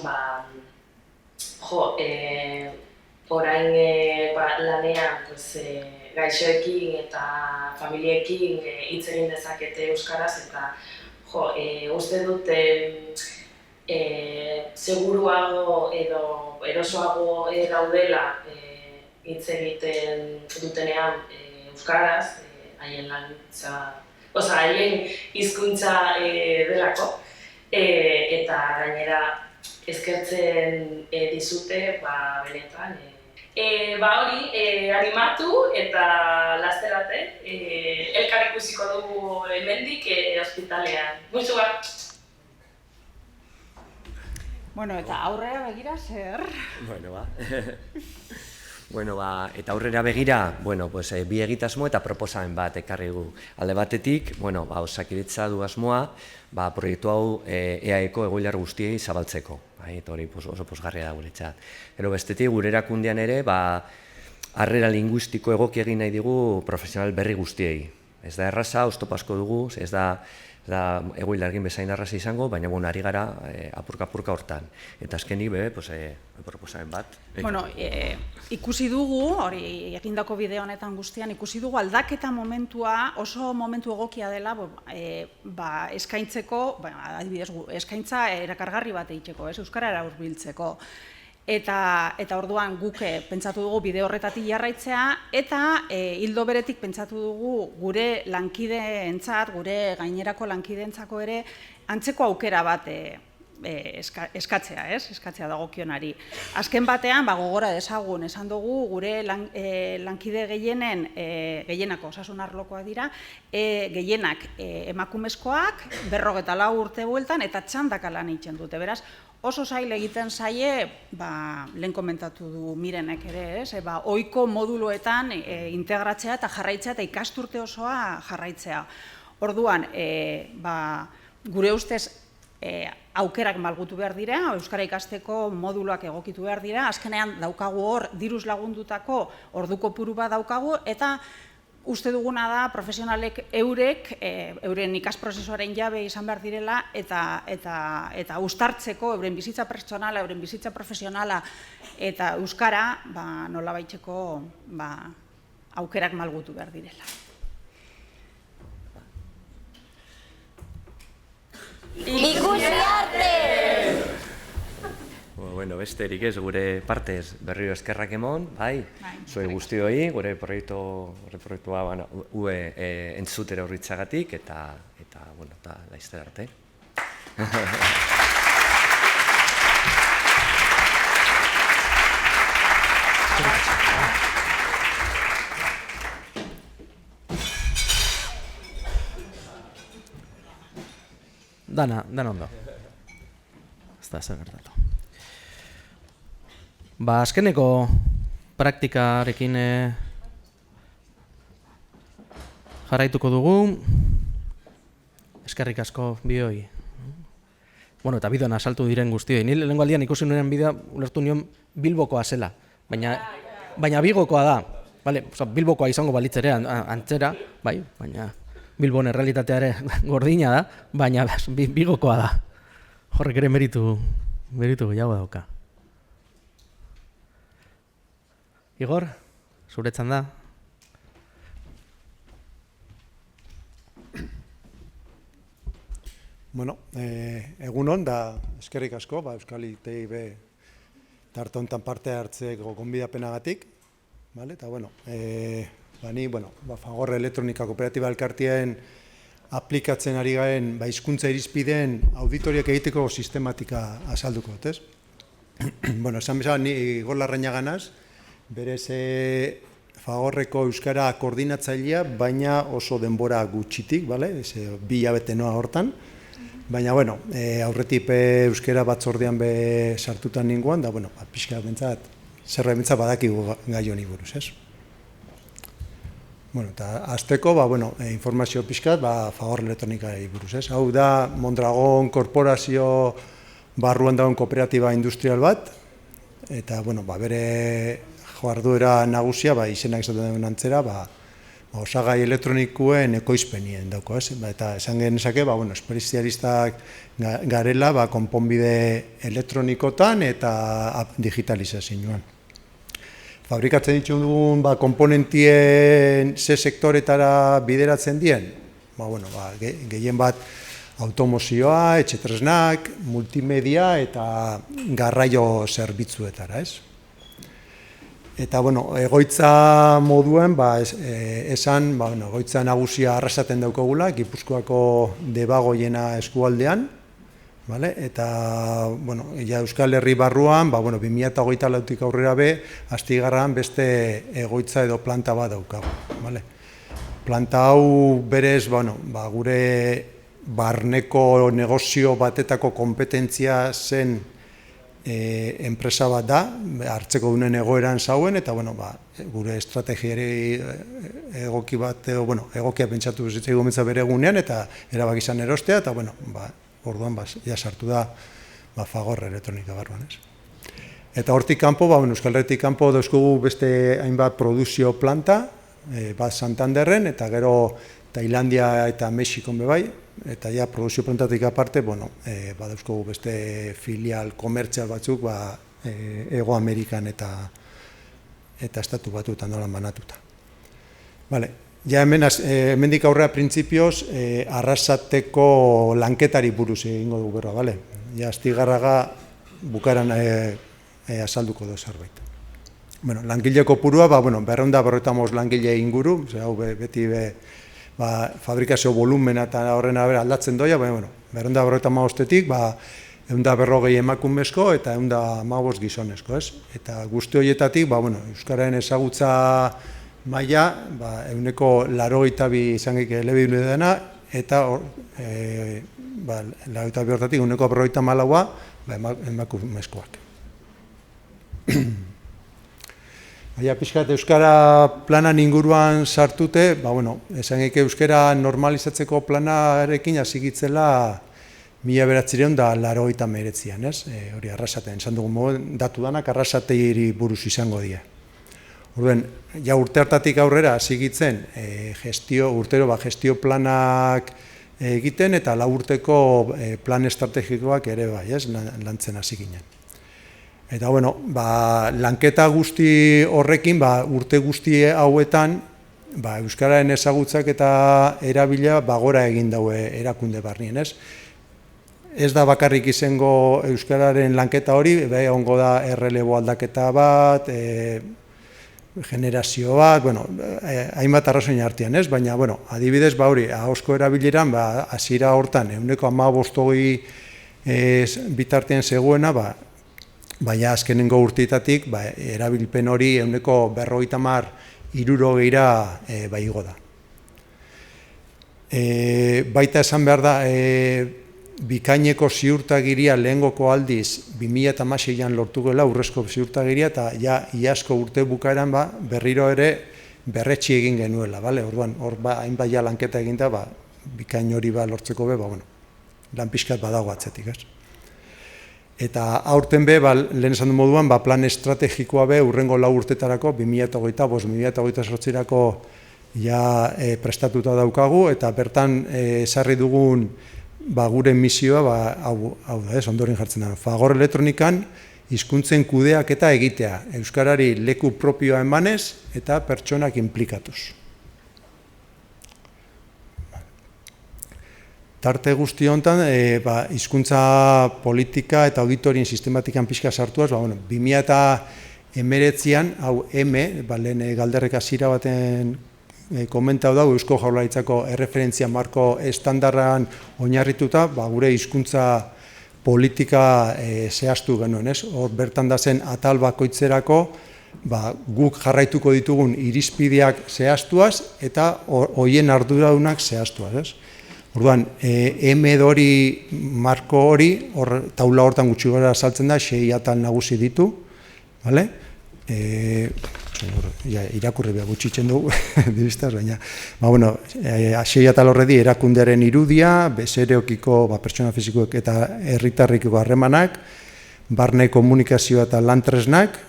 orain lanean gaixoekin eta familiekin hitz egin dezakete euskaraz, eta uste dut seguruago edo erosoago daudela hitz egiten dutenean euskaraz, haien laguntza, haien hizkuntza delako, eta gainera eskertzen dizute, benetan. Hori, animatu eta lasterate, elkar ikusiko dugu hemendik ospitalean. Musu bat! Eta aurrera begira zer? Eta aurrera begira, bi egitasmo eta proposamen bat ekarri gu. Alde batetik, Osakidetza du asmoa, proiektu hau EAEko egoiliar guztiei zabaltzeko. Eta hori oso pozgarria da guretzat. Gero bestetik, gure erakundean ere, harrera linguistiko egoki egin nahi digu profesional berri guztiei. Ez da erraza, oztopo asko dugu, ez da egoilargin bezain erraza izango, baina ari gara apurka-apurka hortan. Eta azkenik, proposamen bat. Ikusi dugu, hori egindako bideo honetan guztian, ikusi dugu aldaketa momentua oso momentu egokia dela eskaintzeko, adibidez, eskaintza erakargarri bat egiteko, euskarara hurbiltzeko. Eta orduan guk pentsatu dugu bideo horretatik jarraitzea, eta ildo beretik pentsatu dugu gure lankideentzat, gure gainerako lankideentzako ere, antzeko aukera bat eskatzea dagokionari. Azken batean, gogora dezagun, esan dugu, gure lankide gehienako osasun arlokoak dira, gehienak emakumezkoak, 44 urte bueltan, eta txandaka lan egiten dute, beraz, oso zail egiten zaie, lehen komentatu du Mirenek ere, ohiko moduloetan integratzea eta jarraitzea eta ikasturte osoa jarraitzea. Orduan, gure ustez aukerak malgutu behar dira, euskara ikasteko moduloak egokitu behar dira, azkenean daukagu hor diruz lagundutako ordu kopuru bat daukagu, eta uste duguna da profesionalek euren ikasprozesuaren jabe izan behar direla eta uztartzeko euren bizitza pertsonala, euren bizitza profesionala eta euskara nola baitxeko aukerak malgutu behar direla. Ikusi arte! Bueno, besterik ez, gure partez berriro eskerrak emon, zuei guztioi, gure proiektua entzutera horritzagatik, eta laizter arte. Dana ondo. Ez da zer gertatu. Azkeneko praktikarekin jarraituko dugu. Eskerrik asko bioi. Eta bidean asaltu diren guztioi. Ni lehenengo aldian ikusi nuen bidea ulertu nion Bilbokoa zela. Baina Bigokoa da. Bilbokoa izango balitzere antzera, baina Bilbon errealitatea ere gordina da, baina Bigokoa da. Horrek ere meritu gehiago dauka. Igor, zuretzan da? Egunon da eskerrik asko, Euskal ITIB tarte honetan parte hartzeko gonbidapenagatik. Eta, ni Fagor Elektronika Kooperatiba Elkartean aplikatzen ari garen hizkuntza irizpideen auditoriak egiteko sistematika azalduko dut, ez? Esan bezala, ni Igor Larrañaganaz, berez Fagorreko euskara koordinatzailea, baina oso denbora gutxitik, 2 hilabete noa hortan. Baina, aurretik euskara batzordean sartutan ninguan, da, pixka bentsat, zerra bentsat badakigu gai honi buruz, ez? Eta azteko, informazio pixkat, Fagor Elektronikari buruz, ez? Hau da, Mondragon korporazio barruan dagoen kooperatiba industrial bat, eta, bere jarduera nagusia, izenak izaten duen antzera, osagai elektronikuen ekoizpenien dauko, ez? Eta esan genezake, espezialistak garela, konponbide elektronikotan eta digitalizazioan. Fabrikatzen ditugun komponentien ze sektoretara bideratzen dien, gehien bat automozioa, etxetresnak, multimedia eta garraio zerbitzuetara, ez? Eta, egoitza moduen, esan, egoitza nagusia arrasaten daukagula, Gipuzkoako Debagoiena eskualdean, eta, Euskal Herri barruan, 2024tik aurrera Astigarran beste egoitza edo planta bat daukagu. Planta hau berez, gure barneko negozio batetako kompetentzia zen enpresa bat da, hartzeko dunen egoeran zauen, eta gure estrategiari egoki bat, egokia pentsatu zitzaigu gomentza bere egunean, eta erabak izan erostea, eta orduan sartu da Fagor Elektronika barruan, ez? Eta hortik kanpo, Euskal Herritik kanpo dauzkugu beste hainbat produzio planta, bat Santanderren, eta gero Tailandia eta Mexikon bebai, eta produzio plantatik aparte, dauzkugu beste filial komertzial batzuk, Ego Amerikan eta Estatu Batuetan dolan banatuta. Hemendik aurrera printzipioz, arrasateko lanketari buruz egingo dugu berra, Astigarraga bukaran azalduko du zerbait. Langile kopurua, 250 langile inguru, beti fabrikazio volumena eta horren aldatzen doia, 250-tik, 140 emakumezko eta 115 gizonezko, ez? Eta guzti horietatik, euskararen ezagutza maila, 82 izan gike elebidune dena, eta 82 hortatik 154 emakumezkoak. Baina pixkat euskara planan inguruan sartute, esan gike euskara normalizatzeko planarekin hasigitzela 1989an, ez? Hori Arrasaten, esan dugu moden, datu danak Arrasateri buruz izango dira. Orduen, ja urte hartatik aurrera hasigitzen gestio planak egiten eta 4 urteko plan estrategikoak ere bai, ez? Lantzen hasi ginen. Eta lanketa guzti horrekin, urte guzti hauetan, euskararen ezagutzak eta erabila gora egin daue erakunde barnien, ez? Ez da bakarrik izango euskararen lanketa hori, ongo da errelebo aldaketa bat, generazio bat, hainbat arrazoin artean, ez? Baina, adibidez, hori, ahozko erabileran, hasiera hortan, 15-20 bitartean zegoena, baina azkenengo urteetatik, erabilpen hori 50-60 igo da. Baita esan behar da, bikaineko ziurtagiria lehengoko aldiz 2016an lortu gela urrezko ziurtagiria eta iazko urte bukaeran berriro ere berretxi egin genuela, orduan hor hainbat lanketa eginda bikain hori lortzeko lan pixkat badago atzetik, ez? Eta aurten lehen esan du moduan, plan estrategikoa urrengo 4 urtetarako, 2025-2028erako prestatuta daukagu, eta bertan esarri dugun gure misioa, hau da, ondoren jartzen da. Fagor Elektronikan hizkuntzen kudeaketa egitea, euskarari leku propioa emanez eta pertsonak inplikatuz. Tarte guzti honetan, hizkuntza politika eta auditorien sistematikan pixka sartuaz, 2019an, hau lehen galderrek hasiera baten komentau dago, Eusko Jaurlaritzako erreferentzia marko estandarran oinarrituta, gure hizkuntza politika zehaztu genuen, ez? Hor bertan da zen atal bakoitzerako, guk jarraituko ditugun irizpideak zehaztuaz eta horien arduradunak zehaztuaz, ez? Orduan, hori marko hori, taula hortan gutxi gora saltzen da, 6 atal nagusi ditu, bale? Irakurri behar gutxitzen dugu, diristaz, baina, 6 atal horredi erakundearen irudia, bezereokiko pertsona fizikoek eta herritarrikiko harremanak, barne komunikazioa eta lantresnak,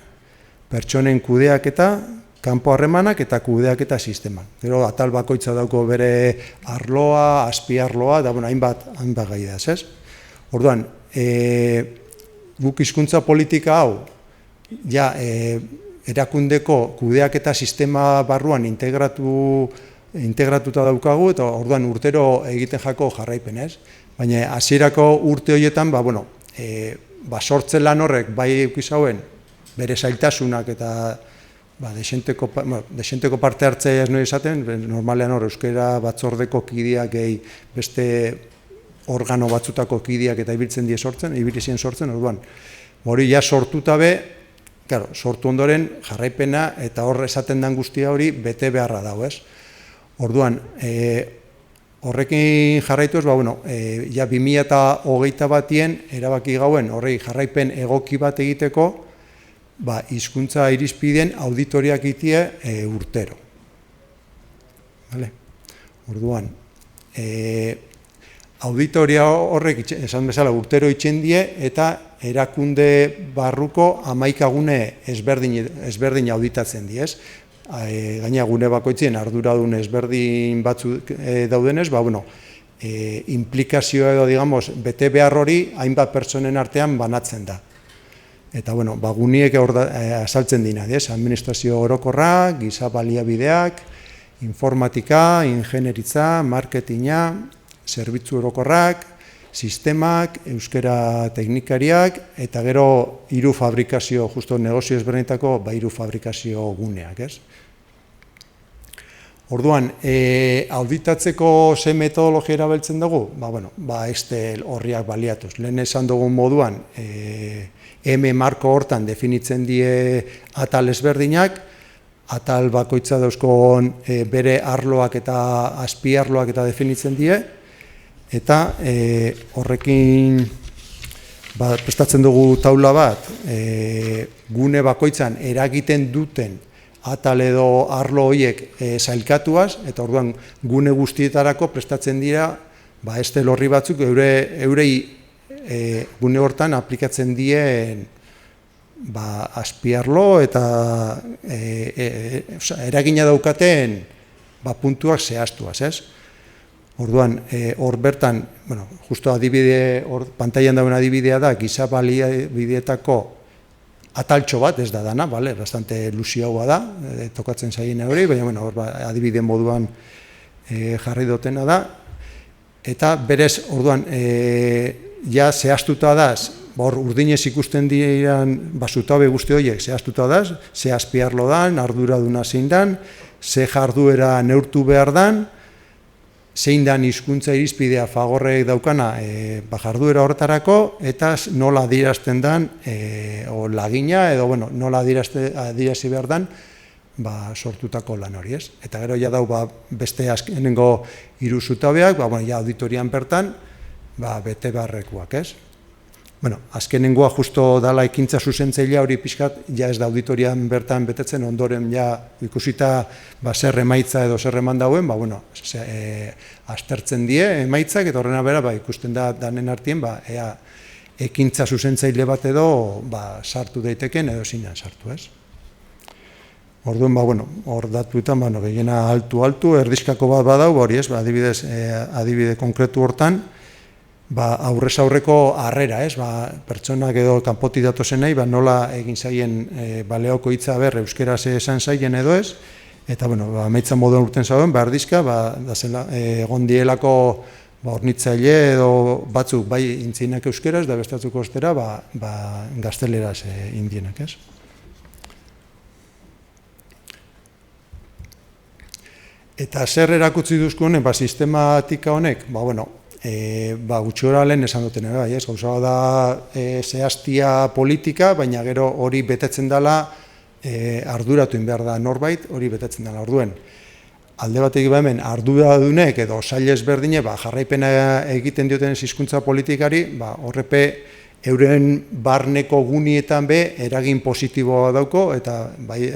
pertsonen kudeak eta kanpo harremanak eta kudeak eta sistema. Gero, atal bakoitza dauko bere arloa, azpiarloa, da hainbat gai da, ez? Orduan, guk hizkuntza politika hau, erakundeko kudeak eta sistema barruan integratuta daukagu, eta orduan urtero egiten jako jarraipen, ez? Baina hasierako urte horietan, sortzen lan horrek bai eukizauen bere zailtasunak eta desenteko parte hartzea ez nola izaten, normalean hor euskera batzordeko kideak gehi beste organo batzutako kideak eta ibiltzen sortzen, orduan. Hori ja sortuta sortu ondoren jarraipena eta hor esaten den guztia hori bete beharra dago, ez? Orduan, horrekin jarraituz, ja 2021 erabaki gauen horrei jarraipen egoki bat egiteko, hizkuntza irizpideen auditoriak itie urtero. Orduan, auditoria horrek, esan bezala, urtero itxendie eta erakunde barruko 11 gune ezberdin auditatzen diez. Gaina gune bakoitzien arduradun ezberdin batzuk daudenez, implikazioa edo, digamos, bete behar hori hainbat pertsonen artean banatzen da. Eta, guniek azaltzen dina, administrazio orokorra, giza baliabideak, informatika, ingenieritza, marketinga, zerbitzu orokorrak, sistemak, euskera teknikariak, eta gero 3 fabrikazio, justo negozio ezberdinetako 3 fabrikazio guneak, ez? Orduan, auditatzeko ze metodologia erabiltzen dugu? Excel horriak baliatuz. Lehen esan dugun moduan, M marko hortan definitzen die atal ezberdinak, atal bakoitza dauzkon bere arloak eta azpiarloak eta definitzen die, eta horrekin prestatzen dugu taula bat, gune bakoitzan eragiten duten atal edo arlo horiek sailkatuaz, eta orduan gune guztietarako prestatzen dira Excel horri batzuk eurei gune hortan aplikatzen dien azpiarlo eta eragina daukaten puntuak zehaztuaz, ez? Orduan, hor bertan, justo adibide, pantailan dauen adibidea da, giza baliabideetako ataltxo bat, ez da dana, bastante lusioa da, tokatzen zaien hori, baina adibide moduan jarri dutena da, eta berez, orduan, ja zehaztuta daz, hor urdinez ikusten diren zutabe guzti horiek zehaztuta daz, ze azpiarlo dan, arduraduna zein dan, ze jarduera neurtu behar dan, zein dan hizkuntza irizpidea Fagorrek daukana jarduera horretarako, eta nola adierazten dan lagina, edo nola adierazi behar dan sortutako lan hori, ez? Eta gero ja dau beste azkenengo 3 zutabeak, auditorian bertan, bete beharrekoak, ez? Azkenengoa justo dala ekintza zuzentzailea hori pixkat, ja ez da auditorian bertan betetzen, ondoren ja ikusita zer emaitza edo zer eman dauen, aztertzen die emaitzak, eta horrena bera ikusten da danen artien, ea ekintza zuzentzaile bat edo sartu daiteken edo zinean sartu, ez? Orduan, hor datuetan, gehiena altu, erdizkako bat badau, hori ez, adibide konkretu hortan, aurrez aurreko harrera, ez, pertsonak edo kanpotik datozen nahi, nola egin zaien baleoko hitza euskeraz esan zaien edo ez, eta, amaitza moduan urten zauen, erdizka, egon dielako hornitzaile edo batzuk bai intzinak euskeraz, da bestatzuk ostera, gazteleraz indienak, ez. Eta zer erakutsi duzku honen, sistematika honek, gutxora lehen esan duten, gauza da zehaztia politika, baina gero hori betetzen dela arduratu behar da norbait, hori betetzen dela orduen. Alde batek hemen arduradunek edo sail ezberdine jarraipena egiten dioten hizkuntza politikari, horrepe euren barneko gunietan eragin positiboa dauko, eta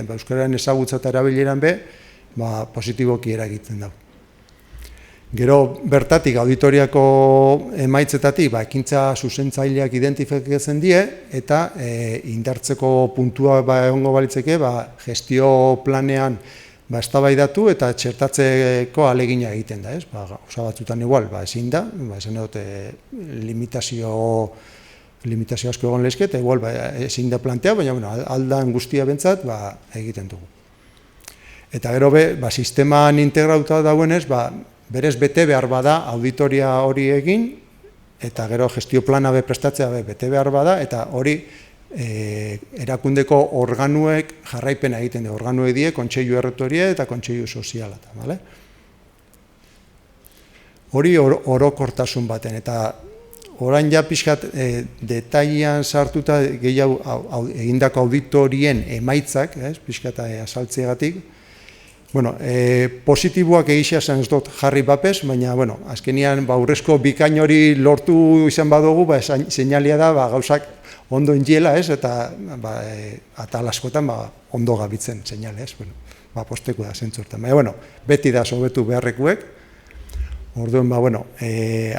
euskararen ezagutza eta erabileran positiboki eragiten dago. Gero bertatik auditoriako emaitzetatik ekintza zuzentzaileak identifikatzen die, eta indartzeko puntua egongo balitzeke gestio planean eztabaidatu eta txertatzeko ahalegina egiten da, ez? Gauza batzutan igual ezin da, esan dut limitazio asko egon lehizke, eta igual ezin da plantea, baina aldan guztia bentsat egiten dugu. Eta gero sisteman integrauta dauenez, berez bete behar bada auditoria hori egin, eta gero gestio plana prestatzea bete behar bada, eta hori erakundeko organuek jarraipena egiten du, organuek die, kontseilu errektoria eta kontseilu soziala. Hori orokortasun baten, eta orain ja pixkat detailean sartuta gehiago egindako auditorien emaitzak, pixkat azaltzeagatik, positiboak egizia zen ez dut jarri bapez, baina azkenian aurrezko bikain hori lortu izan badugu, seinalia da gauzak ondo ingiela, eta atal askotan ondo gabitzen seinale, posteko da zentzortan. Baina, beti da sobetu beharrekuek, orduan,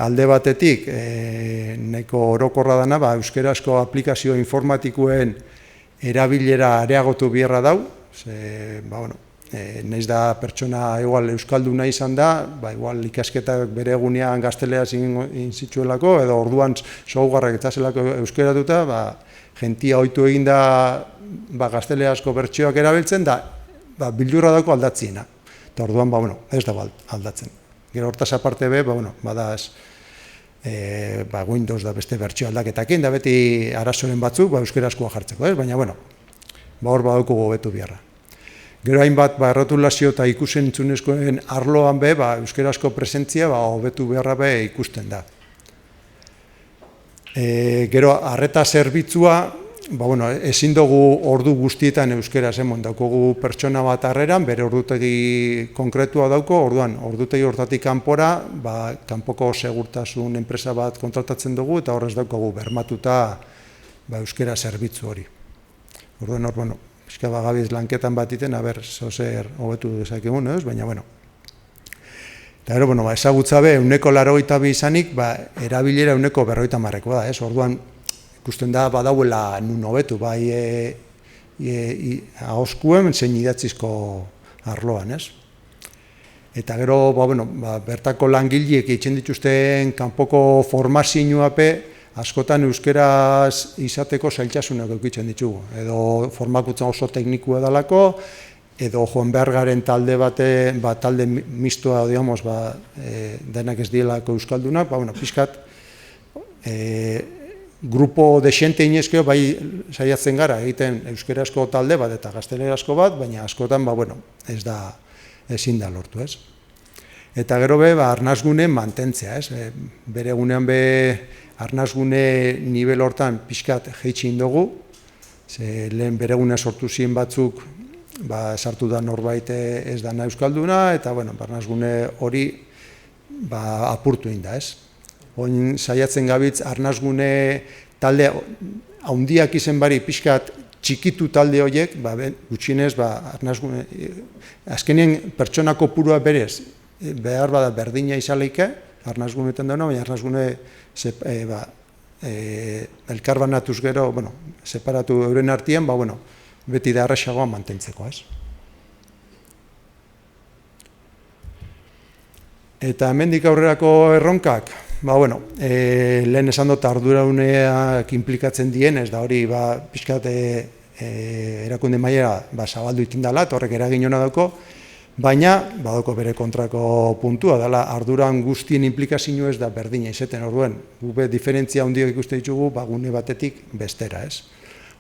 alde batetik, nahiko orokorra dana, euskerazko aplikazio informatikoen erabilera areagotu biherra dau, nahiz da pertsona igual euskalduna izan da, igual ikasketak bere egunean gazteleaz egin zitzuelako, edo orduan softwareak eta zelako euskeratuta, jentia ohitu egin da gazteleazko bertsioak erabiltzen, da bildurra dauko aldatziena. Eta orduan, ez da aldatzen. Gero hortaz aparte badaz Windows da beste bertsio aldaketakin, da beti arazoren batzuk euskerazkoa jartzeko, baina hor badauko gobetu biharra. Gero hainbat errotulazio eta ikusentzunezkoen arloan be, euskarazko presentzia hobetu beharra be ikusten da. Gero, arreta zerbitzua, ezin dugu ordu guztietan euskaraz emon, daukogu pertsona bat harreran, bere ordutegi konkretua dauko, orduan, ordutegi hortatik kanpora, kanpoko segurtasun enpresa bat kontratatzen dugu, eta horrez daukogu bermatuta euskara zerbitzu hori. Orduan, pixka bagabiz lanketan bat iten, zozer hobetu dezakegun, baina, eta gero, ezagutza be, 182 izanik, erabilera 150-marrekoa da, orduan, ikusten da, badauela nun hobetu, bai ahoskuen, zein idatzizko arloan, Eta gero, bertako langileek eitzen dituzten kanpoko formazioape, askotan euskeraz izateko zailtasunak eukitzen ditugu. Edo formakuntza oso teknikua dalako, edo joan behar garen talde bate, talde mistoa, digamos, denak ez dielako euskaldunak, pixkat, grupo de xente inezkeo bai saiatzen gara egiten euskerazko talde bat eta gaztelerazko bat, baina askotan, ez da, ezin da lortu, Eta gero be, arnazgune mantentzea, Bere egunean be, arnazgune nivel hortan pixkat jeitxin dugu, lehen bere eguna sortu ziren batzuk, sartu da norbait ez da euskalduna, eta, arnazgune hori apurtu inda, Oin saiatzen gabitz, arnazgune talde haundiak izen bari pixkat txikitu talde horiek, gutxinez, arnazgune, azkenien pertsonako purua berez, behar bada berdina izaleike, arnazgunetan dauna, baina arnazgune elkarbanatuz gero, separatu euren artean, beti da arrasagoa mantentzeko, Eta hemendik aurrerako erronkak, lehen esan dut arduraduneak inplikatzen dienez, da hori pixkat erakunde mailera zabaldu itindala, eta horrek eragin hona dauko, baina badauko bere kontrako puntua, dela arduran guztien implikazio ez da berdina izaten, orduan, gube diferentzia handiak ikuste ditugu, gune batetik bestera,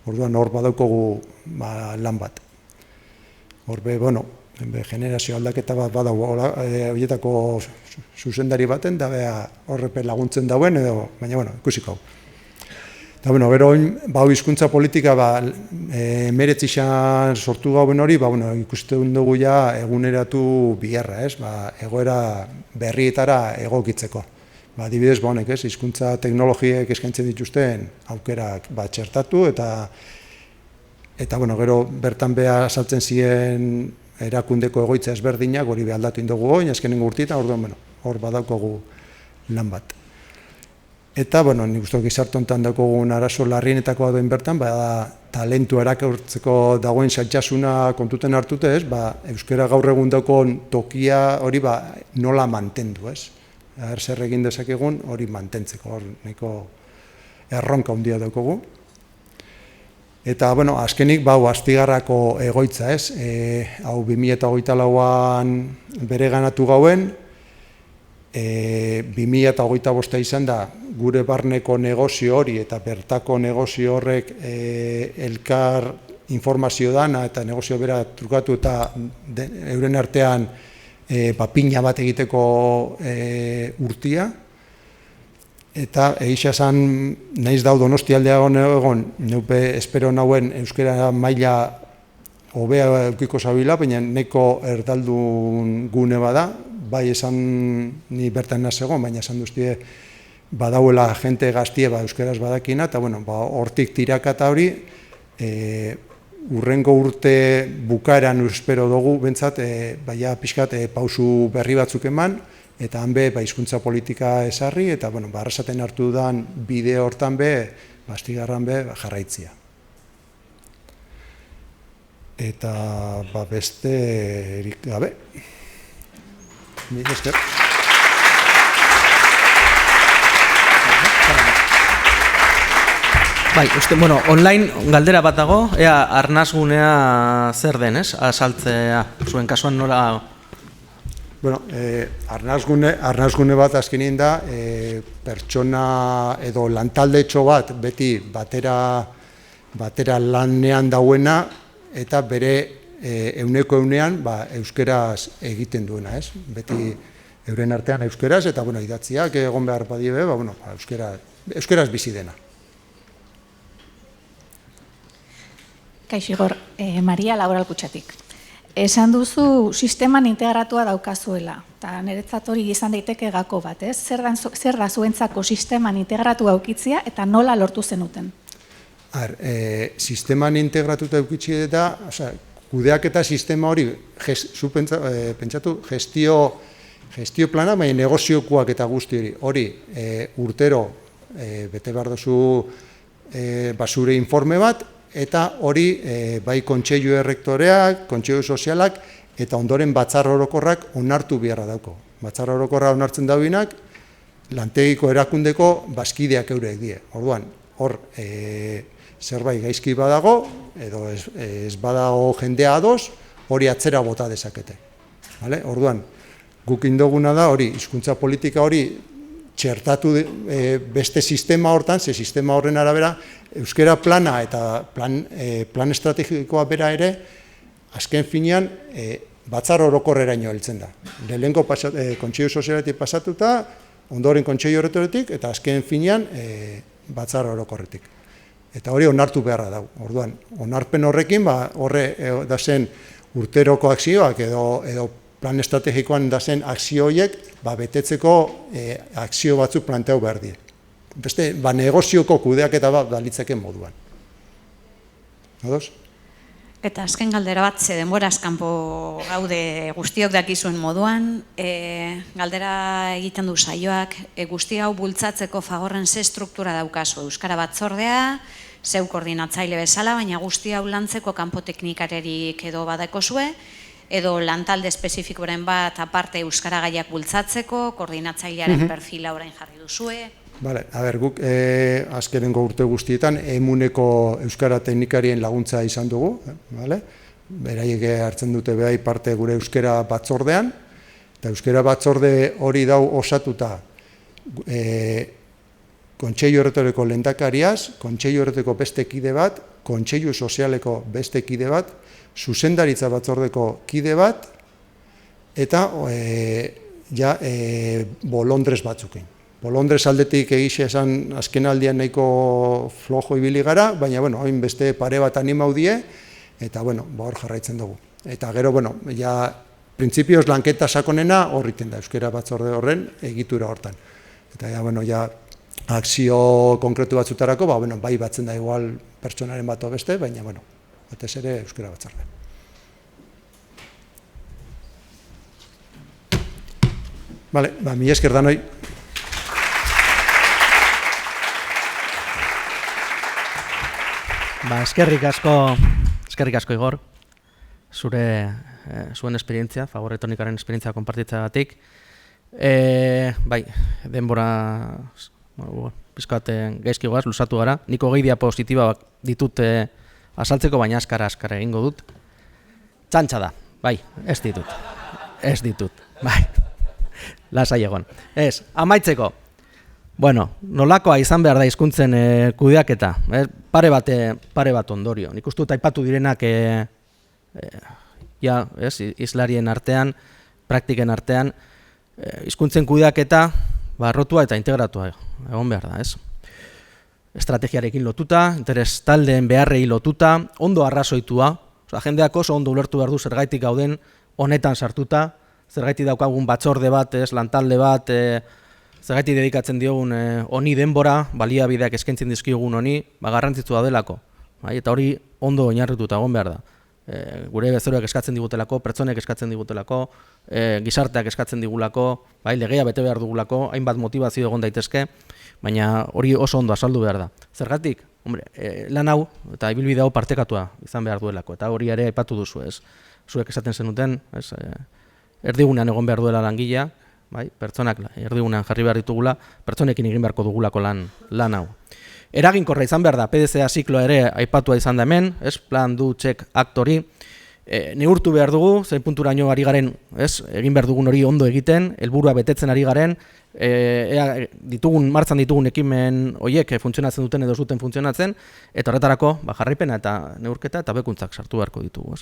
Orduan hor badaukogu lan bat. Horbe, generazio aldaketa bat badago horietako zuzendari baten, da horrepe laguntzen dauen, baina, ikusiko. Eta, gero, hizkuntza politika, meretzixan sortu gauen hori, ikusten dugu ja eguneratu biherra, egoera berrietara egokitzeko. Adibidez, hizkuntza teknologiek eskaintzen dituzten aukerak txertatu, eta, gero, bertan beha saltzen ziren erakundeko egoitza ezberdinak, hori behaldatu indogu goin, azkenengo urtietan, orduan, hor badaukogu lan bat. Eta, nik uste gizarte honetan daukogun arazo larrienetako dagoen bertan, talentu erakurtzeko dagoen zailtasuna kontuten hartute, euskara gaur egun daukon tokia hori nola mantendu, zer egin dezakegun hori mantentzeko, hor nahiko erronka handia daukogu. Eta, azkenik, Astigarrako egoitza, hau 2024an bere ganatu gauen, 2025 izan da gure barneko negozio hori eta bertako negozio horrek elkar informazio dana eta negozio bera trukatu eta euren artean pina bat egiteko urtia. Eta egisa esan, nahiz dau Donostialdea egon, neupe espero nauen euskara maila hobea eukiko zabila, baina neko erdaldun gune bada, bai esan ni bertan nazegon, baina esan duztie badauela jente gaztie euskaraz badakina, eta hortik tirakata hori, urrengo urte bukaeran espero dugu, bentsat, baina pixkat pausu berri batzuk eman, eta han be, hizkuntza politika esarri, eta, arrasaten hartu dudan bideo hortan be, Astigarran be, jarraitzia. Eta, beste erik gabe. Mila esker. Online galdera bat dago, ea arnazgunea zer den, azaltzea, zuen kasuan nola... Arnazgune bat azkenin da, pertsona edo lantaldetxo bat beti batera lanean dauena eta bere 100% euskeraz egiten duena, ez? Beti euren artean euskeraz, eta idatziak egon behar badie, euskeraz bizi dena. Kaixo Igor, Maria Laboral Kutxatik. Esan duzu sisteman integratua daukazuela, eta niretzat hori izan daiteke gako bat, ez? Zer da zuentzako sisteman integratua aukitzia eta nola lortu zenuten? Sisteman integratuta eukitzi da, kudeaketa sistema hori, pentsatu, gestio plana, baina negoziokoak eta guzti hori, urtero bete behar duzu basure informe bat, eta hori bai kontseilu errektoreak, kontseilu sozialak, eta ondoren batzar orokorrak onartu beharra dauko. Batzar orokorra onartzen dauinak, lantegiko erakundeko bazkideak eurek die. Orduan, hor zerbait gaizki badago, edo ez badago jendea ados, hori atzera bota dezakete. Orduan, guk indoguna da hori, hizkuntza politika hori txertatu beste sistema hortan, ze sistema horren arabera, euskera plana eta plan estrategikoa bera ere, azken finean, batzar orokorreraino heltzen da. Lehenengo kontseilu sozialetik pasatuta, ondoren kontseilu errektoretik, eta azken finean batzar orokorretik. Eta hori onartu beharra dago. Orduan, onarpen horrekin, horre da zen urteroko akzioak edo plan estrategikoan da zen akzio horiek betetzeko akzio batzuk planteatu behar die. Beste, negozioko kudeaketa bat balitzeken moduan. Ados? Eta azken galdera bat, ze denboraz kanpo gaude guztiok dakizuen moduan, galdera egiten du saioak, guzti hau bultzatzeko Fagorren ze struktura daukazu, Euskara Batzordea, zeu koordinatzaile bezala, baina guzti hau lantzeko kanpo teknikarerik edo badakozue, edo lantalde espezifikoren bat aparte Euskara gaiak bultzatzeko, koordinatzailearen perfila orain jarri duzue. Guk azkenengo urte guztietan emuneko Euskara teknikarien laguntza izan dugu, beraiek hartzen dute behai parte gure Euskara Batzordean, eta Euskara Batzorde hori dau osatuta Kontseilu Errektoreko lehendakariaz, Kontseilu Errektoreko beste kide bat, Kontseilu Sozialeko beste kide bat, Zuzendaritza Batzordeko kide bat, eta bolondrez batzukin. Bolondrez aldetik egixe esan azken aldian nahiko flojo ibili gara, baina hain beste pare bat animau die, eta hor jarraitzen dugu. Eta gero, printzipioz lanketa sakonena horriten da, Euskara Batzorde horren egitura hortan. Eta akzio konkretu batzutarako, bai batzen da igual pertsonaren bat beste, baina batez ere Euskara Batzorde. Mila esker danoi. Eskerrik asko Igor, zuen esperientzia, Fagor Teknikaren esperientzia konpartitzeagatik. Denbora pizkat gaizki goaz, luzatu gara. Niko gehi diapositiba ditut azaltzeko, baina askara egingo dut. Txantxa da, ez ditut. Lasai egon. Amaitzeko. Nolakoa izan behar da hizkuntzen kudeaketa, pare bat ondorio. Nik uste dut aipatu direnak islarien artean, praktiken artean, hizkuntzen kudeaketa rotua eta integratua egon behar da, ez? Estrategiarekin lotuta, interes taldeen beharrei lotuta, ondo arrazoitua, jendeak oso ondo ulertu behar du zergaitik gauden honetan sartuta, zergaitik daukagun batzorde bat, lantalde bat, zergatik dedikatzen diogun honi denbora, baliabideak eskaintzen dizkiogun honi, garrantzitsu daudelako. Eta hori ondo oinarrituta egon behar da. Gure bezeroak eskatzen digutelako, pertsonek eskatzen digutelako, gizarteak eskatzen digulako, legea bete behar dugulako, hainbat motivazio egon daitezke, baina hori oso ondo azaldu behar da. Zergatik, lan hau eta ibilbide hau partekatua izan behar duelako, eta hori ere aipatu duzu, ez? Zuek esaten zenuten, erdigunean egon behar duela langilea, pertsonak erdigunean jarri behar ditugula, pertsonekin egin beharko dugulako lan hau. Eraginkorra izan behar da, PDCA zikloa ere aipatua izan da hemen, plan, do, check, act hori, neurtu behar dugu, zein punturaino ari garen, egin behar dugun hori ondo egiten, helburua betetzen ari garen, martzan ditugun ekimen horiek funtzionatzen duten edo zuten funtzionatzen, eta horretarako jarraipena eta neurketa eta bekuntzak sartu beharko ditugu.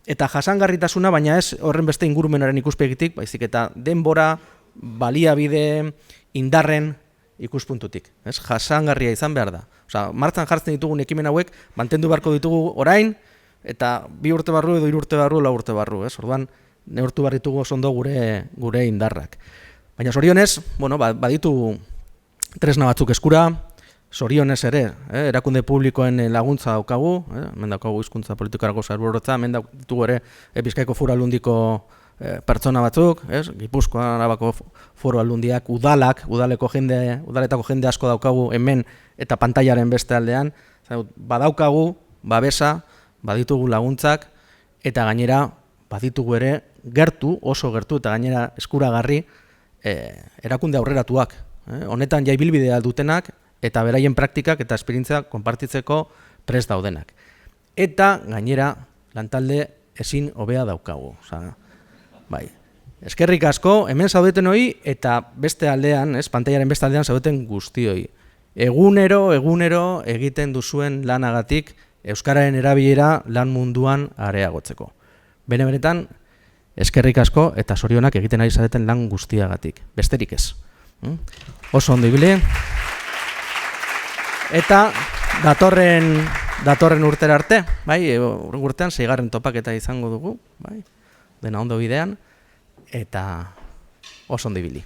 Eta jasangarritasuna, baina ez horren beste ingurumenaren ikuspegitik, baizik eta denbora, baliabide, indarren ikuspuntutik. Jasangarria izan behar da. Martzan jartzen ditugun ekimen hauek, mantendu beharko ditugu orain, eta 2 urte barru edo 3 urte barru, 4 urte barru. Orduan, neurtu behar ditugu ondo gure indarrak. Baina zorionez, baditu tresna batzuk eskura, zorionez ere, erakunde publikoen laguntza daukagu, hemen daukagu hizkuntza politikarako sailburuordetza, hemen ditugu ere Bizkaiko Foru Aldundiko pertsona batzuk, Gipuzkoa, Arabako Foru Aldundiak, udaletako jende asko daukagu hemen eta pantailaren beste aldean, badaukagu, babesa, baditugu laguntzak, eta gainera baditugu ere gertu, oso gertu, eta gainera eskuragarri erakunde aurreratuak. Honetan jaibilbidea dutenak, eta beraien praktikak eta esperientzia konpartitzeko prest daudenak. Eta gainera lantalde ezin hobea daukagu. Eskerrik asko, hemen zaudeten hori, eta beste aldean, pantailaren beste aldean zaudeten guztioi. Egunero egiten duzuen lanagatik euskararen erabilera lan munduan areagotzeko. Benetan, eskerrik asko eta zorionak egiten ari zareten lan guztiagatik. Besterik ez. Oso ondo ibili. Eta datorren urtera arte, urtean 6. topaketa izango dugu, dena ondo bidean, eta oso ondo ibili.